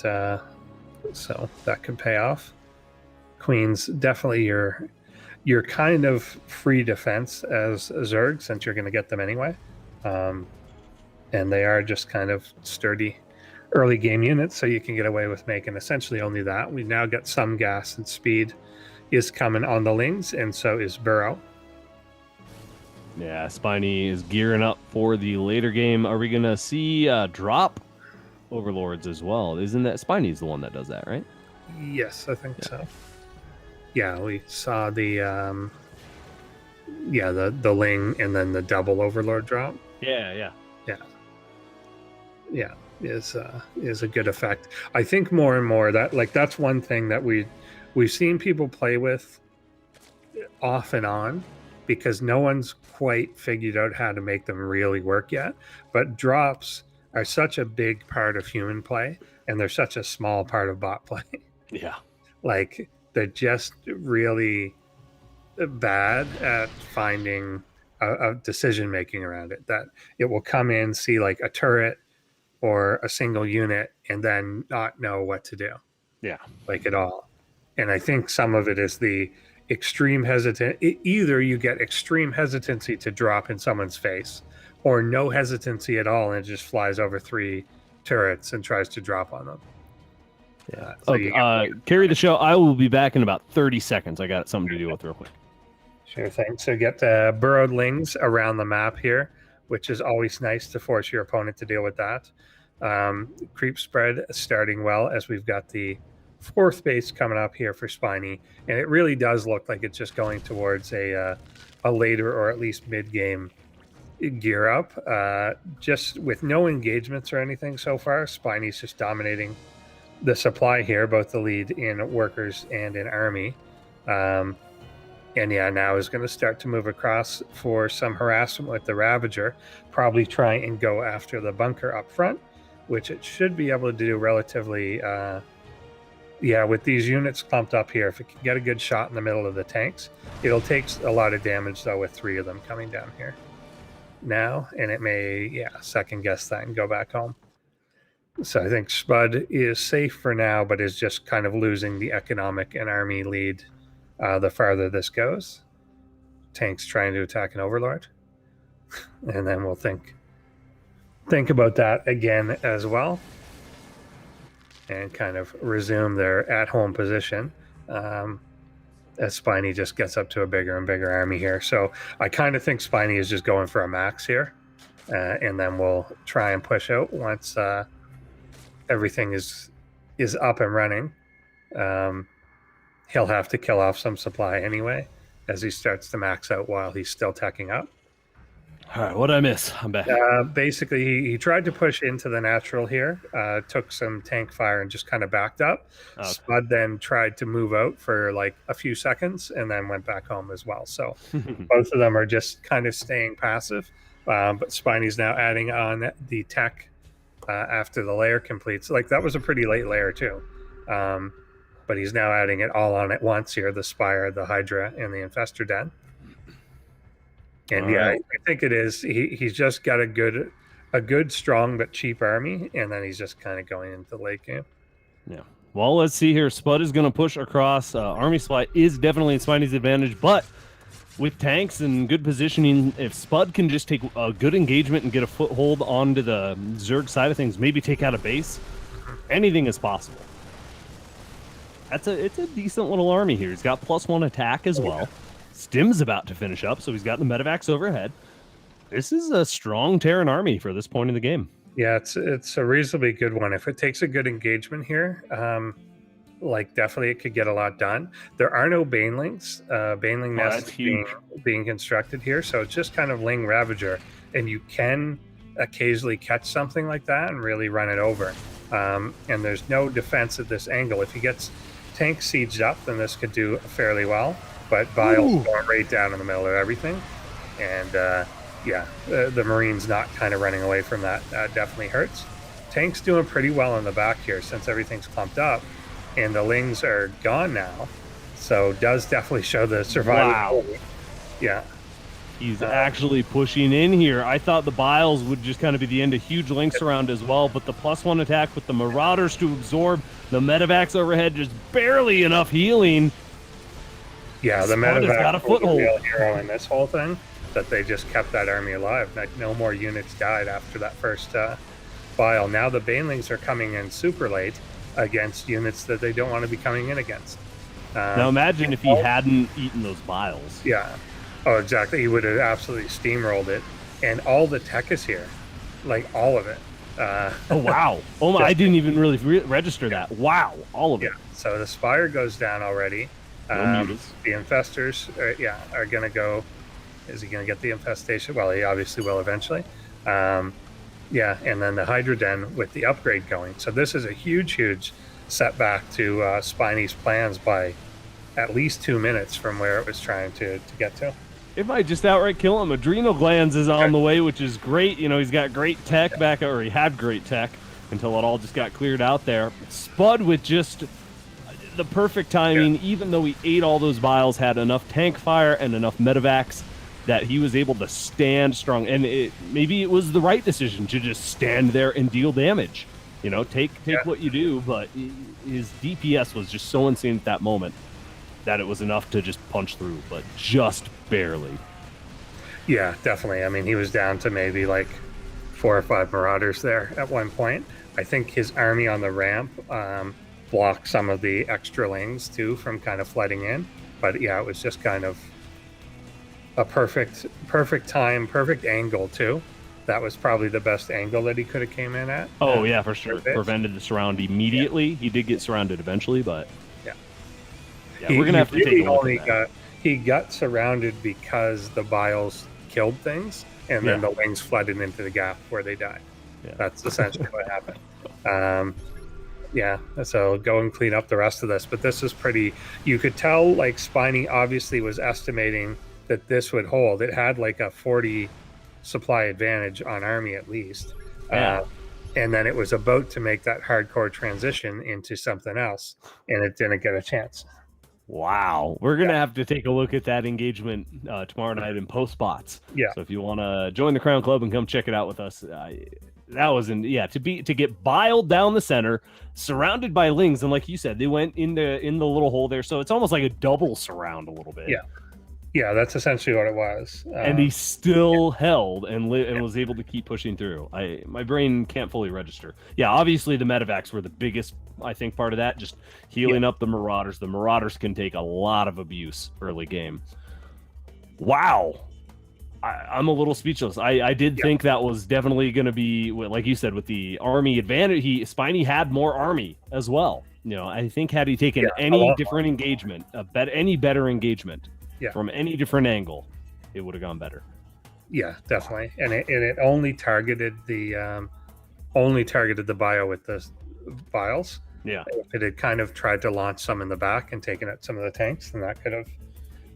so that could pay off. Queen's definitely your kind of free defense as a Zerg, since you're going to get them anyway. And they are just kind of sturdy early game units, so you can get away with making essentially only that. We now got some gas and speed is coming on the Lings, and so is Burrow. Yeah, Spiny is gearing up for the later game. Are we going to see drop Overlords as well? Isn't that Spiny's the one that does that, right? Yes, I think so. Yeah, we saw the the Ling and then the double Overlord drop. Yeah. Yeah, is a good effect. I think more and more that's one thing that we've seen people play with off and on, because no one's quite figured out how to make them really work yet. But drops are such a big part of human play, and they're such a small part of bot play. Yeah. Like, they're just really bad at finding a decision making around it. That it will come in, see like a turret or a single unit, and then not know what to do. Yeah. Like at all. And I think some of it is the extreme either you get extreme hesitancy to drop in someone's face, or no hesitancy at all, and it just flies over 3 turrets and tries to drop on them. Yeah. So carry the show. I will be back in about 30 seconds. I got something to deal with real quick. Sure thing. So get burrowed Lings around the map here, which is always nice to force your opponent to deal with that. Creep spread starting well, as we've got the 4th base coming up here for Spiny, and it really does look like it's just going towards a later or at least mid-game gear up. Just with no engagements or anything so far, Spiny's just dominating the supply here, both the lead in workers and in army. And yeah, now is going to start to move across for some harassment with the Ravager, probably try and go after the bunker up front, which it should be able to do relatively. With these units clumped up here, if it can get a good shot in the middle of the tanks, it'll take a lot of damage, though, with 3 of them coming down here now, and it may, second guess that and go back home. So I think Spud is safe for now, but is just kind of losing the economic and army lead the farther this goes. Tanks trying to attack an Overlord. And then we'll think about that again as well, and kind of resume their at-home position as Spiny just gets up to a bigger and bigger army here. So I kind of think Spiny is just going for a max here, and then we'll try and push out once everything is up and running. He'll have to kill off some supply anyway as he starts to max out while he's still teching up. All right, what did I miss? I'm back. Basically, he tried to push into the natural here, took some tank fire and just kind of backed up. Okay. Spud then tried to move out for like a few seconds and then went back home as well. So both of them are just kind of staying passive. But Spiny's now adding on the tech after the layer completes. Like, that was a pretty late layer too. But he's now adding it all on at once here, the Spire, the Hydra, and the Infestor Den. And I think it is. He's just got a good, strong but cheap army, and then he's just kind of going into the late game. Yeah. Well, let's see here. Spud is going to push across. Army supply is definitely in Spiny's advantage, but with tanks and good positioning, if Spud can just take a good engagement and get a foothold onto the Zerg side of things, maybe take out a base, anything is possible. It's a decent little army here. He's got +1 attack as well. Stim's about to finish up, so he's got the Medivacs overhead. This is a strong Terran army for this point in the game. Yeah, it's a reasonably good one. If it takes a good engagement here, definitely it could get a lot done. There are no Banelings. Baneling nests being constructed here, so it's just kind of Ling Ravager, and you can occasionally catch something like that and really run it over. And there's no defense at this angle. If he gets tank sieged up, then this could do fairly well. But Vile's going right down in the middle of everything. And the Marines not kind of running away from that definitely hurts. Tank's doing pretty well in the back here since everything's clumped up. And the Lings are gone now. So does definitely show the survival. Wow. Yeah. He's actually pushing in here. I thought the Biles would just kind of be the end of huge links around as well, but the +1 attack with the Marauders to absorb the medevacs overhead, just barely enough healing. Yeah, the Spudde's got a medevac was the foothold. real hero in this whole thing, that they just kept that army alive. Like, no more units died after that first Bile. Now the Banelings are coming in super late against units that they don't want to be coming in against. Now imagine if he hadn't eaten those Biles. Yeah. Oh, exactly. He would have absolutely steamrolled it. And all the tech is here. Like, all of it. Oh, wow. Oh, my, I didn't even really register that. Wow. All of it. Yeah. So the Spire goes down already. No The Infestors, are going to go. Is he going to get the Infestation? Well, he obviously will eventually. And then the Hydra Den with the upgrade going. So this is a huge, huge setback to Spiny's plans by at least 2 minutes from where it was trying to get to. It might just outright kill him. Adrenal Glands is on the way, which is great. You know, he's got great tech back, or he had great tech until it all just got cleared out there. Spud with just the perfect timing, even though he ate all those Biles, had enough tank fire and enough medevacs that he was able to stand strong. And maybe it was the right decision to just stand there and deal damage. You know, take what you do, but his DPS was just so insane at that moment that it was enough to just punch through, but just barely. Yeah, definitely. I mean, he was down to maybe like 4 or 5 Marauders there at one point. I think his army on the ramp blocked some of the extra Lings too from kind of flooding in. But yeah, it was just kind of a perfect time, perfect angle too. That was probably the best angle that he could have came in at. Oh yeah, for sure. Prevented the surround immediately. Yeah. He did get surrounded eventually, but we're gonna have to take a look at that. He got surrounded because the Biles killed things, and then the Lings flooded into the gap where they died. Yeah. That's essentially what happened. So go and clean up the rest of this. But this is pretty. You could tell, like, Spiny obviously was estimating that this would hold. It had like a 40 supply advantage on army at least. And then it was about to make that hardcore transition into something else, and it didn't get a chance. Wow. We're going to have to take a look at that engagement tomorrow night in ProBots. Yeah. So if you want to join the Crown Club and come check it out with us, that was to get biled down the center, surrounded by Lings, and like you said, they went in the little hole there, so it's almost like a double surround a little bit. Yeah, that's essentially what it was. And he still held and was able to keep pushing through. My brain can't fully register. Yeah, obviously the medevacs were the biggest, I think, part of that, just healing up the Marauders. The Marauders can take a lot of abuse early game. Wow. I'm a little speechless. I did think that was definitely going to be, like you said, with the army advantage. Spiny had more army as well. You know, I think had he taken any different engagement, any better engagement, from any different angle, it would have gone better. Yeah, definitely. And it only targeted the bio with the Biles. Yeah. If it had kind of tried to launch some in the back and taken out some of the tanks, then that could have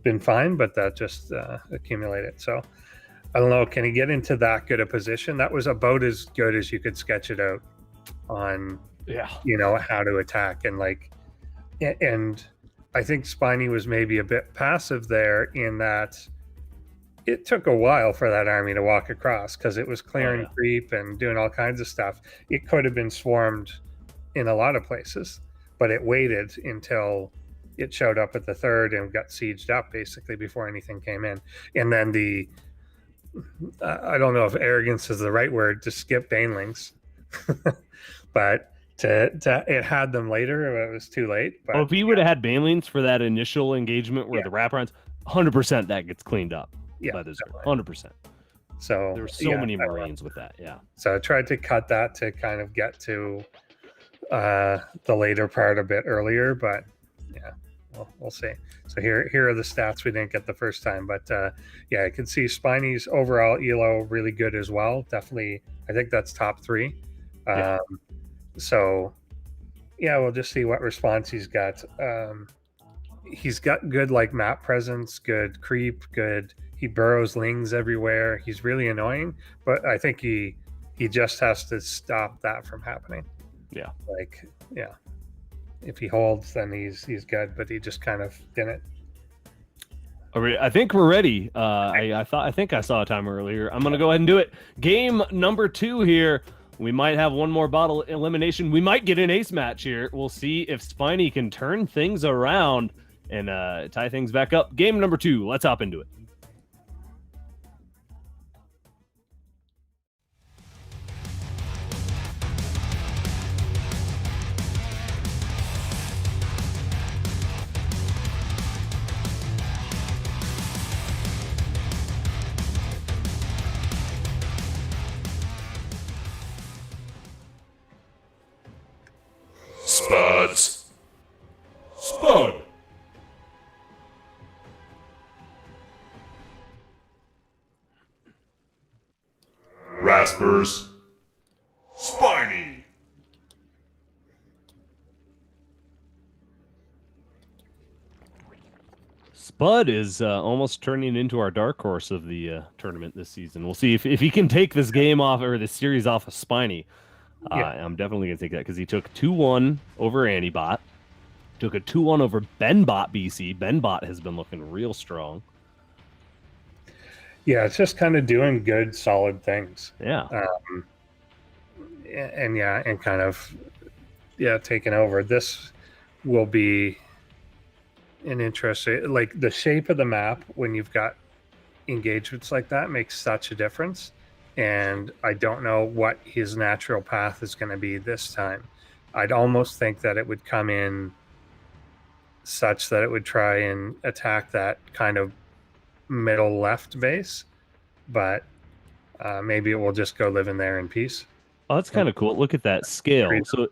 been fine, but that just accumulated. So I don't know, can he get into that good a position? That was about as good as you could sketch it out on how to attack. And I think Spiny was maybe a bit passive there in that it took a while for that army to walk across because it was clearing creep and doing all kinds of stuff. It could have been swarmed in a lot of places, but it waited until it showed up at the third and got sieged up basically before anything came in. And then I don't know if arrogance is the right word to skip Banelings, but it had them later. It was too late. But if we would have had Banelings for that initial engagement where the wraparounds, 100% that gets cleaned up. Yeah, 100%. So there were so many Marines with that. Yeah. So I tried to cut that to kind of get to the later part a bit earlier, but we'll see. So here are the stats we didn't get the first time, but I can see Spiny's overall ELO really good as well. Definitely, I think that's top 3. So Yeah, we'll just see what response he's got. He's got good like map presence, good creep, good. He burrows lings everywhere. He's really annoying, but I think he just has to stop that from happening. Yeah. Like, yeah. If he holds, then he's good, but he just kind of didn't. I think we're ready. I think I saw a timer earlier. I'm gonna go ahead and do it. Game number 2 here. We might have one more bottle elimination. We might get an ace match here. We'll see if Spiny can turn things around and tie things back up. Game number 2. Let's hop into it. Spuds. Spud. Raspers. Spiny. Spud is almost turning into our dark horse of the tournament this season. We'll see if he can take this game off or this series off of Spiny. I'm definitely going to take that because he took 2-1 over Antibot. Took a 2-1 over Benbot BC. Benbot has been looking real strong. Yeah, it's just kind of doing good, solid things. Yeah. And kind of, taking over. This will be an interesting, like the shape of the map when you've got engagements like that makes such a difference. And I don't know what his natural path is going to be this time. I'd almost think that it would come in such that it would try and attack that kind of middle left base, but maybe it will just go live in there in peace. Oh, that's kind of cool. Look at that scale. So,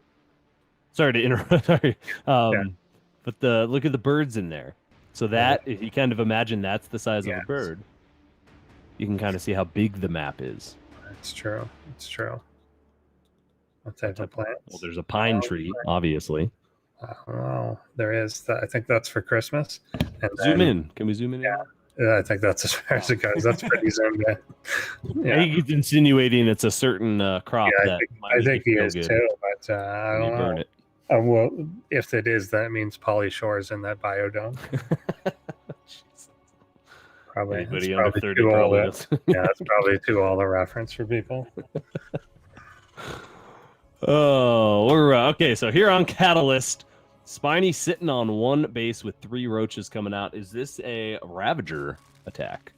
sorry to interrupt. Sorry. But look at the birds in there. So that, if you kind of imagine that's the size of a bird, you can kind of see how big the map is. It's true. It's true. What type of plants? Well, there's a pine tree, obviously. Well, there is. I think that's for Christmas. And zoom in. Can we zoom in? Yeah, I think that's as far as it goes. That's pretty zoomed in. I think he's insinuating it's a certain crop. Yeah, I think he is good. Too, but I don't know. Burn it. Well, if it is, that means Polly Shore's in that biodome. Probably. Anybody under 30 probably is. Yeah, that's probably too old a reference for people. Oh, we're okay. So here on Catalyst, Spiny sitting on one base with 3 roaches coming out. Is this a Ravager attack?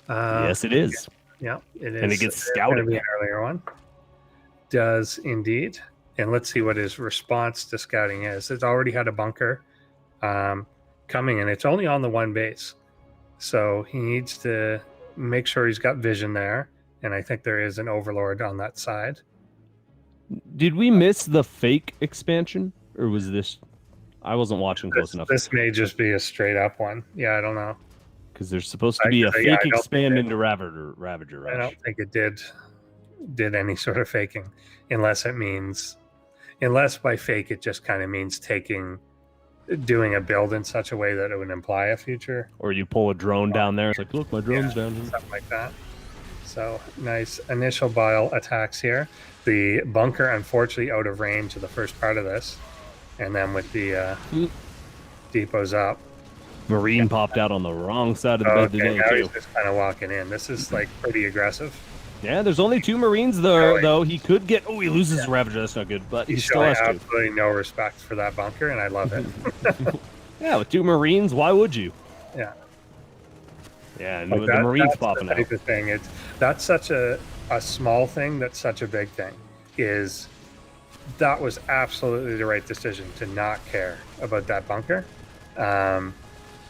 Yes, it is. Yeah, it is. And it gets scouted. The earlier one does indeed. And let's see what his response to scouting is. It's already had a bunker coming, and it's only on the one base. So he needs to make sure he's got vision there. And I think there is an Overlord on that side. Did we miss the fake expansion? Or was this... I wasn't watching close enough. This may just be a straight up one. Yeah, I don't know. Because there's supposed to be a fake expand into Ravager Rush. I don't think it did any sort of faking. Unless by fake it just kind of means doing a build in such a way that it would imply a future. Or you pull a drone down there. It's like, look, my drone's down here. Something like that. So nice initial bile attacks here. The bunker, unfortunately, out of range of the first part of this. And then with the depots up. Marine popped out on the wrong side of the bed today, now too. He's just kind of walking in. This is like pretty aggressive. Yeah, there's only 2 Marines there, though. He could get... Oh, he loses Ravager. That's not good, but he still has to. Absolutely no respect for that bunker, and I love it. Yeah, with 2 Marines, why would you? Yeah. Yeah, and the Marines popping out. That's the thing. That's such a small thing that's such a big thing. That was absolutely the right decision to not care about that bunker.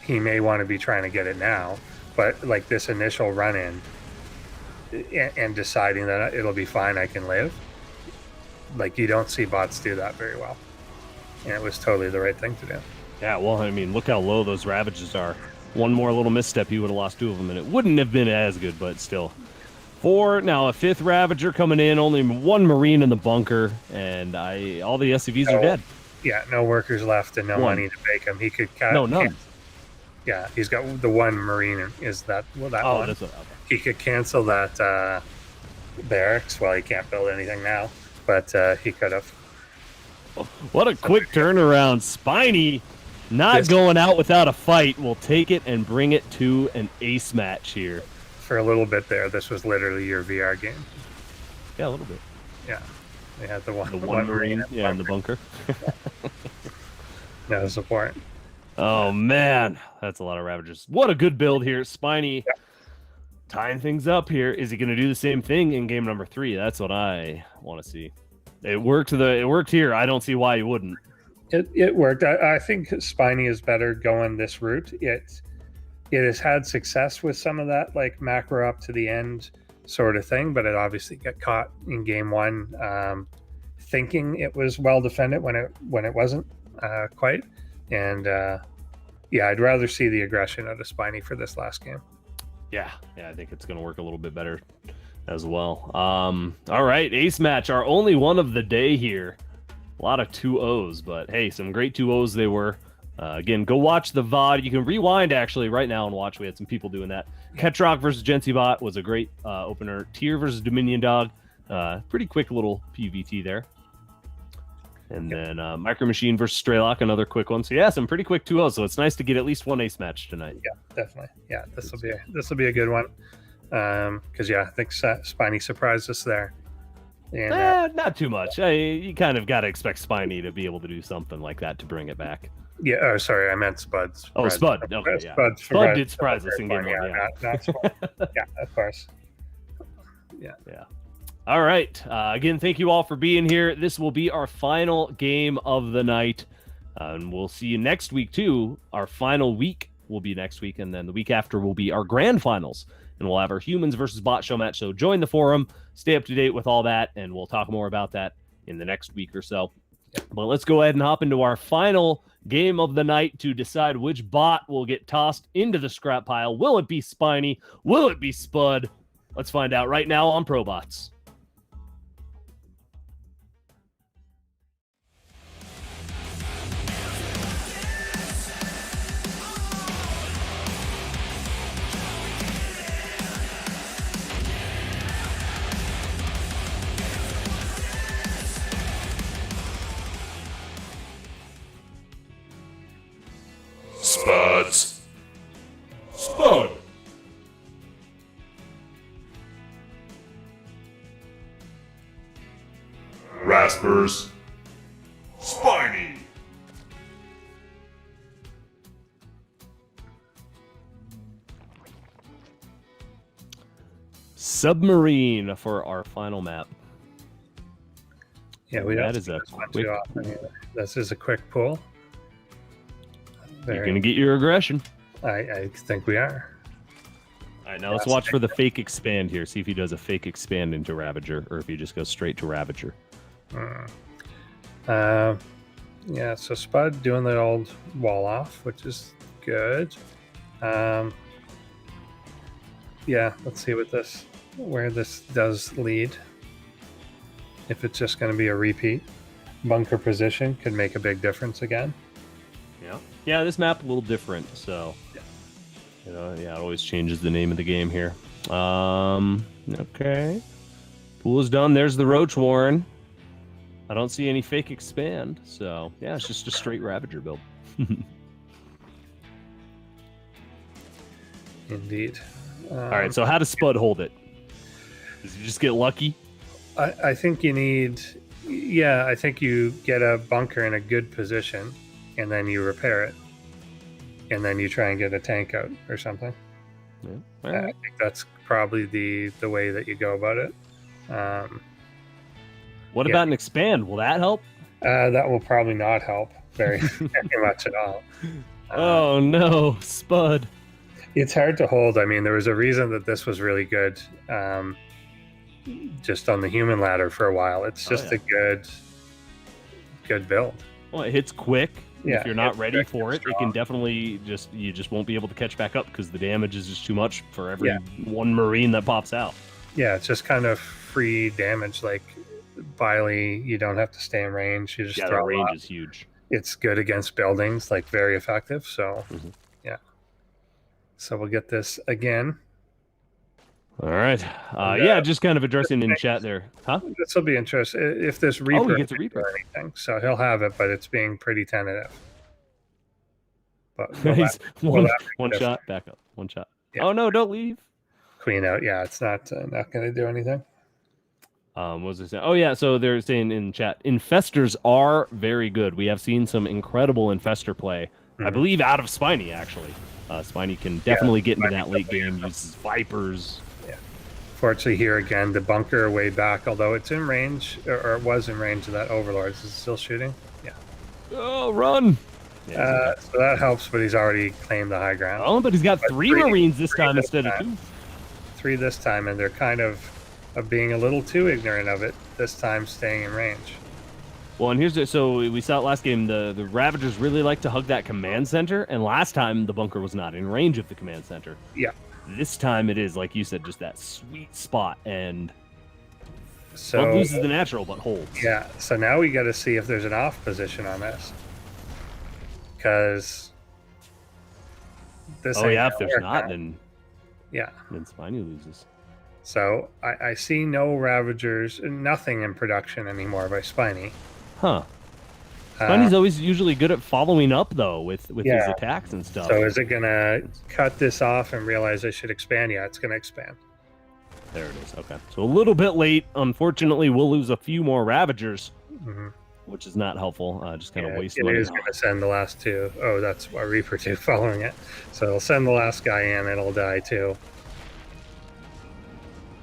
He may want to be trying to get it now, but like this initial run-in and deciding that it'll be fine, I can live. Like, you don't see bots do that very well. And it was totally the right thing to do. Yeah, well, I mean, look how low those Ravages are. One more little misstep, he would have lost 2 of them, and it wouldn't have been as good, but still. 4. Now a 5th Ravager coming in, only 1 Marine in the bunker, and all the SCVs are dead. Yeah, no workers left and no 1. money to bake him. He could No, none. Yeah, he's got the 1 Marine. Is that that Oh, one? that's what. Okay. He could cancel that barracks. Well, he can't build anything now, but he could have. What a quick turnaround. Spiny not going out without a fight. Will take it and bring it to an ace match here. For a little bit there, this was literally your VR game. Yeah, a little bit. Yeah, they had the one Marine. Yeah, in the bunker. No support. Oh, man. That's a lot of Ravagers. What a good build here. Spiny tying things up here. Is he going to do the same thing in game number 3? That's what I want to see. It worked here. I don't see why he wouldn't. It worked. I think Spiny is better going this route. It has had success with some of that, like macro up to the end sort of thing, but it obviously got caught in game 1, thinking it was well defended when it wasn't quite. And yeah, I'd rather see the aggression out of Spiny for this last game. Yeah, I think it's going to work a little bit better as well. All right, ace match, our only one of the day here. A lot of 2-0s, but hey, some great 2-0s they were. Again, go watch the VOD. You can rewind actually right now and watch. We had some people doing that. Ketroc versus Jensiiibot was a great opener. Tier versus DominionDog. Pretty quick little PVT there. And then MicroMachine versus Strelok, another quick one. So yeah, some pretty quick 2-0s. So it's nice to get at least one ace match tonight. Yeah, definitely. Yeah, this will be a good one. Because yeah, I think Spiny surprised us there. And, not too much. You kind of got to expect Spiny to be able to do something like that to bring it back. Yeah, oh, sorry, I meant Spud's. Oh, Spud. Okay, yeah. Spud did surprise us in game 1. Yeah, not Spud. Yeah, of course. Yeah. All right. Again, thank you all for being here. This will be our final game of the night. And we'll see you next week, too. Our final week will be next week. And then the week after will be our grand finals. And we'll have our humans versus bot show match. So join the forum. Stay up to date with all that. And we'll talk more about that in the next week or so. But let's go ahead and hop into our final game of the night to decide which bot will get tossed into the scrap pile. Will it be Spiny? Will it be Spud? Let's find out right now on ProBots. Spuds. Spud. Raspers. Spiny. Submarine for our final map. Yeah, we That don't is see a this one quick too often either. This is a quick pull. You're going to get your aggression. I think we are. All right, now let's watch for the fake expand here. See if he does a fake expand into Ravager or if he just goes straight to Ravager. Yeah, so Spud doing the old wall off, which is good. Yeah, let's see where this does lead. If it's just going to be a repeat, bunker position could make a big difference again. Yeah, this map a little different, so it always changes the name of the game here. Okay, pool is done. There's the Roach Warren. I don't see any fake expand, so yeah, it's just a straight Ravager build. Indeed. All right, so how does Spud hold it? Does he just get lucky? I think you need, I think you get a bunker in a good position, and then you repair it, and then you try and get a tank out or something. Yeah. I think that's probably the way that you go about it. What about an expand? Will that help? That will probably not help very much at all. Oh no, Spud. It's hard to hold. I mean, there was a reason that this was really good just on the human ladder for a while. It's just a good build. Well, it hits quick. Yeah, if you're not ready quick for and it, it strong. can definitely you just won't be able to catch back up because the damage is just too much for every one Marine that pops out. Yeah, it's just kind of free damage. Like Biley, you don't have to stay in range. You just Yeah, throw the range up. is huge. It's good against buildings, like very effective. So, Mhm. yeah. So we'll get this again. All right. And, Yeah, just kind of addressing in chat there. Huh? This will be interesting if this Oh, Reaper he gets a or Reaper. anything. So he'll have it, but it's being pretty tentative. But He's will that one make a shot, back up. One shot. Yeah. Oh, no, don't leave. Queen out. Yeah, it's not going to do anything. What was I saying? Oh, yeah, so they're saying in chat, infestors are very good. We have seen some incredible infestor play, I Mhm. believe, out of Spiny, actually. Spiny can definitely get into that late game, uses Vipers. Fortunately, here again, the bunker way back, although it's in range, or it was in range of that Overlord. Is it still shooting? Yeah. Oh, run! Yeah, he's okay. So that helps, but he's already claimed the high ground. Oh, but he's got But three three- Marines this three time this instead of time. two. 3 this time, and they're kind of being a little too ignorant of it this time, staying in range. Well, and so we saw it last game. The Ravagers really like to hug that command center, and last time the bunker was not in range of the command center. Yeah. This time it is, like you said, just that sweet spot, and So Bug loses the natural, but holds. yeah, so now we got to see if there's an off position on this, because this. Oh ain't yeah, if gonna there's work not, out. then Spiny loses. So I see no Ravagers, nothing in production anymore by Spiny. Huh. Spiny's always usually good at following up though with his Yeah. attacks and stuff. So is it gonna cut this off and realize I should expand? Yeah, it's gonna expand. There it is. Okay. So a little bit late. Unfortunately, we'll lose a few more Ravagers, Mhm. which is not helpful. Just kind of Yeah, waste it money. is going to send the last 2. Oh, that's a Reaper 2 following it. So it'll send the last guy in. It'll die too.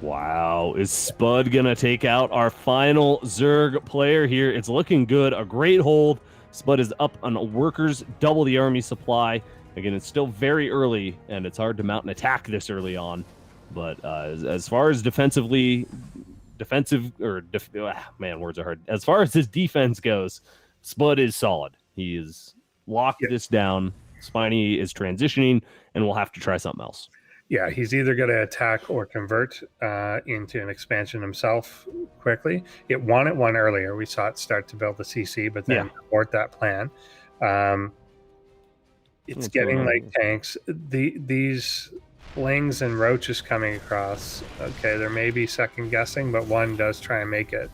Wow. Is Spud going to take out our final Zerg player here? It's looking good. A great hold. Spud is up on workers, double the army supply. Again, it's still very early, and it's hard to mount an attack this early on. But as far as defensive, words are hard. As far as his defense goes, Spud is solid. He is locked this down. Spiny is transitioning, and we'll have to try something else. Yeah, he's either going to attack or convert into an expansion himself quickly. It wanted one earlier. We saw it start to build the CC, but then abort that plan. It's getting like tanks. These Lings and Roaches coming across. Okay, there may be second guessing, but one does try and make it.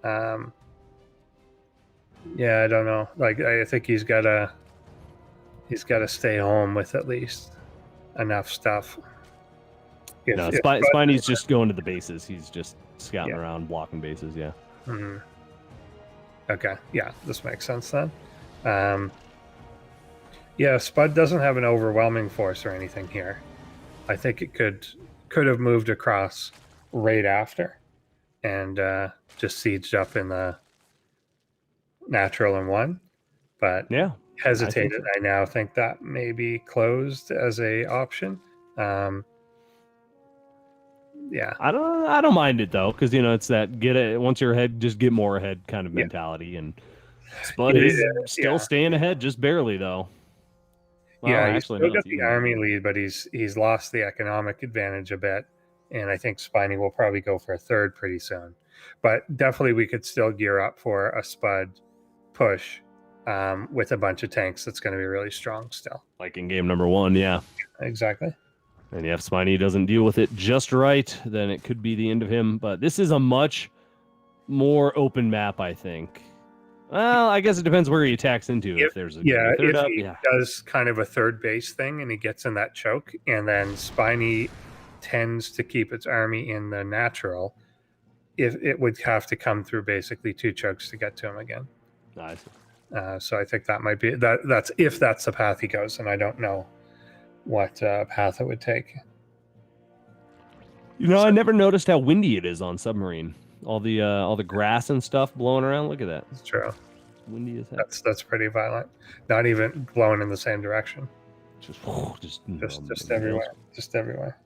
Yeah, I don't know. Like, I think he's got to stay home with at least enough stuff. Spiny's just going to the bases. He's just scouting around, blocking bases. Yeah. Mm-hmm. Okay. Yeah, this makes sense then. Yeah, Spud doesn't have an overwhelming force or anything here. I think it could have moved across right after and just sieged up in the natural and won, but hesitated. I now think that may be closed as a option. Yeah, I don't mind it though, because it's that get it once you're ahead, just get more ahead kind of mentality, and Spud is still staying ahead, just barely though. Well, yeah, he's still got the army lead, but he's lost the economic advantage a bit, and I think Spiny will probably go for a third pretty soon. But definitely, we could still gear up for a Spud push with a bunch of tanks. That's going to be really strong still. Like in game number 1, yeah, exactly. And if Spiny doesn't deal with it just right, then it could be the end of him. But this is a much more open map, I think. Well, I guess it depends where he attacks into. If there's a third up, does kind of a third base thing and he gets in that choke, and then Spiny tends to keep its army in the natural, if it would have to come through basically 2 chokes to get to him again. Nice. So I think that might be that's if that's the path he goes, and I don't know what path it would take. I never noticed how windy it is on Submarine. All the grass and stuff blowing around. Look at that. It's true. Windy as heck. That's pretty violent. Not even blowing in the same direction. Just everywhere. Just everywhere.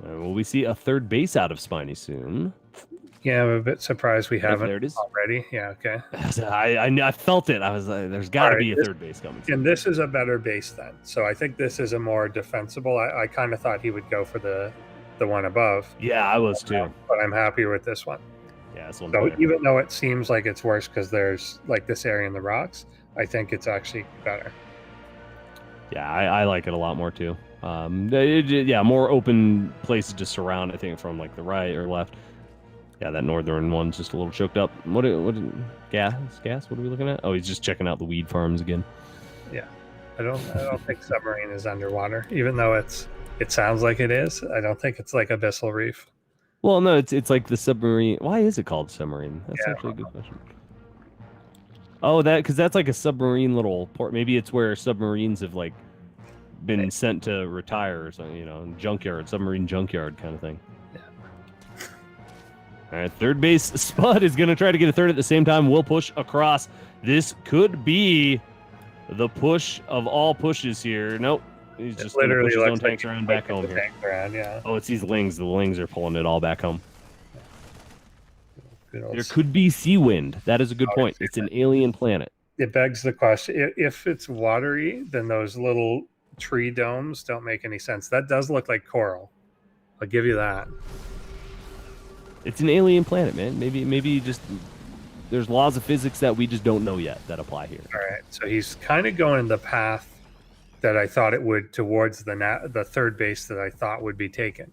Will we see a third base out of Spiny soon? Yeah, I'm a bit surprised we haven't there it is. already. Yeah, okay. I felt it. I was like, there's got to be a third base coming soon. And this is a better base then. So I think this is a more defensible. I kind of thought he would go for the the one above. Yeah, I was too. But I'm happier with this one. Yeah, this one's So better. even though it seems like it's worse because there's like this area in the rocks, I think it's actually better. Yeah, I like it a lot more too. More open places to surround. I think from like the right or left. Yeah, that northern one's just a little choked up. What gas? What are we looking at? Oh, he's just checking out the weed farms again. Yeah, I don't think submarine is underwater, even though it sounds like it is. I don't think it's like abyssal reef. Well, no, it's like the submarine. Why is it called submarine? That's actually a good question. Oh, because that's like a submarine little port. Maybe it's where submarines have like been sent to retire or something, junkyard, submarine junkyard kind of thing. Yeah. All right, third base Spud is going to try to get a third at the same time. We'll push across. This could be the push of all pushes here. Nope. He's just literally push his own tanks around back home here. Yeah. Oh, it's these lings. The lings are pulling it all back home. There could be sea wind. That is a good point. It's an alien planet. It begs the question: if it's watery, then those little tree domes don't make any sense. That does look like coral. I'll give you that. It's an alien planet, man. Maybe just there's laws of physics that we just don't know yet that apply here. All right. So he's kind of going the path that I thought it would towards the third base that I thought would be taken.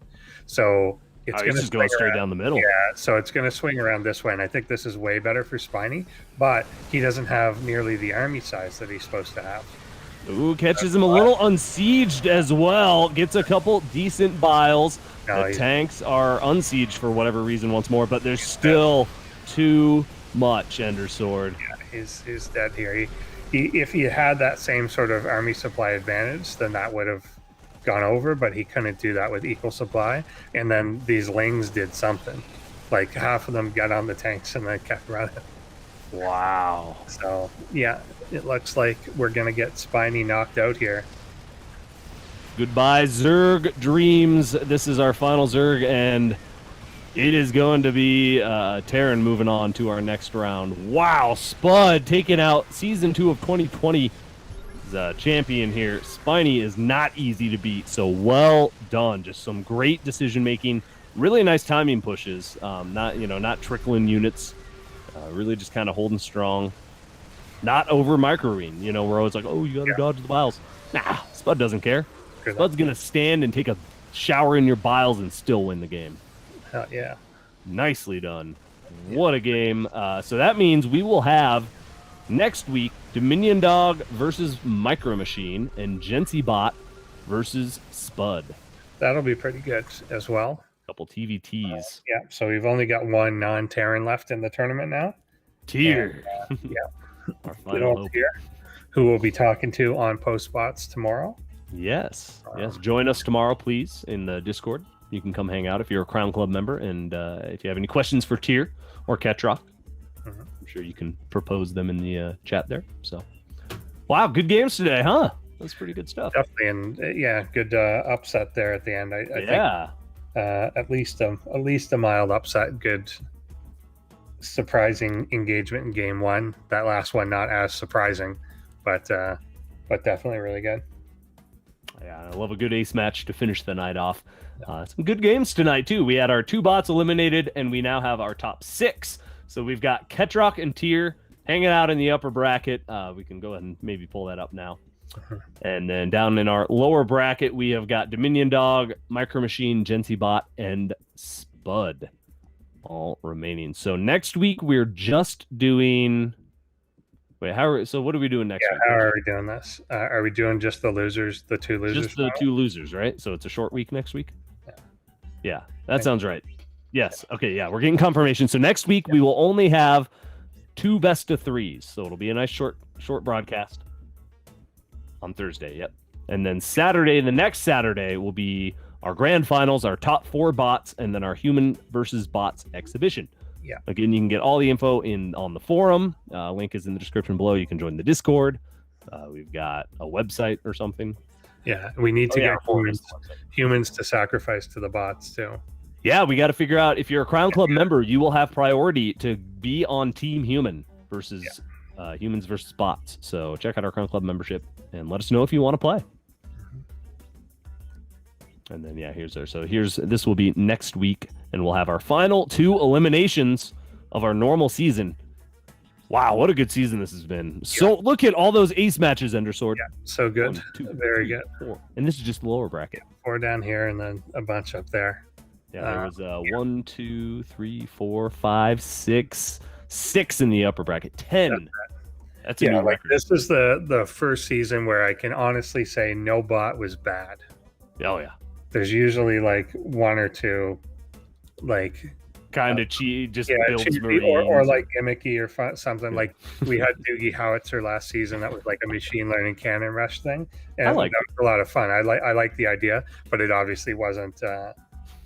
So it's going to just go straight down the middle. Yeah, so it's going to swing around this way, and I think this is way better for Spiny, but he doesn't have nearly the army size that he's supposed to have. Ooh, catches him a little unsieged as well. Gets a couple decent biles. The tanks are unsieged for whatever reason once more, but there's still too much Ender Sword. Yeah, he's dead here. If he had that same sort of army supply advantage, then that would have gone over, but he couldn't do that with equal supply. And then these lings did something. Like half of them got on the tanks and then kept running. Wow. So, yeah, it looks like we're going to get Spiny knocked out here. Goodbye, Zerg Dreams. This is our final Zerg, and it is going to be Terran moving on to our next round. Wow, Spud taking out Season 2 of 2020. Champion here. Spiny is not easy to beat, so well done. Just some great decision making, really nice timing pushes. Not trickling units, really just kind of holding strong. Not over microing. We're always like, oh, you gotta dodge the biles. Nah, Spud doesn't care. Spud's gonna stand and take a shower in your biles and still win the game. Hell yeah! Nicely done. What a game. So that means we will have next week DominionDog versus MicroMachine and Jensiiibot versus Spud. That'll be pretty good as well. Couple TVTs. Yeah, so we've only got one non-Terran left in the tournament now. Tier. And, Our good final old hope. Tier, who we'll be talking to on PostBots tomorrow. Yes. Join us tomorrow, please, in the Discord. You can come hang out if you're a Crown Club member, and if you have any questions for Tier or Ketroc, I'm sure you can propose them in the chat there. So, wow, good games today, huh? That's pretty good stuff. Definitely, and good upset there at the end. I think at least a mild upset. Good, surprising engagement in game one. That last one not as surprising, but definitely really good. Yeah, I love a good ace match to finish the night off. Some good games tonight too. We had our 2 bots eliminated, and we now have our top 6. So we've got Ketroc and Tier hanging out in the upper bracket. We can go ahead and maybe pull that up now. And then down in our lower bracket, we have got DominionDog, MicroMachine, Jensiiibot, and Spud all remaining. So next week we're just doing. Wait, so what are we doing next week? How are we doing this? Are we doing just the losers, the 2 losers? Just the 2 losers, right? So it's a short week next week? Yeah, that sounds right. Yes. Okay, yeah, we're getting confirmation. So next week we will only have 2 best of 3s. So it'll be a nice short broadcast on Thursday. Yep. And then Saturday, the next Saturday, will be our grand finals, our top 4 bots, and then our human versus bots exhibition. Yeah. Again, you can get all the info on the forum. Link is in the description below. You can join the Discord. We've got a website or something. Yeah, we need to get humans to sacrifice to the bots too. Yeah, we got to figure out, if you're a Crown Club member, you will have priority to be on Team Human versus humans versus bots. So check out our Crown Club membership and let us know if you want to play. And then this will be next week, and we'll have our final 2 eliminations of our normal season. Wow, what a good season this has been. So look at all those ace matches, Endersword. Yeah, so good. 1, 2, Very 3, good. 4. And this is just the lower bracket. 4 down here and then a bunch up there. Yeah, there was 1, 2, 3, 4, 5, 6 in the upper bracket. 10. That's a new record. This is the first season where I can honestly say no bot was bad. Oh yeah. There's usually like 1 or 2 like kind of cheat, just builds cheesy, or like gimmicky or something. Like we had Doogie Howitzer last season that was like a machine learning cannon rush thing, and that was a lot of fun. I like the idea, but it obviously wasn't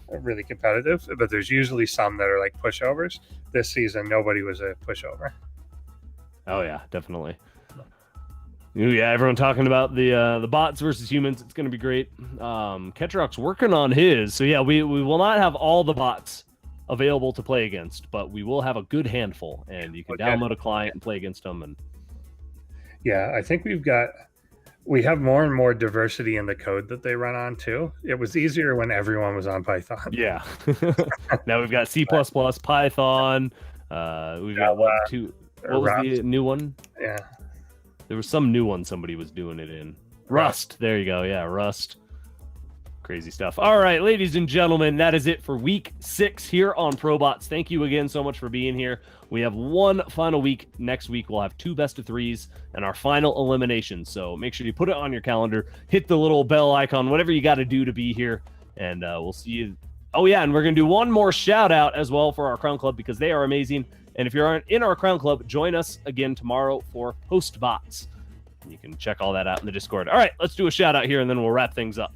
really competitive. But there's usually some that are like pushovers. This season, nobody was a pushover. Oh yeah, definitely. Yeah, everyone talking about the bots versus humans. It's going to be great. Ketroc's working on his, so yeah, we will not have all the bots available to play against, but we will have a good handful, and you can download a client and play against them. And yeah, I think we have more and more diversity in the code that they run on too. It was easier when everyone was on Python. Yeah. Now we've got C++, Python. We've got what was the new one? Yeah. There was some new one somebody was doing it in. Rust. There you go. Yeah, Rust. Crazy stuff. All right, ladies and gentlemen, that is it for week 6 here on ProBots. Thank you again so much for being here. We have one final week. Next week, we'll have 2 best of 3s and our final elimination. So make sure you put it on your calendar, hit the little bell icon, whatever you got to do to be here, and we'll see you. Oh, yeah, and we're going to do one more shout out as well for our Crown Club because they are amazing. And if you're in our Crown Club, join us again tomorrow for PostBots. You can check all that out in the Discord. All right, let's do a shout out here, and then we'll wrap things up.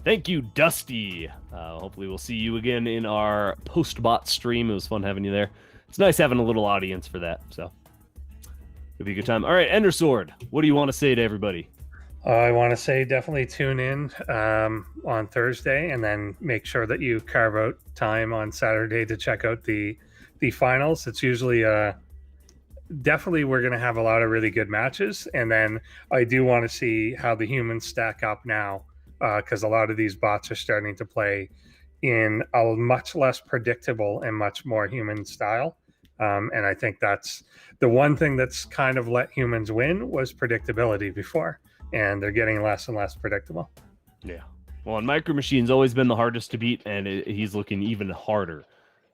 Thank you, Dusty. Hopefully we'll see you again in our post-bot stream. It was fun having you there. It's nice having a little audience for that, so it'll be a good time. All right, Endersword, what do you want to say to everybody? I want to say definitely tune in on Thursday, and then make sure that you carve out time on Saturday to check out the finals. It's usually definitely we're going to have a lot of really good matches, and then I do want to see how the humans stack up now. Because a lot of these bots are starting to play in a much less predictable and much more human style. And I think that's the one thing that's kind of let humans win was predictability before. And they're getting less and less predictable. Yeah. Well, and MicroMachine's always been the hardest to beat, and he's looking even harder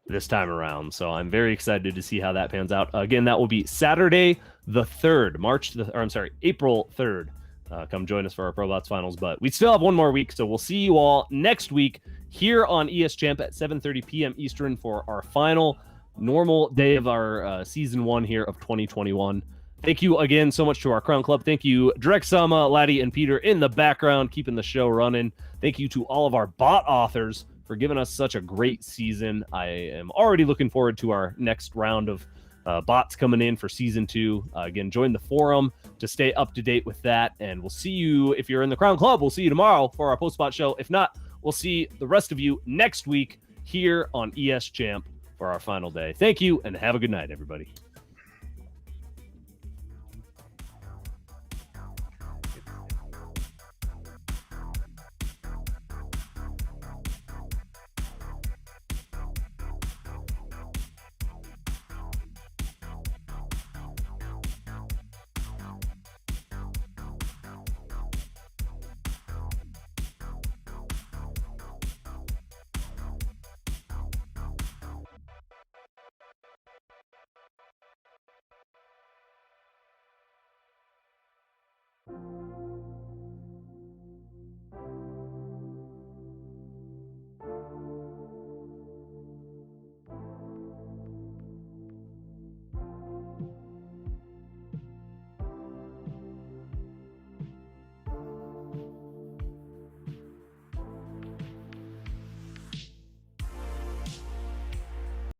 this time around. So I'm very excited to see how that pans out. Again, that will be Saturday the 3rd, April 3rd. Come join us for our ProBots finals, but we still have one more week, so we'll see you all next week here on ESChamp at 7:30 p.m. Eastern for our final normal day of our season 1 here of 2021. Thank you again so much to our Crown Club. Thank you, Drexama, Laddie, and Peter in the background, keeping the show running. Thank you to all of our bot authors for giving us such a great season. I am already looking forward to our next round of bots coming in for season 2. Again, join the forum to stay up to date with that, and we'll see you if you're in the Crown Club. We'll see you tomorrow for our post-bot show. If not, we'll see the rest of you next week here on ESChamp for our final day. Thank you, and have a good night, everybody.